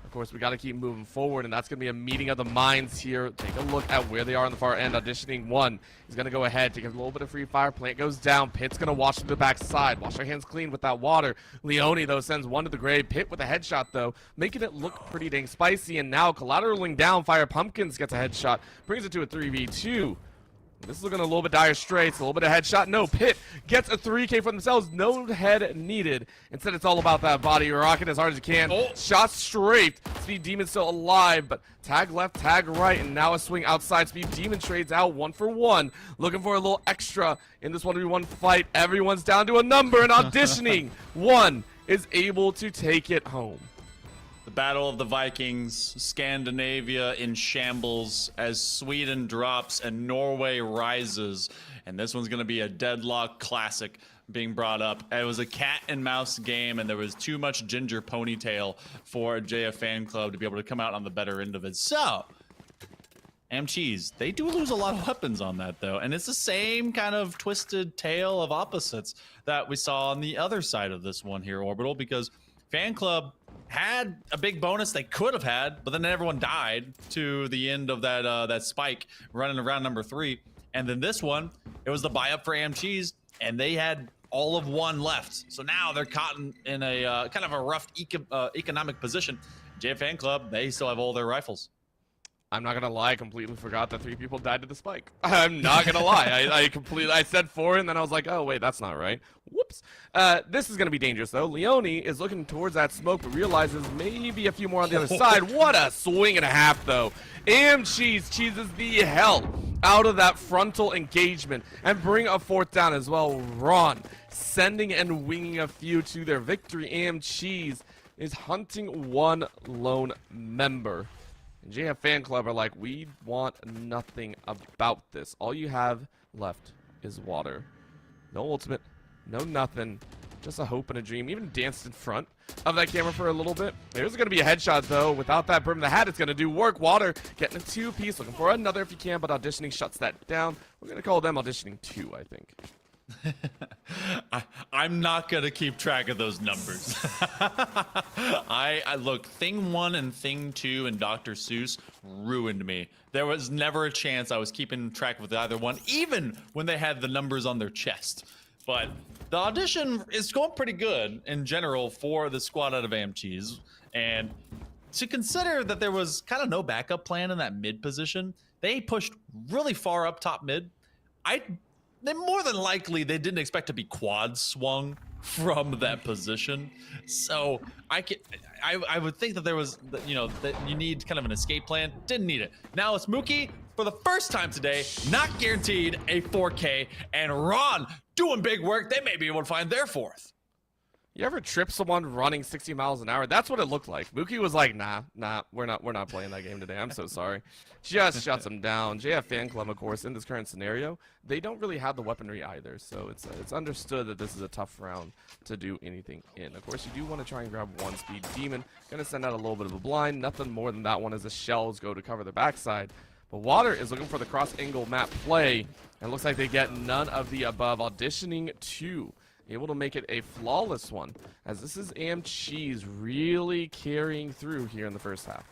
Of course, we got to keep moving forward, and that's going to be a meeting of the minds here. Take a look at where they are on the far end. Auditioning 1. He's going to go ahead, take a little bit of free fire. Plant goes down. Pit's going to wash to the backside. Wash our hands clean with that water. Leone, though, sends 1 to the grave. Pit with a headshot, though, making it look pretty dang spicy. And now, collateraling down, Fire Pumpkins gets a headshot. Brings it to a 3v2. This is looking a little bit dire straits, a little bit of headshot. No, Pit gets a 3K for themselves. No head needed. Instead, it's all about that body. Rocket as hard as you can. Oh. Shot straight. Speed Demon still alive, but tag left, tag right, and now a swing outside. Speed Demon trades out 1 for 1. Looking for a little extra in this 1v1 fight. Everyone's down to a number and auditioning. One is able to take it home. The Battle of the Vikings, Scandinavia in shambles as Sweden drops and Norway rises. And this one's going to be a deadlock classic being brought up. It was a cat and mouse game, and there was too much ginger ponytail for JF Fan Club to be able to come out on the better end of it. So, Cheese, they do lose a lot of weapons on that, though. And it's the same kind of twisted tale of opposites that we saw on the other side of this one here, Orbital, because Fan Club had a big bonus they could have had, but then everyone died to the end of that spike running around number 3. And then this one, it was the buy up for Cheese, and they had all of 1 left. So now they're caught in a kind of a rough economic position. JF Fan Club, they still have all their rifles. I'm not gonna lie, I completely forgot that 3 people died to the spike. I'm not gonna lie. I said 4 and then I was like, oh wait, that's not right. Whoops. This is gonna be dangerous though. Leone is looking towards that smoke but realizes maybe a few more on the other side. What a swing and a half though. Cheese cheeses the hell out of that frontal engagement and bring a 4th down as well. Ron sending and winging a few to their victory. Cheese is hunting 1 lone member. And JF Fan Club are like, we want nothing about this. All you have left is water. No ultimate, no nothing. Just a hope and a dream. Even danced in front of that camera for a little bit. There's going to be a headshot, though. Without that brim of the hat, it's going to do work. Water getting a 2-piece. Looking for another if you can, but auditioning shuts that down. We're going to call them auditioning 2, I think. I'm not gonna keep track of those numbers. I look, Thing 1 and Thing 2 and Dr. Seuss ruined me. There was never a chance I was keeping track with either one, even when they had the numbers on their chest. But the audition is going pretty good in general for the squad out of Cheese. And to consider that there was kind of no backup plan in that mid position, they pushed really far up top mid. They more than likely they didn't expect to be quad swung from that position. So I would think that there was, you know, that you need kind of an escape plan. Didn't need it. Now it's Mookie for the first time today, not guaranteed a 4K, and Ron doing big work. They may be able to find their 4th. You ever trip someone running 60 miles an hour? That's what it looked like. Mookie was like, nah, we're not playing that game today. I'm so sorry. Just shuts him down. JF Fan Club, of course, in this current scenario, they don't really have the weaponry either. So it's understood that this is a tough round to do anything in. Of course, you do want to try and grab 1 Speed Demon. Gonna send out a little bit of a blind. Nothing more than that one as the shells go to cover the backside. But Water is looking for the cross-angle map play. And it looks like they get none of the above. Auditioning 2. Able to make it a flawless one, as this is Cheese really carrying through here in the first half.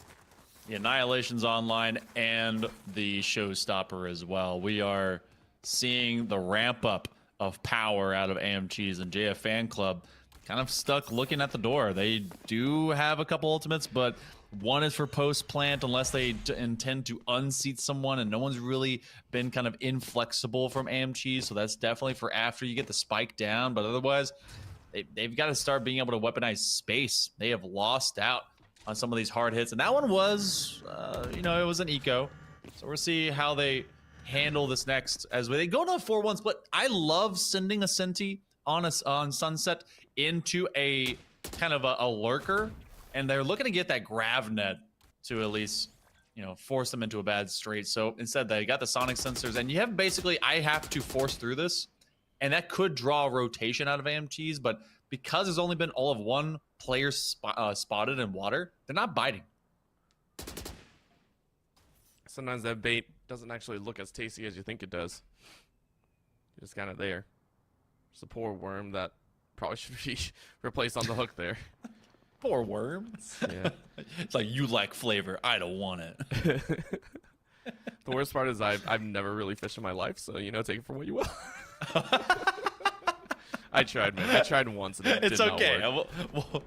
The Annihilation's online and the Showstopper as well. We are seeing the ramp up of power out of Cheese, and JF Fan Club kind of stuck looking at the door. They do have a couple ultimates, but one is for post-plant unless they intend to unseat someone, and no one's really been kind of inflexible from Cheese, so that's definitely for after you get the spike down. But otherwise, they've got to start being able to weaponize space. They have lost out on some of these hard hits, and that one was, you know, it was an eco. So we'll see how they handle this next as they go to a 4-1 split. I love sending a Senti on Sunset into a kind of a lurker, and they're looking to get that grav net to at least, you know, force them into a bad straight. So instead, they got the sonic sensors, and you have basically, I have to force through this, and that could draw a rotation out of Cheese, but because there's only been all of 1 player spotted in water, they're not biting. Sometimes that bait doesn't actually look as tasty as you think it does. It's kind of there. It's a poor worm that probably should be replaced on the hook there. Poor worms. Yeah. It's like, you lack flavor. I don't want it. The worst part is I've never really fished in my life, so, you know, take it for what you will. I tried, man. I tried once, and it It's did okay. not work.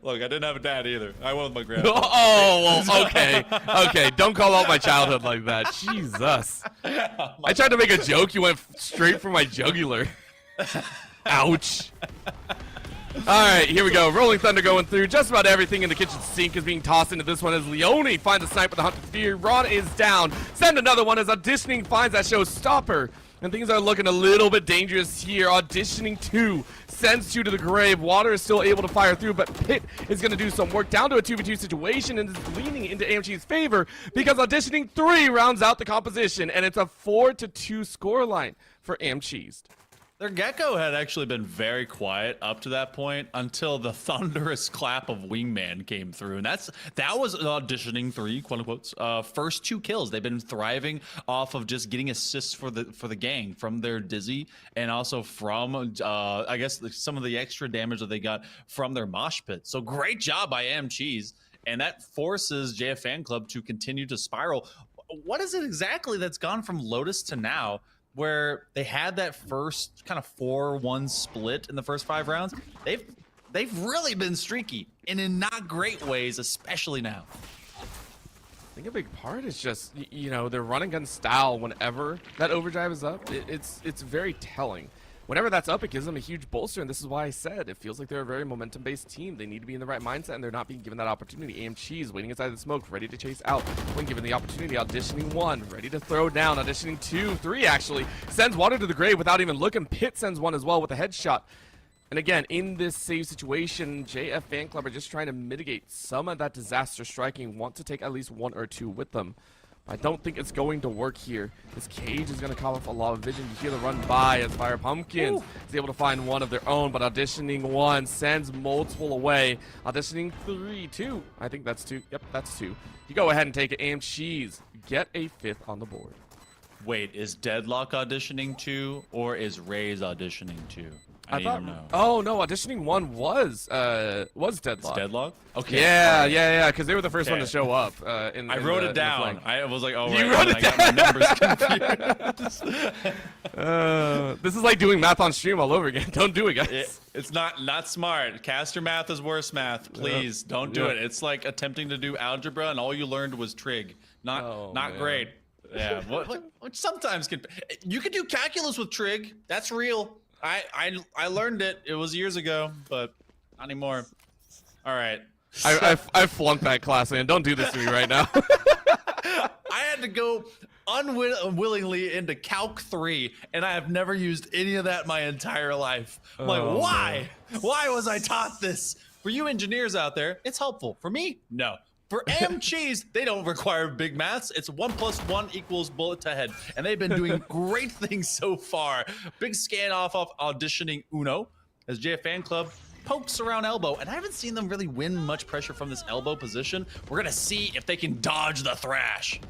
Look, I didn't have a dad either. I went with my grandpa. Oh, well, okay. Okay, don't call out my childhood like that. Jesus. I tried to make a joke. You went straight for my jugular. Ouch. All right, here we go. Rolling Thunder going through. Just about everything in the kitchen sink is being tossed into this one as Leone finds a snipe with the Hunter Fear. Ron is down. Send another one as Auditioning finds that showstopper. And things are looking a little bit dangerous here. Auditioning 2 sends 2 to the grave. Water is still able to fire through, but Pit is going to do some work down to a 2v2 situation and is leaning into AMG's favor because Auditioning 3 rounds out the composition, and it's a 4-2 scoreline for AMG's. Their Gecko had actually been very quiet up to that point until the thunderous clap of Wingman came through, and that was Auditioning 3, quote unquote, first 2 kills. They've been thriving off of just getting assists for the gang from their Dizzy and also from I guess some of the extra damage that they got from their mosh pit. So great job by AMG's, and that forces JF Fan Club to continue to spiral. What is it exactly that's gone from Lotus to now, where they had that first kind of 4-1 split in the first 5 rounds? They've really been streaky, and in not great ways, especially now. I think a big part is just, you know, their run and gun style. Whenever that overdrive is up, it's very telling. Whenever that's up, it gives them a huge bolster, and this is why I said it feels like they're a very momentum-based team. They need to be in the right mindset, and they're not being given that opportunity. AMG is waiting inside the smoke, ready to chase out. When given the opportunity, Auditioning 1, ready to throw down. Auditioning 2, 3 actually, sends Water to the grave without even looking. Pit sends 1 as well with a headshot. And again, in this save situation, JF Fan Club are just trying to mitigate some of that disaster striking, want to take at least 1 or 2 with them. I don't think it's going to work here. This cage is going to call off a lot of vision. You hear the run by as Fire Pumpkins is able to find 1 of their own, but Auditioning 1 sends multiple away. Auditioning 3, 2. I think that's 2. Yep, that's 2. You go ahead and take it. AMG's get a 5th on the board. Wait, is Deadlock Auditioning 2 or is Ray's Auditioning 2? I don't know. Oh no, Auditioning 1 was Deadlock. It's Deadlock? Okay. Yeah, because they were the first one to show up. I wrote it down. I was like, oh, you right, wrote it down. I got my numbers confused. This is like doing math on stream all over again. Don't do it, guys. It's not smart. Caster math is worse math. Please don't do it. It's like attempting to do algebra and all you learned was trig. Not great. Yeah. What sometimes you can do calculus with trig. That's real. I learned it. It was years ago, but not anymore. All right. I flunked that class, man. Don't do this to me right now. I had to go unwillingly into Calc 3, and I have never used any of that my entire life. I'm like, why? Man. Why was I taught this? For you engineers out there, it's helpful. For me, no. For AMG's, they don't require big maths. It's 1 + 1 = bullet to head. And they've been doing great things so far. Big scan off of Auditioning Uno as JF Fan Club pokes around elbow. And I haven't seen them really win much pressure from this elbow position. We're going to see if they can dodge the thrash.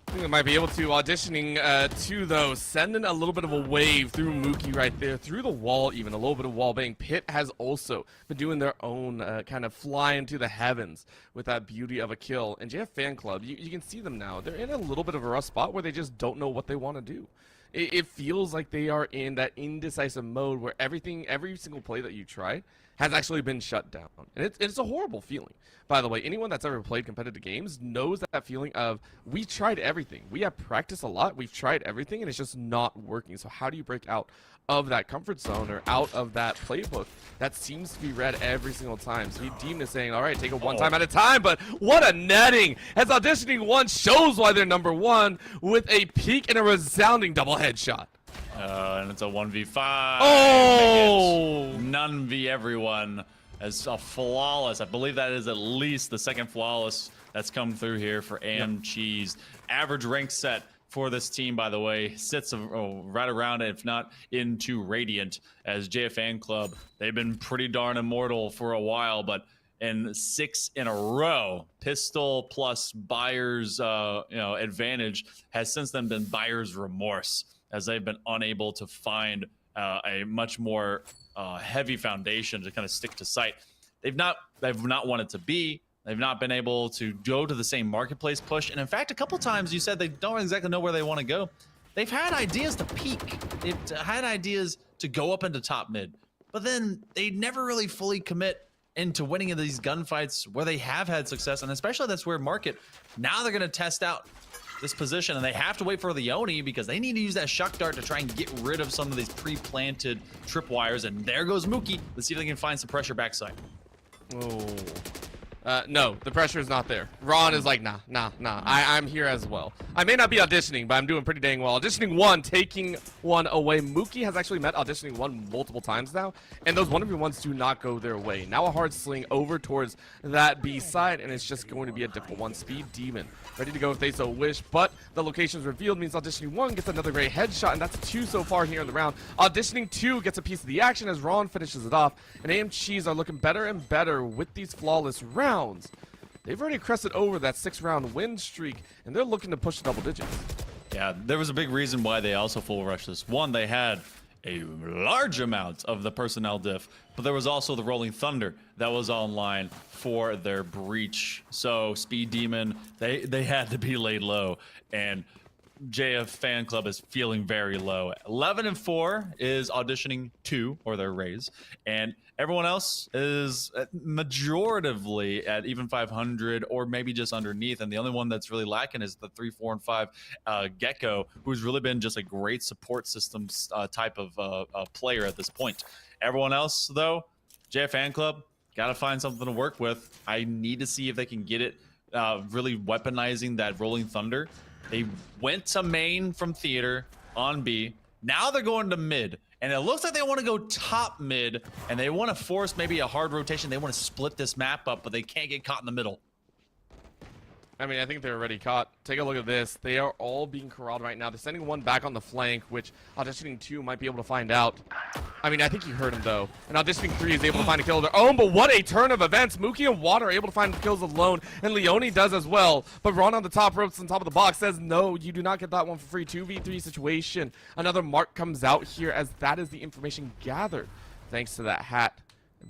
I think they might be able to. Auditioning 2, though, sending a little bit of a wave through Mookie right there, through the wall even, a little bit of wall bang. Pit has also been doing their own kind of fly into the heavens with that beauty of a kill. And JF Fan Club, you can see them now. They're in a little bit of a rough spot where they just don't know what they want to do. It feels like they are in that indecisive mode where every single play that you try has actually been shut down. And it's a horrible feeling. By the way, anyone that's ever played competitive games knows that feeling of, we tried everything. We have practiced a lot. We've tried everything, and it's just not working. So how do you break out of that comfort zone or out of that playbook that seems to be read every single time? So Demon is saying, all right, take it one time at a time, but what a netting! As Auditioning 1 shows why they're number 1 with a peek and a resounding double headshot. And it's a 1v5. Oh! None v everyone as a flawless. I believe that is at least the second flawless that's come through here for AMG's. Average rank set for this team, by the way, sits right around, if not into Radiant, as JF Fan Club. They've been pretty darn immortal for a while, but in 6 in a row, pistol plus buyer's advantage has since then been buyer's remorse, as they've been unable to find a much more heavy foundation to kind of stick to sight. They've not wanted to be. They've not been able to go to the same marketplace push. And in fact, a couple times you said they don't exactly know where they want to go. They've had ideas to peak. They've had ideas to go up into top mid, but then they never really fully commit into winning in these gunfights where they have had success, and especially that's where market. Now they're going to test out this position, and they have to wait for Leone because they need to use that shock dart to try and get rid of some of these pre-planted tripwires. And there goes Mookie. Let's see if they can find some pressure backside. Oh. No, the pressure is not there. Ron is like, nah. I'm here as well. I may not be auditioning, but I'm doing pretty dang well. Auditioning 1, taking 1 away. Mookie has actually met auditioning 1 multiple times now, and those 1v1s do not go their way. Now a hard sling over towards that B side, and it's just going to be a difficult one. Speed Demon ready to go if they so wish, but the locations revealed means auditioning 1 gets another great headshot, and that's 2 so far here in the round. Auditioning 2 gets a piece of the action as Ron finishes it off, and AM Cheese are looking better and better with these flawless rounds. They've already crested over that 6-round win streak, and they're looking to push double digits. Yeah, there was a big reason why they also full rushed this. One, they had a large amount of the personnel diff, but there was also the Rolling Thunder that was online for their breach. So Speed Demon, they had to be laid low, and JF Fan Club is feeling very low. 11-4 is auditioning 2, or their raise, and everyone else is majoritively at even 500 or maybe just underneath. And the only one that's really lacking is the 3, 4, and 5 Gecko, who's really been just a great support systems type of player at this point. Everyone else, though, JF Fan Club, got to find something to work with. I need to see if they can get it really weaponizing that Rolling Thunder. They went to main from theater on B. Now they're going to mid. And it looks like they want to go top mid, and they want to force maybe a hard rotation. They want to split this map up, but they can't get caught in the middle. I mean, I think they're already caught. Take a look at this. They are all being corralled right now. They're sending 1 back on the flank, which auditioning 2 might be able to find out. I mean, I think you heard him, though. And auditioning 3 is able to find a kill of their own, but what a turn of events. Mookie and Water are able to find kills alone, and Leone does as well. But Ron on the top ropes on top of the box says, no, you do not get that one for free. 2v3 situation. Another mark comes out here as that is the information gathered thanks to that hat.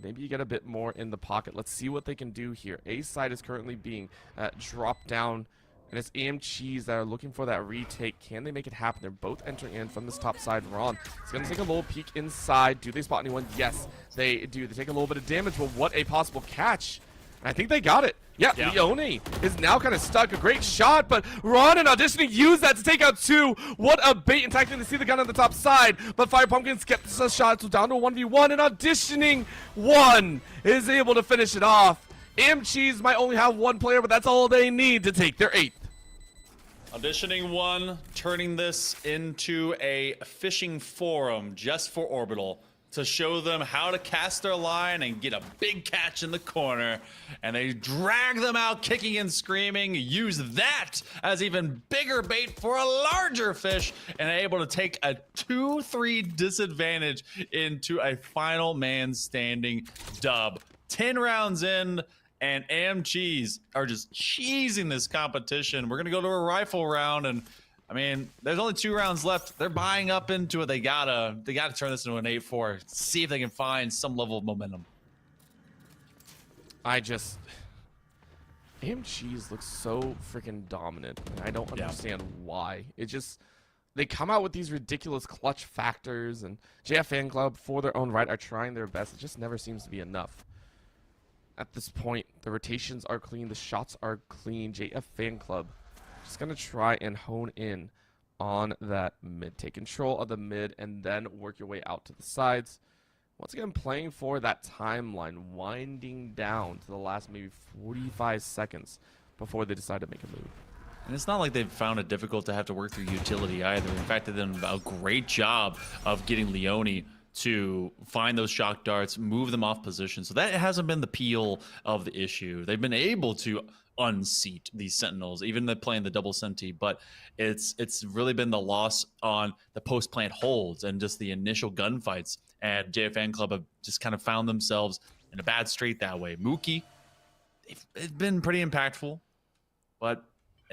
Maybe you get a bit more in the pocket. Let's see what they can do here. A side is currently being dropped down, and it's AM Cheese that are looking for that retake. Can they make it happen? They're both entering in from this top side. Ron is going to take a little peek inside. Do they spot anyone? Yes, they do. They take a little bit of damage, but what a possible catch. And I think they got it. Yeah, Leone is now kind of stuck. A great shot, but Ron and auditioning use that to take out 2. What a bait and tactic to see the gun on the top side. But Fire Pumpkins gets a shot, so down to a 1v1, and auditioning 1 is able to finish it off. AM Cheese might only have 1 player, but that's all they need to take their 8th. Auditioning 1, turning this into a fishing forum just for Orbital, to show them how to cast their line and get a big catch in the corner. And they drag them out kicking and screaming, use that as even bigger bait for a larger fish, and are able to take a 2-3 disadvantage into a final man standing dub. 10 rounds in, and AM Cheese are just cheesing this competition. We're gonna go to a rifle round, and I mean, there's only 2 rounds left. They're buying up into it. They gotta turn this into an 8-4. See if they can find some level of momentum. AM Cheese looks so freaking dominant, and I don't understand why. It just, they come out with these ridiculous clutch factors, and JF Fan Club, for their own right, are trying their best. It just never seems to be enough. At this point, the rotations are clean, the shots are clean. JF Fan Club just gonna try and hone in on that mid. Take control of the mid and then work your way out to the sides. Once again, playing for that timeline, winding down to the last maybe 45 seconds before they decide to make a move. And it's not like they've found it difficult to have to work through utility either. In fact, they've done a great job of getting Leone to find those shock darts, move them off position. So that hasn't been the peel of the issue. They've been able to unseat these Sentinels, even playing the double senti, but it's really been the loss on the post-plant holds and just the initial gunfights. And JF Fan Club have just kind of found themselves in a bad strait that way. Mookie, it's been pretty impactful, but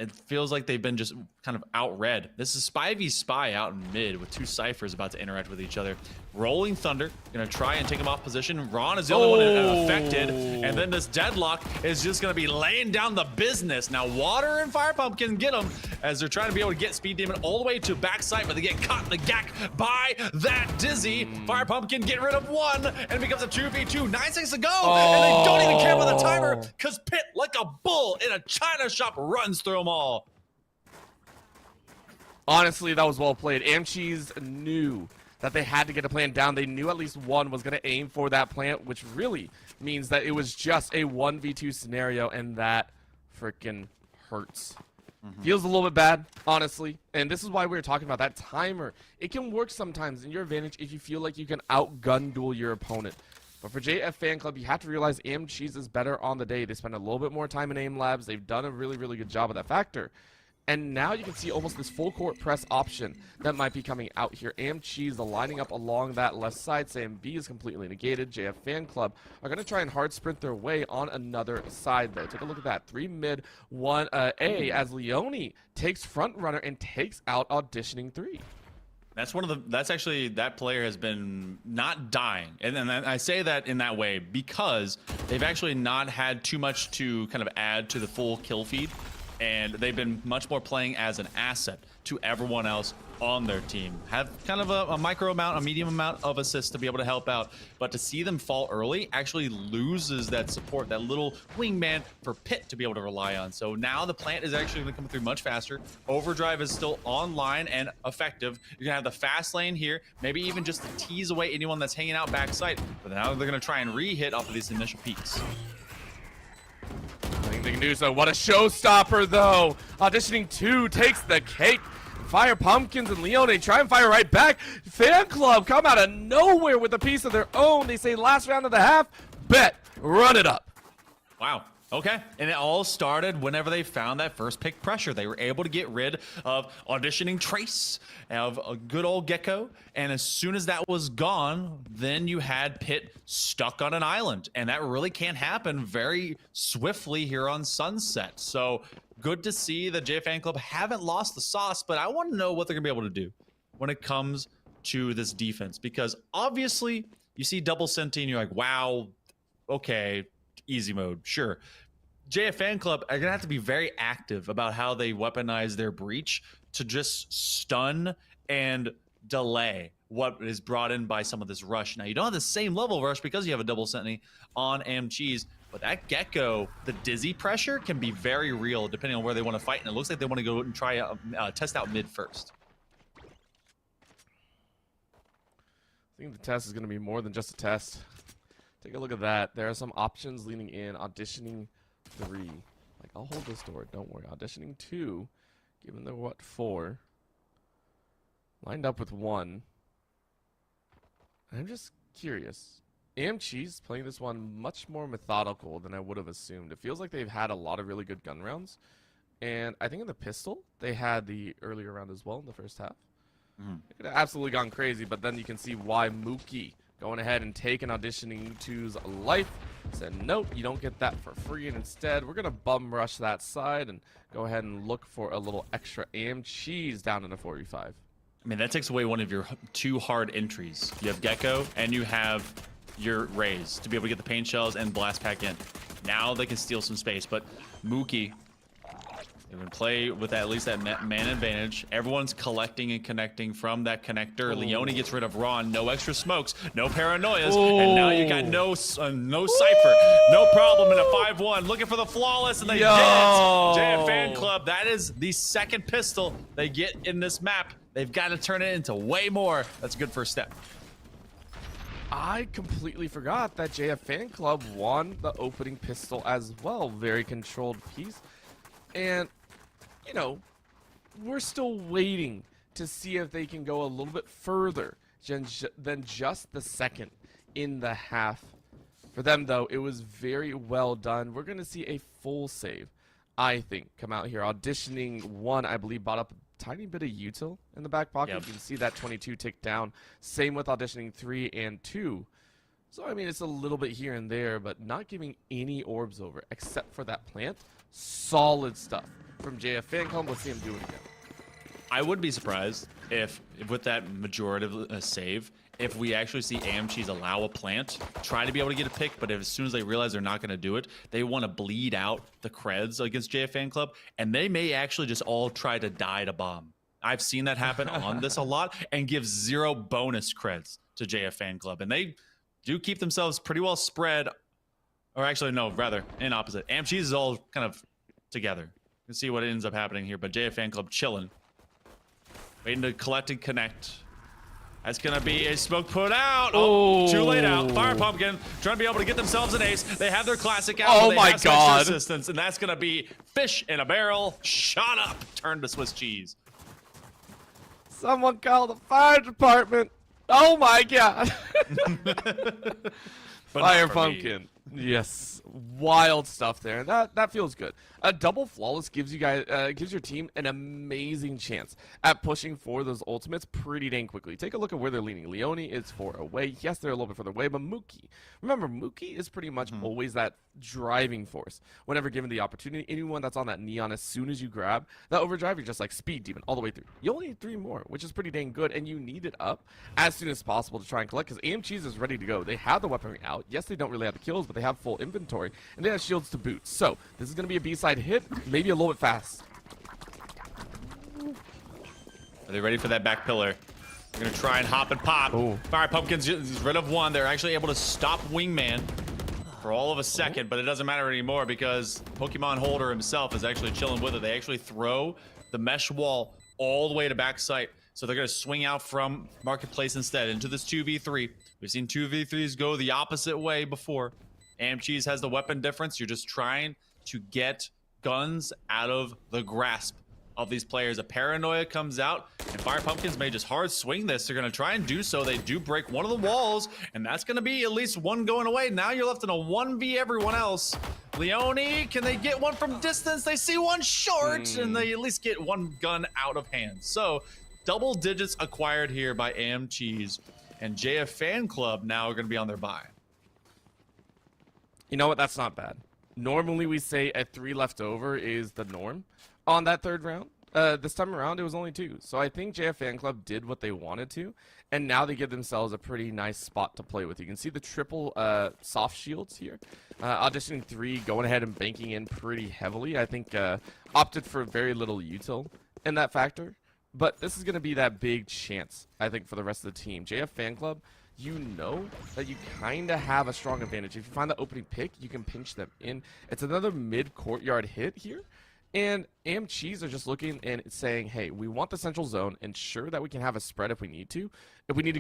it feels like they've been just kind of outread. This is Spy v Spy out in mid with two Cyphers about to interact with each other. Rolling Thunder, gonna try and take him off position. Ron is the only one affected, and then this Deadlock is just gonna be laying down the business. Now Water and Fire Pump can get him as they're trying to be able to get Speed Demon all the way to backside, but they get caught in the gack by that Dizzy. Fire Pump can get rid of one, and it becomes a 2v2. 9 seconds to go, and they don't even care about the timer, because Pit, like a bull in a china shop, runs through them all. Honestly, that was well played. Amcheese knew that they had to get a plant down. They knew at least one was going to aim for that plant, which really means that it was just a 1v2 scenario, and that freaking hurts. Feels a little bit bad, honestly. And this is why we were talking about that timer. It can work sometimes in your advantage if you feel like you can outgun duel your opponent. But for JF Fan Club, you have to realize Amcheese is better on the day. They spend a little bit more time in aim labs. They've done a really, really good job of that factor. And now you can see almost this full court press option that might be coming out here. Amcheese lining up along that left side. Sam B is completely negated. JF Fan Club are going to try and hard sprint their way on another side, though. Take a look at that. 3 mid, 1 A, as Leone takes front runner and takes out Auditioning 3. That's that's actually, that player has been not dying. And I say that in that way because they've actually not had too much to kind of add to the full kill feed. And they've been much more playing as an asset to everyone else on their team. Have kind of a micro amount, a medium amount of assists to be able to help out. But to see them fall early actually loses that support, that little wingman for Pit to be able to rely on. So now the plant is actually going to come through much faster. Overdrive is still online and effective. You're going to have the fast lane here, maybe even just to tease away anyone that's hanging out backside. But now they're going to try and re-hit off of these initial peaks. I think they can do so. What a showstopper, though. Auditioning 2 takes the cake. Fire Pumpkins and Leone try and fire right back. Fan Club come out of nowhere with a piece of their own. They say last round of the half, bet, run it up. Wow. Okay. And it all started whenever they found that first pick pressure. They were able to get rid of Auditioning Trace, of a good old Gecko. And as soon as that was gone, then you had Pit stuck on an island. And that really can't happen very swiftly here on Sunset. So good to see the J Fan Club haven't lost the sauce, but I want to know what they're going to be able to do when it comes to this defense. Because obviously you see double Senti and you're like, wow, okay, easy mode, sure. JF Fan Club are gonna have to be very active about how they weaponize their breach to just stun and delay what is brought in by some of this rush. Now you don't have the same level of rush because you have a double Senti on Amcheese, but that Gecko, the dizzy pressure can be very real depending on where they want to fight, and it looks like they want to go and try test out mid first. I think the test is going to be more than just a test. Take a look at that. There are some options leaning in. Auditioning 3. Like, I'll hold this door. Don't worry. Auditioning 2. Given they're, what, 4. Lined up with 1. I'm just curious. Amcheese playing this one much more methodical than I would have assumed. It feels like they've had a lot of really good gun rounds. And I think in the pistol, they had the earlier round as well in the first half. It could have absolutely gone crazy, but then you can see why Mookie going ahead and taking Auditioning 2's life. Said, nope, you don't get that for free, and instead we're going to bum rush that side and go ahead and look for a little extra Amcheese down in a 4v5. I mean, that takes away one of your 2 hard entries. You have Gecko and you have your Rays to be able to get the paint shells and blast pack in. Now they can steal some space, but Mookie, they can play with at least that man advantage. Everyone's collecting and connecting from that connector. Leone gets rid of Ron. No extra smokes, no paranoias, and now you got no Cypher. No problem in a 5-1. Looking for the flawless, and they get it. JF Fan Club, that is the second pistol they get in this map. They've got to turn it into way more. That's a good first step. I completely forgot that JF Fan Club won the opening pistol as well. Very controlled piece. And, you know, we're still waiting to see if they can go a little bit further than just the second in the half. For them, though, it was very well done. We're going to see a full save, I think, come out here. Auditioning 1, I believe, bought up a tiny bit of util in the back pocket. Yep. You can see that 22 tick down. Same with Auditioning 3 and 2. So, I mean, it's a little bit here and there, but not giving any orbs over except for that plant. Solid stuff from JF Fan Club. Let's see him do it again. I would be surprised if with that majorative save, if we actually see AMCs allow a plant, try to be able to get a pick, but as soon as they realize they're not going to do it, they want to bleed out the creds against JF Fan Club, and they may actually just all try to die to bomb. I've seen that happen on this a lot, and give 0 bonus creds to JF Fan Club, and they do keep themselves pretty well spread, or actually, no, rather, in opposite. AMCs is all kind of together. You can see what ends up happening here, but JF Fan Club chilling. Waiting to collect and connect. That's going to be a smoke put out. Oh, too late out. Fire Pumpkin trying to be able to get themselves an ace. They have their classic out. Oh my God. Assistance, and that's going to be fish in a barrel. Shot up. Turned to Swiss cheese. Someone call the fire department. Oh my God. Fire Pumpkin. Yes, wild stuff there. That feels good. A double flawless gives you guys gives your team an amazing chance at pushing for those ultimates pretty dang quickly. Take a look at where they're leaning. Leone is 4 away. Yes, they're a little bit further away, but Mookie. Remember, Mookie is pretty much always that driving force. Whenever given the opportunity, anyone that's on that neon, as soon as you grab that overdrive, you're just like speed demon all the way through. You only need 3 more, which is pretty dang good, and you need it up as soon as possible to try and collect, because AMC's is ready to go. They have the weaponry out. Yes, they don't really have the kills, but they have full inventory, and they have shields to boot. So this is going to be a B-side hit, maybe a little bit fast. Are they ready for that back pillar? They're going to try and hop and pop. Oh. Fire Pumpkin's rid of 1. They're actually able to stop Wingman for all of a second, but it doesn't matter anymore because Pokemon Holder himself is actually chilling with it. They actually throw the mesh wall all the way to back site. So they're going to swing out from Marketplace instead into this 2v3. We've seen 2v3s go the opposite way before. AMC's has the weapon difference. You're just trying to get guns out of the grasp of these players. A paranoia comes out, and Fire Pumpkins may just hard swing this. They're going to try and do so. They do break one of the walls, and that's going to be at least 1 going away. Now you're left in a 1v everyone else. Leone, can they get 1 from distance? They see 1 short, and they at least get 1 gun out of hand. So double digits acquired here by AMC's, and JF Fan Club now are going to be on their bye. You know what? That's not bad. Normally we say a 3 left over is the norm on that 3rd round. This time around it was only 2. So I think JF Fan Club did what they wanted to, and now they give themselves a pretty nice spot to play with. You can see the triple soft shields here. Auditioning 3, going ahead and banking in pretty heavily. I think opted for very little util in that factor. But this is going to be that big chance, I think, for the rest of the team. JF Fan Club, you know that you kind of have a strong advantage. If you find the opening pick, you can pinch them in. It's another mid-courtyard hit here. And AMC's are just looking and saying, hey, we want the central zone, ensure that we can have a spread if we need to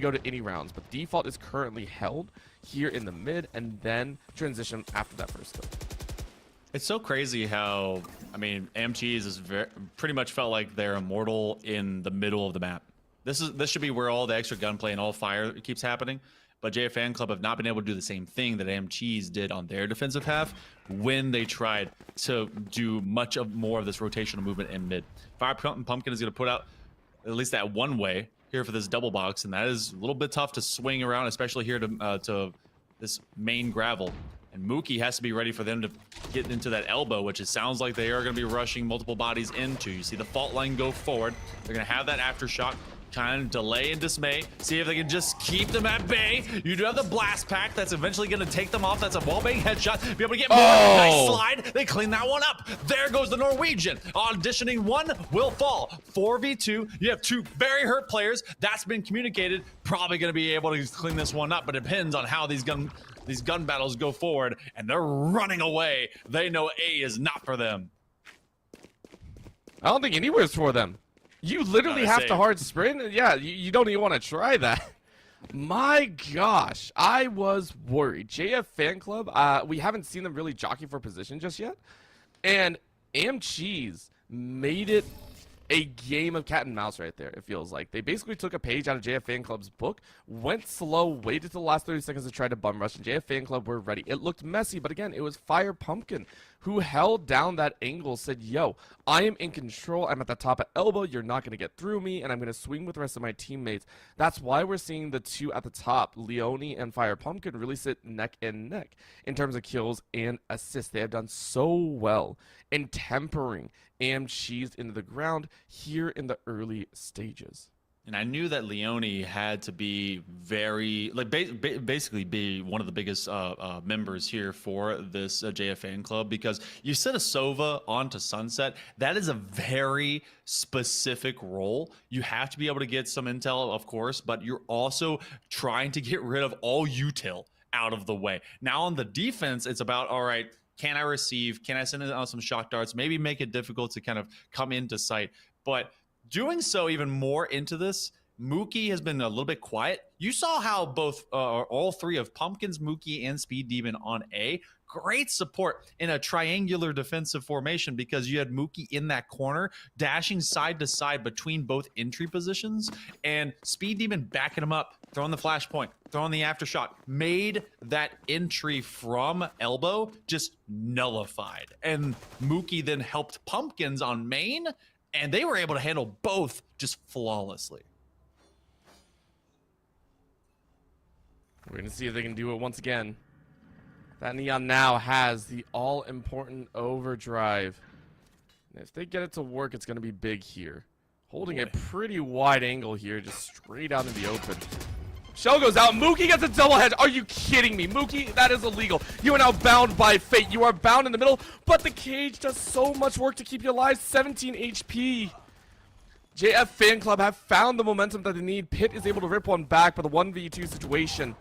go to any rounds. But default is currently held here in the mid, and then transition after that first step. It's so crazy how, I mean, AMC's is pretty much felt like they're immortal in the middle of the map. This should be where all the extra gunplay and all fire keeps happening. But JF Fan Club have not been able to do the same thing that AMC's did on their defensive half when they tried to do much of more of this rotational movement in mid. Fire Pumpkin is going to put out at least that 1 way here for this double box, and that is a little bit tough to swing around, especially here to this main gravel. And Mookie has to be ready for them to get into that elbow, which it sounds like they are going to be rushing multiple bodies into. You see the fault line go forward. They're going to have that aftershock. Kind of delay and dismay. See if they can just keep them at bay. You do have the blast pack that's eventually going to take them off. That's a wall-bang headshot. Be able to get more. Nice slide. They clean that one up. There goes the Norwegian. Auditioning 1 will fall. 4v2. You have 2 very hurt players. That's been communicated. Probably going to be able to clean this one up, but it depends on how these gun battles go forward, and they're running away. They know A is not for them. I don't think anywhere's for them. You literally have to hard sprint. Yeah, you don't even want to try that. My gosh, I was worried. JF Fan Club, we haven't seen them really jockey for position just yet. And AMC's made it a game of cat and mouse right there, it feels like. They basically took a page out of JF Fan Club's book, went slow, waited till the last 30 seconds to try to bum rush, and JF Fan Club were ready. It looked messy, but again, it was Fire Pumpkin who held down that angle, said, yo, I am in control. I'm at the top of elbow. You're not going to get through me, and I'm going to swing with the rest of my teammates. That's why we're seeing the two at the top, Leone and Fire Pumpkin, really sit neck and neck in terms of kills and assists. They have done so well in tempering Cheese into the ground here in the early stages. And I knew that Leone had to be very, like, basically be one of the biggest members here for this JF fan club, because you set a Sova onto Sunset. That is a very specific role. You have to be able to get some intel, of course, but you're also trying to get rid of all util out of the way. Now on the defense, it's about, all right, can I receive? Can I send out some shock darts? Maybe make it difficult to kind of come into sight. But doing so even more into this, Mookie has been a little bit quiet. You saw how both, all three of Pumpkins, Mookie, and Speed Demon on A, great support in a triangular defensive formation, because you had Mookie in that corner, dashing side to side between both entry positions, and Speed Demon backing him up, throwing the flashpoint, throwing the aftershock, made that entry from elbow just nullified. And Mookie then helped Pumpkins on main, and they were able to handle both just flawlessly. We're going to see if they can do it once again. That Neon now has the all-important overdrive. And if they get it to work, it's going to be big here. Holding a pretty wide angle here, just straight out in the open. Shell goes out. Mookie gets a double hedge. Are you kidding me? Mookie, that is illegal. You are now bound by fate. You are bound in the middle, but the cage does so much work to keep you alive. 17 HP. JF Fan Club have found the momentum that they need. Pitt is able to rip one back, but the 1v2 situation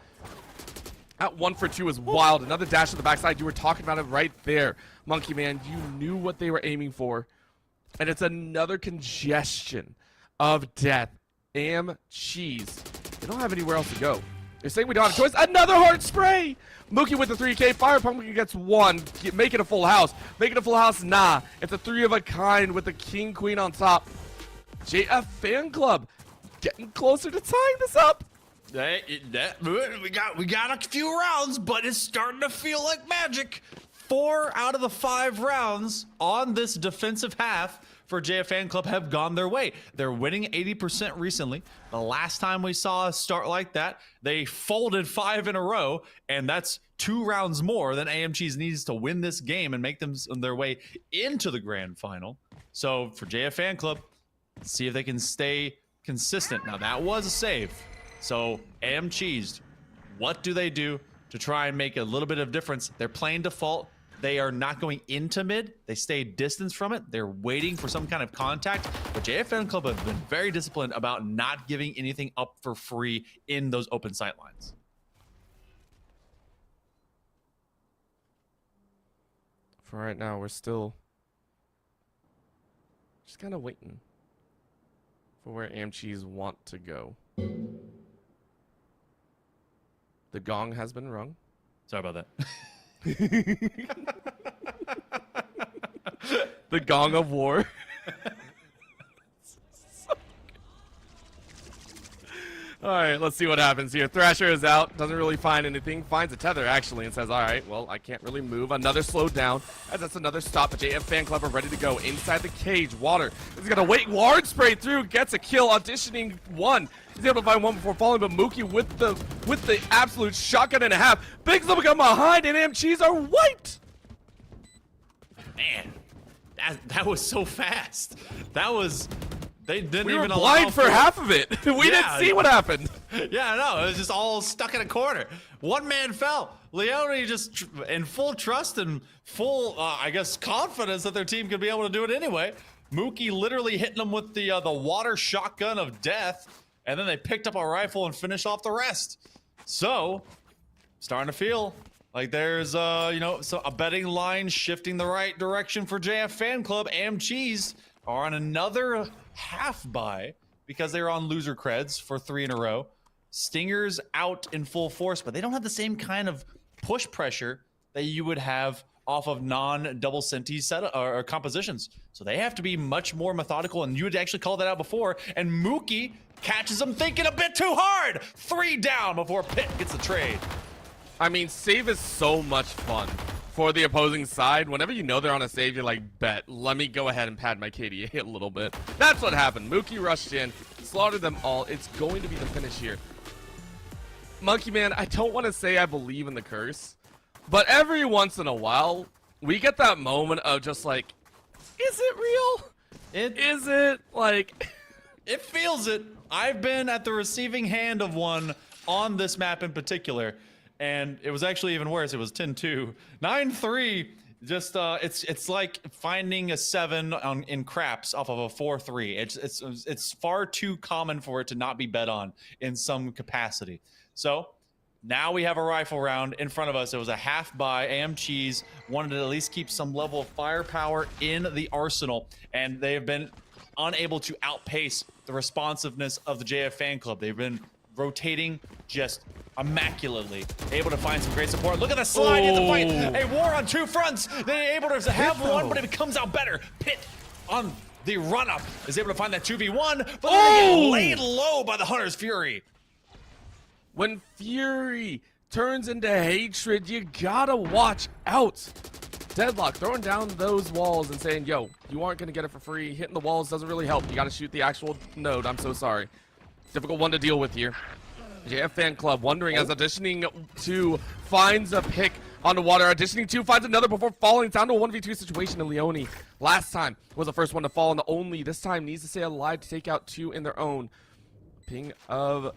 at 1 for 2 is wild. Another dash to the backside. You were talking about it right there, Monkey Man. You knew what they were aiming for. And it's another congestion of death. Cheese. They don't have anywhere else to go. They're saying we don't have a choice. Another hard spray! Mookie with the 3K. Fire Pumpkin gets one. Make it a full house. Make it a full house. Nah. It's a 3 of a kind with the King Queen on top. JF Fan Club getting closer to tying this up. We got a few rounds, but it's starting to feel like magic. 4 out of the 5 rounds on this defensive half for JF Fan Club have gone their way. They're winning 80% recently. The last time we saw a start like that, they folded 5 in a row, and that's 2 rounds more than AMGs needs to win this game and make them their way into the grand final. So for JF Fan Club, see if they can stay consistent. Now that was a save. So AMGs, what do they do to try and make a little bit of difference? They're playing default. They are not going into mid. They stay distance from it. They're waiting for some kind of contact. But JF Fan Club have been very disciplined about not giving anything up for free in those open sight lines. For right now, we're still just kind of waiting for where AMGs want to go. The gong has been rung. Sorry about that. The gong of war. All right, let's see what happens here. Thrasher is out, doesn't really find anything, finds a tether actually, and says, all right, well, I can't really move. Another slow down, as that's another stop, but JF Fan Club are ready to go inside the cage. Water is gonna wait, ward spray through, gets a kill, auditioning one. He's able to find one before falling, but Mookie with the absolute shotgun and a half. Big Slip come behind, and AMGs are wiped. Man, that was so fast. That was... They didn't we even were blind for half of it. We didn't see what happened. Yeah, no, it was just all stuck in a corner. One man fell. Leone just in full trust and full, I guess, confidence that their team could be able to do it anyway. Mookie literally hitting them with the water shotgun of death, and then they picked up a rifle and finished off the rest. So, starting to feel like there's, so a betting line shifting the right direction for JF Fan Club. AMGs are on another half buy because they're on loser creds for 3 in a row. Stingers out in full force, but they don't have the same kind of push pressure that you would have off of non-double senti set or compositions. So they have to be much more methodical, and you had actually called that out before. And Mookie catches them thinking a bit too hard. 3 down before Pitt gets the trade. I mean, save is so much fun for the opposing side, whenever you know they're on a save, you're like, bet, let me go ahead and pad my KDA a little bit. That's what happened. Mookie rushed in, slaughtered them all. It's going to be the finish here. Monkey Man, I don't want to say I believe in the curse, but every once in a while, we get that moment of just like, is it real? Is it like... It feels it. I've been at the receiving hand of one on this map in particular, and it was actually even worse. It was 10-2. 9-3. Just it's like finding a 7 in craps off of a 4-3. It's far too common for it to not be bet on in some capacity. So now we have a rifle round in front of us. It was a half buy. AM Cheese wanted to at least keep some level of firepower in the arsenal, and they have been unable to outpace the responsiveness of the JF fan club. They've been rotating just immaculately, able to find some great support. Look at the slide in the fight. A war on two fronts. They're able to have one, but it comes out better. Pit on the run-up is able to find that 2v1, but then they get laid low by the Hunter's Fury. When Fury turns into hatred, you gotta watch out. Deadlock throwing down those walls and saying, yo, you aren't gonna get it for free. Hitting the walls doesn't really help. You gotta shoot the actual node. I'm so sorry. Difficult one to deal with here. JF fan club wondering as auditioning 2 finds a pick on the water. Auditioning 2 finds another before falling. It's down to a 1v2 situation, and Leone last time was the first one to fall, and the only this time needs to stay alive to take out 2 in their own. Ping of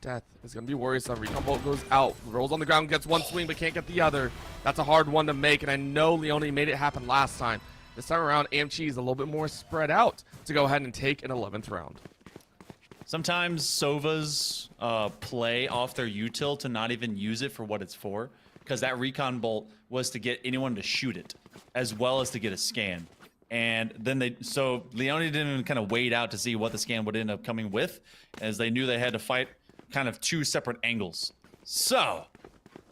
death is going to be worrisome. Recon bolt goes out, rolls on the ground, gets one swing but can't get the other. That's a hard one to make, and I know Leone made it happen last time. This time around, AMC is a little bit more spread out to go ahead and take an 11th round. Sometimes Sovas play off their util to not even use it for what it's for, because that recon bolt was to get anyone to shoot it, as well as to get a scan. And then so Leone didn't even kind of wait out to see what the scan would end up coming with, as they knew they had to fight kind of 2 separate angles. So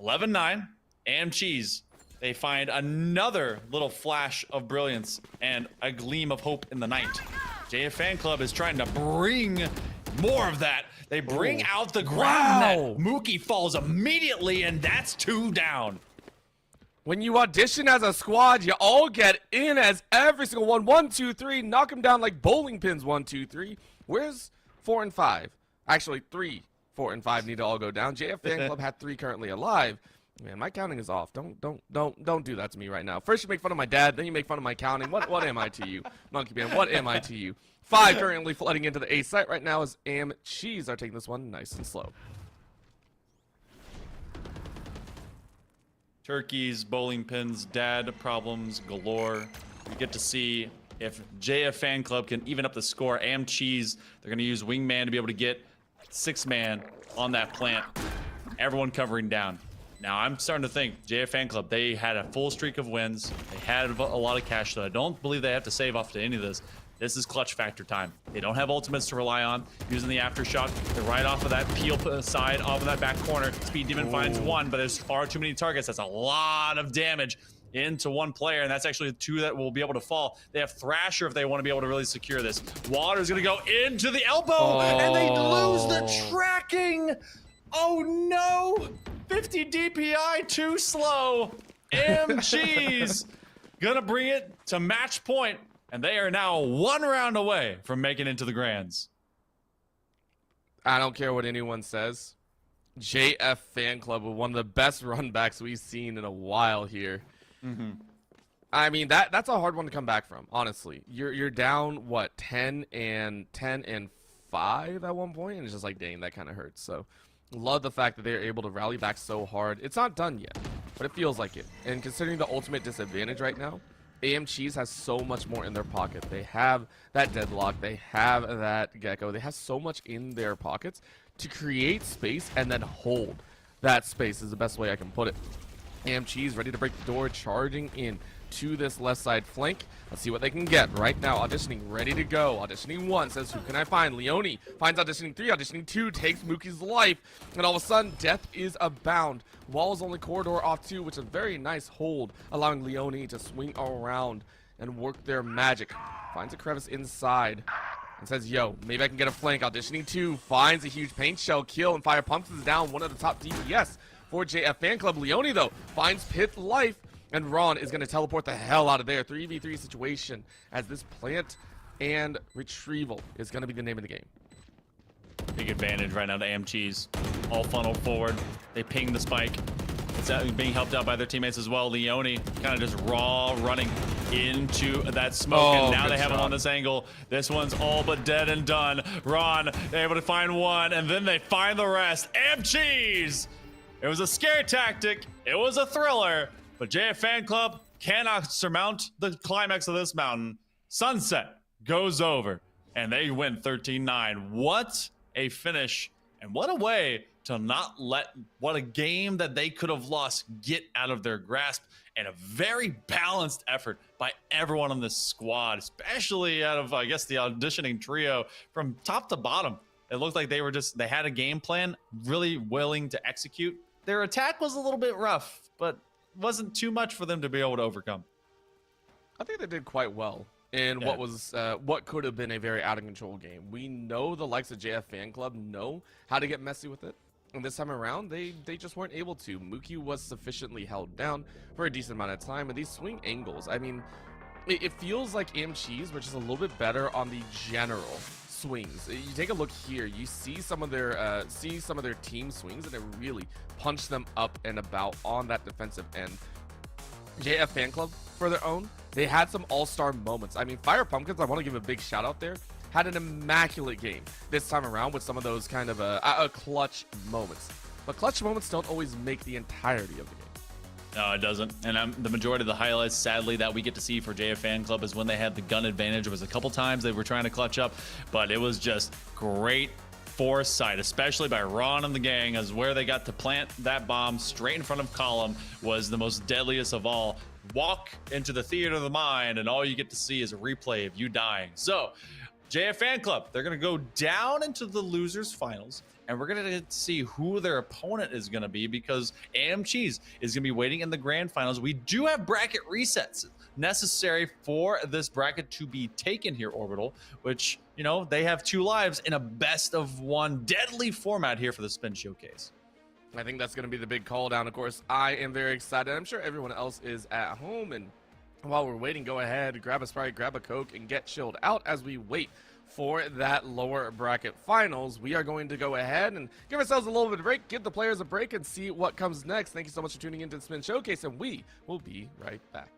11-9, AM Cheese, they find another little flash of brilliance and a gleam of hope in the night. JF Fan Club is trying to bring more of that. They bring out the ground net. Mookie falls immediately, and that's 2 down. When you audition as a squad, you all get in as every single one. 1, 2, 3, knock them down like bowling pins. 1, 2, 3. Where's 4 and 5? Actually, 3, 4, and 5 need to all go down. JF Fan Club had 3 currently alive. Man, my counting is off. Don't do that to me right now. First you make fun of my dad, then you make fun of my counting. What am I to you, Monkey Man? What am I to you? 5 currently flooding into the A site right now as AM Cheese are taking this one nice and slow. Turkeys, bowling pins, dad problems galore. We get to see if JF Fan Club can even up the score. AM Cheese, they're going to use Wingman to be able to get 6-man on that plant. Everyone covering down. Now, I'm starting to think, JF Fan Club, they had a full streak of wins. They had a lot of cash, so I don't believe they have to save off to any of this. This is clutch factor time. They don't have ultimates to rely on. Using the aftershock, they're right off of that peel side, off of that back corner. Speed Demon finds 1, but there's far too many targets. That's a lot of damage into 1 player, and that's actually 2 that will be able to fall. They have Thrasher if they want to be able to really secure this. Water's going to go into the elbow, and they lose the tracking. Oh no! 50 DPI, too slow. AM Cheese gonna bring it to match point, and they are now 1 round away from making it to the Grands. I don't care what anyone says. JF Fan Club with one of the best run backs we've seen in a while here. I mean, that's a hard one to come back from, honestly. You're down, what, 10 and 5 at one point, and it's just like, dang, that kind of hurts. So love the fact that they're able to rally back so hard. It's not done yet, but it feels like it. And considering the ultimate disadvantage right now, AM Cheese has so much more in their pocket. They have that deadlock. They have that gecko. They have so much in their pockets to create space and then hold that space is the best way I can put it. AM Cheese ready to break the door, charging in to this left side flank. Let's see what they can get right now. Auditioning, ready to go. Auditioning 1 says, who can I find? Leone finds auditioning 3. Auditioning 2 takes Mookie's life. And all of a sudden, death is abound. Wall is only corridor off 2, which is a very nice hold, allowing Leone to swing around and work their magic. Finds a crevice inside and says, yo, maybe I can get a flank. Auditioning 2 finds a huge paint shell kill, and Fire Pumps is down, one of the top DPS for JF Fan Club. Leone, though, finds Pit life And Ron is going to teleport the hell out of there. 3v3 situation as this plant and retrieval is going to be the name of the game. Big advantage right now to AMGs. All funneled forward. They ping the spike. It's being helped out by their teammates as well. Leone kind of just raw running into that smoke, and now they have him on this angle. This one's all but dead and done. Ron able to find one, and then they find the rest. AMGs! It was a scare tactic. It was a thriller, but JF Fan Club cannot surmount the climax of this mountain. Sunset goes over, and they win 13-9. What a finish, and what a way to not let what a game that they could have lost get out of their grasp, and a very balanced effort by everyone on this squad, especially out of, I guess, the auditioning trio from top to bottom. It looked like they had a game plan, really willing to execute. Their attack was a little bit rough, but wasn't too much for them to be able to overcome. I think they did quite well in what could have been a very out of control game. We know the likes of JF Fan Club know how to get messy with it. And this time around, they just weren't able to. Mookie was sufficiently held down for a decent amount of time. And these swing angles, I mean, it feels like AMGs were just a little bit better on the general swings. You take a look here, you see some of their team swings, and it really punched them up and about on that defensive end. JF Fan Club, for their own, they had some all-star moments. I mean, Fire Pumpkins, I want to give a big shout out there, had an immaculate game this time around with some of those kind of clutch moments. But clutch moments don't always make the entirety of the game. No, it doesn't. And the majority of the highlights, sadly, that we get to see for JF Fan Club is when they had the gun advantage. It was a couple times they were trying to clutch up, but it was just great foresight, especially by Ron and the gang, as where they got to plant that bomb straight in front of Column was the most deadliest of all. Walk into the theater of the mind, and all you get to see is a replay of you dying. So, JF Fan Club, they're going to go down into the losers finals, and we're going to see who their opponent is going to be, because AMGs is going to be waiting in the grand finals. We do have bracket resets necessary for this bracket to be taken here, Orbital, which, you know, they have 2 lives in a best of 1 deadly format here for the Spin Showcase. I think that's going to be the big call down. Of course, I am very excited. I'm sure everyone else is at home, and while we're waiting, go ahead, grab a Sprite, grab a Coke, and get chilled out as we wait for that lower bracket finals. We are going to go ahead and give ourselves a little bit of a break, give the players a break, and see what comes next. Thank you so much for tuning into the Spin Showcase, and we will be right back.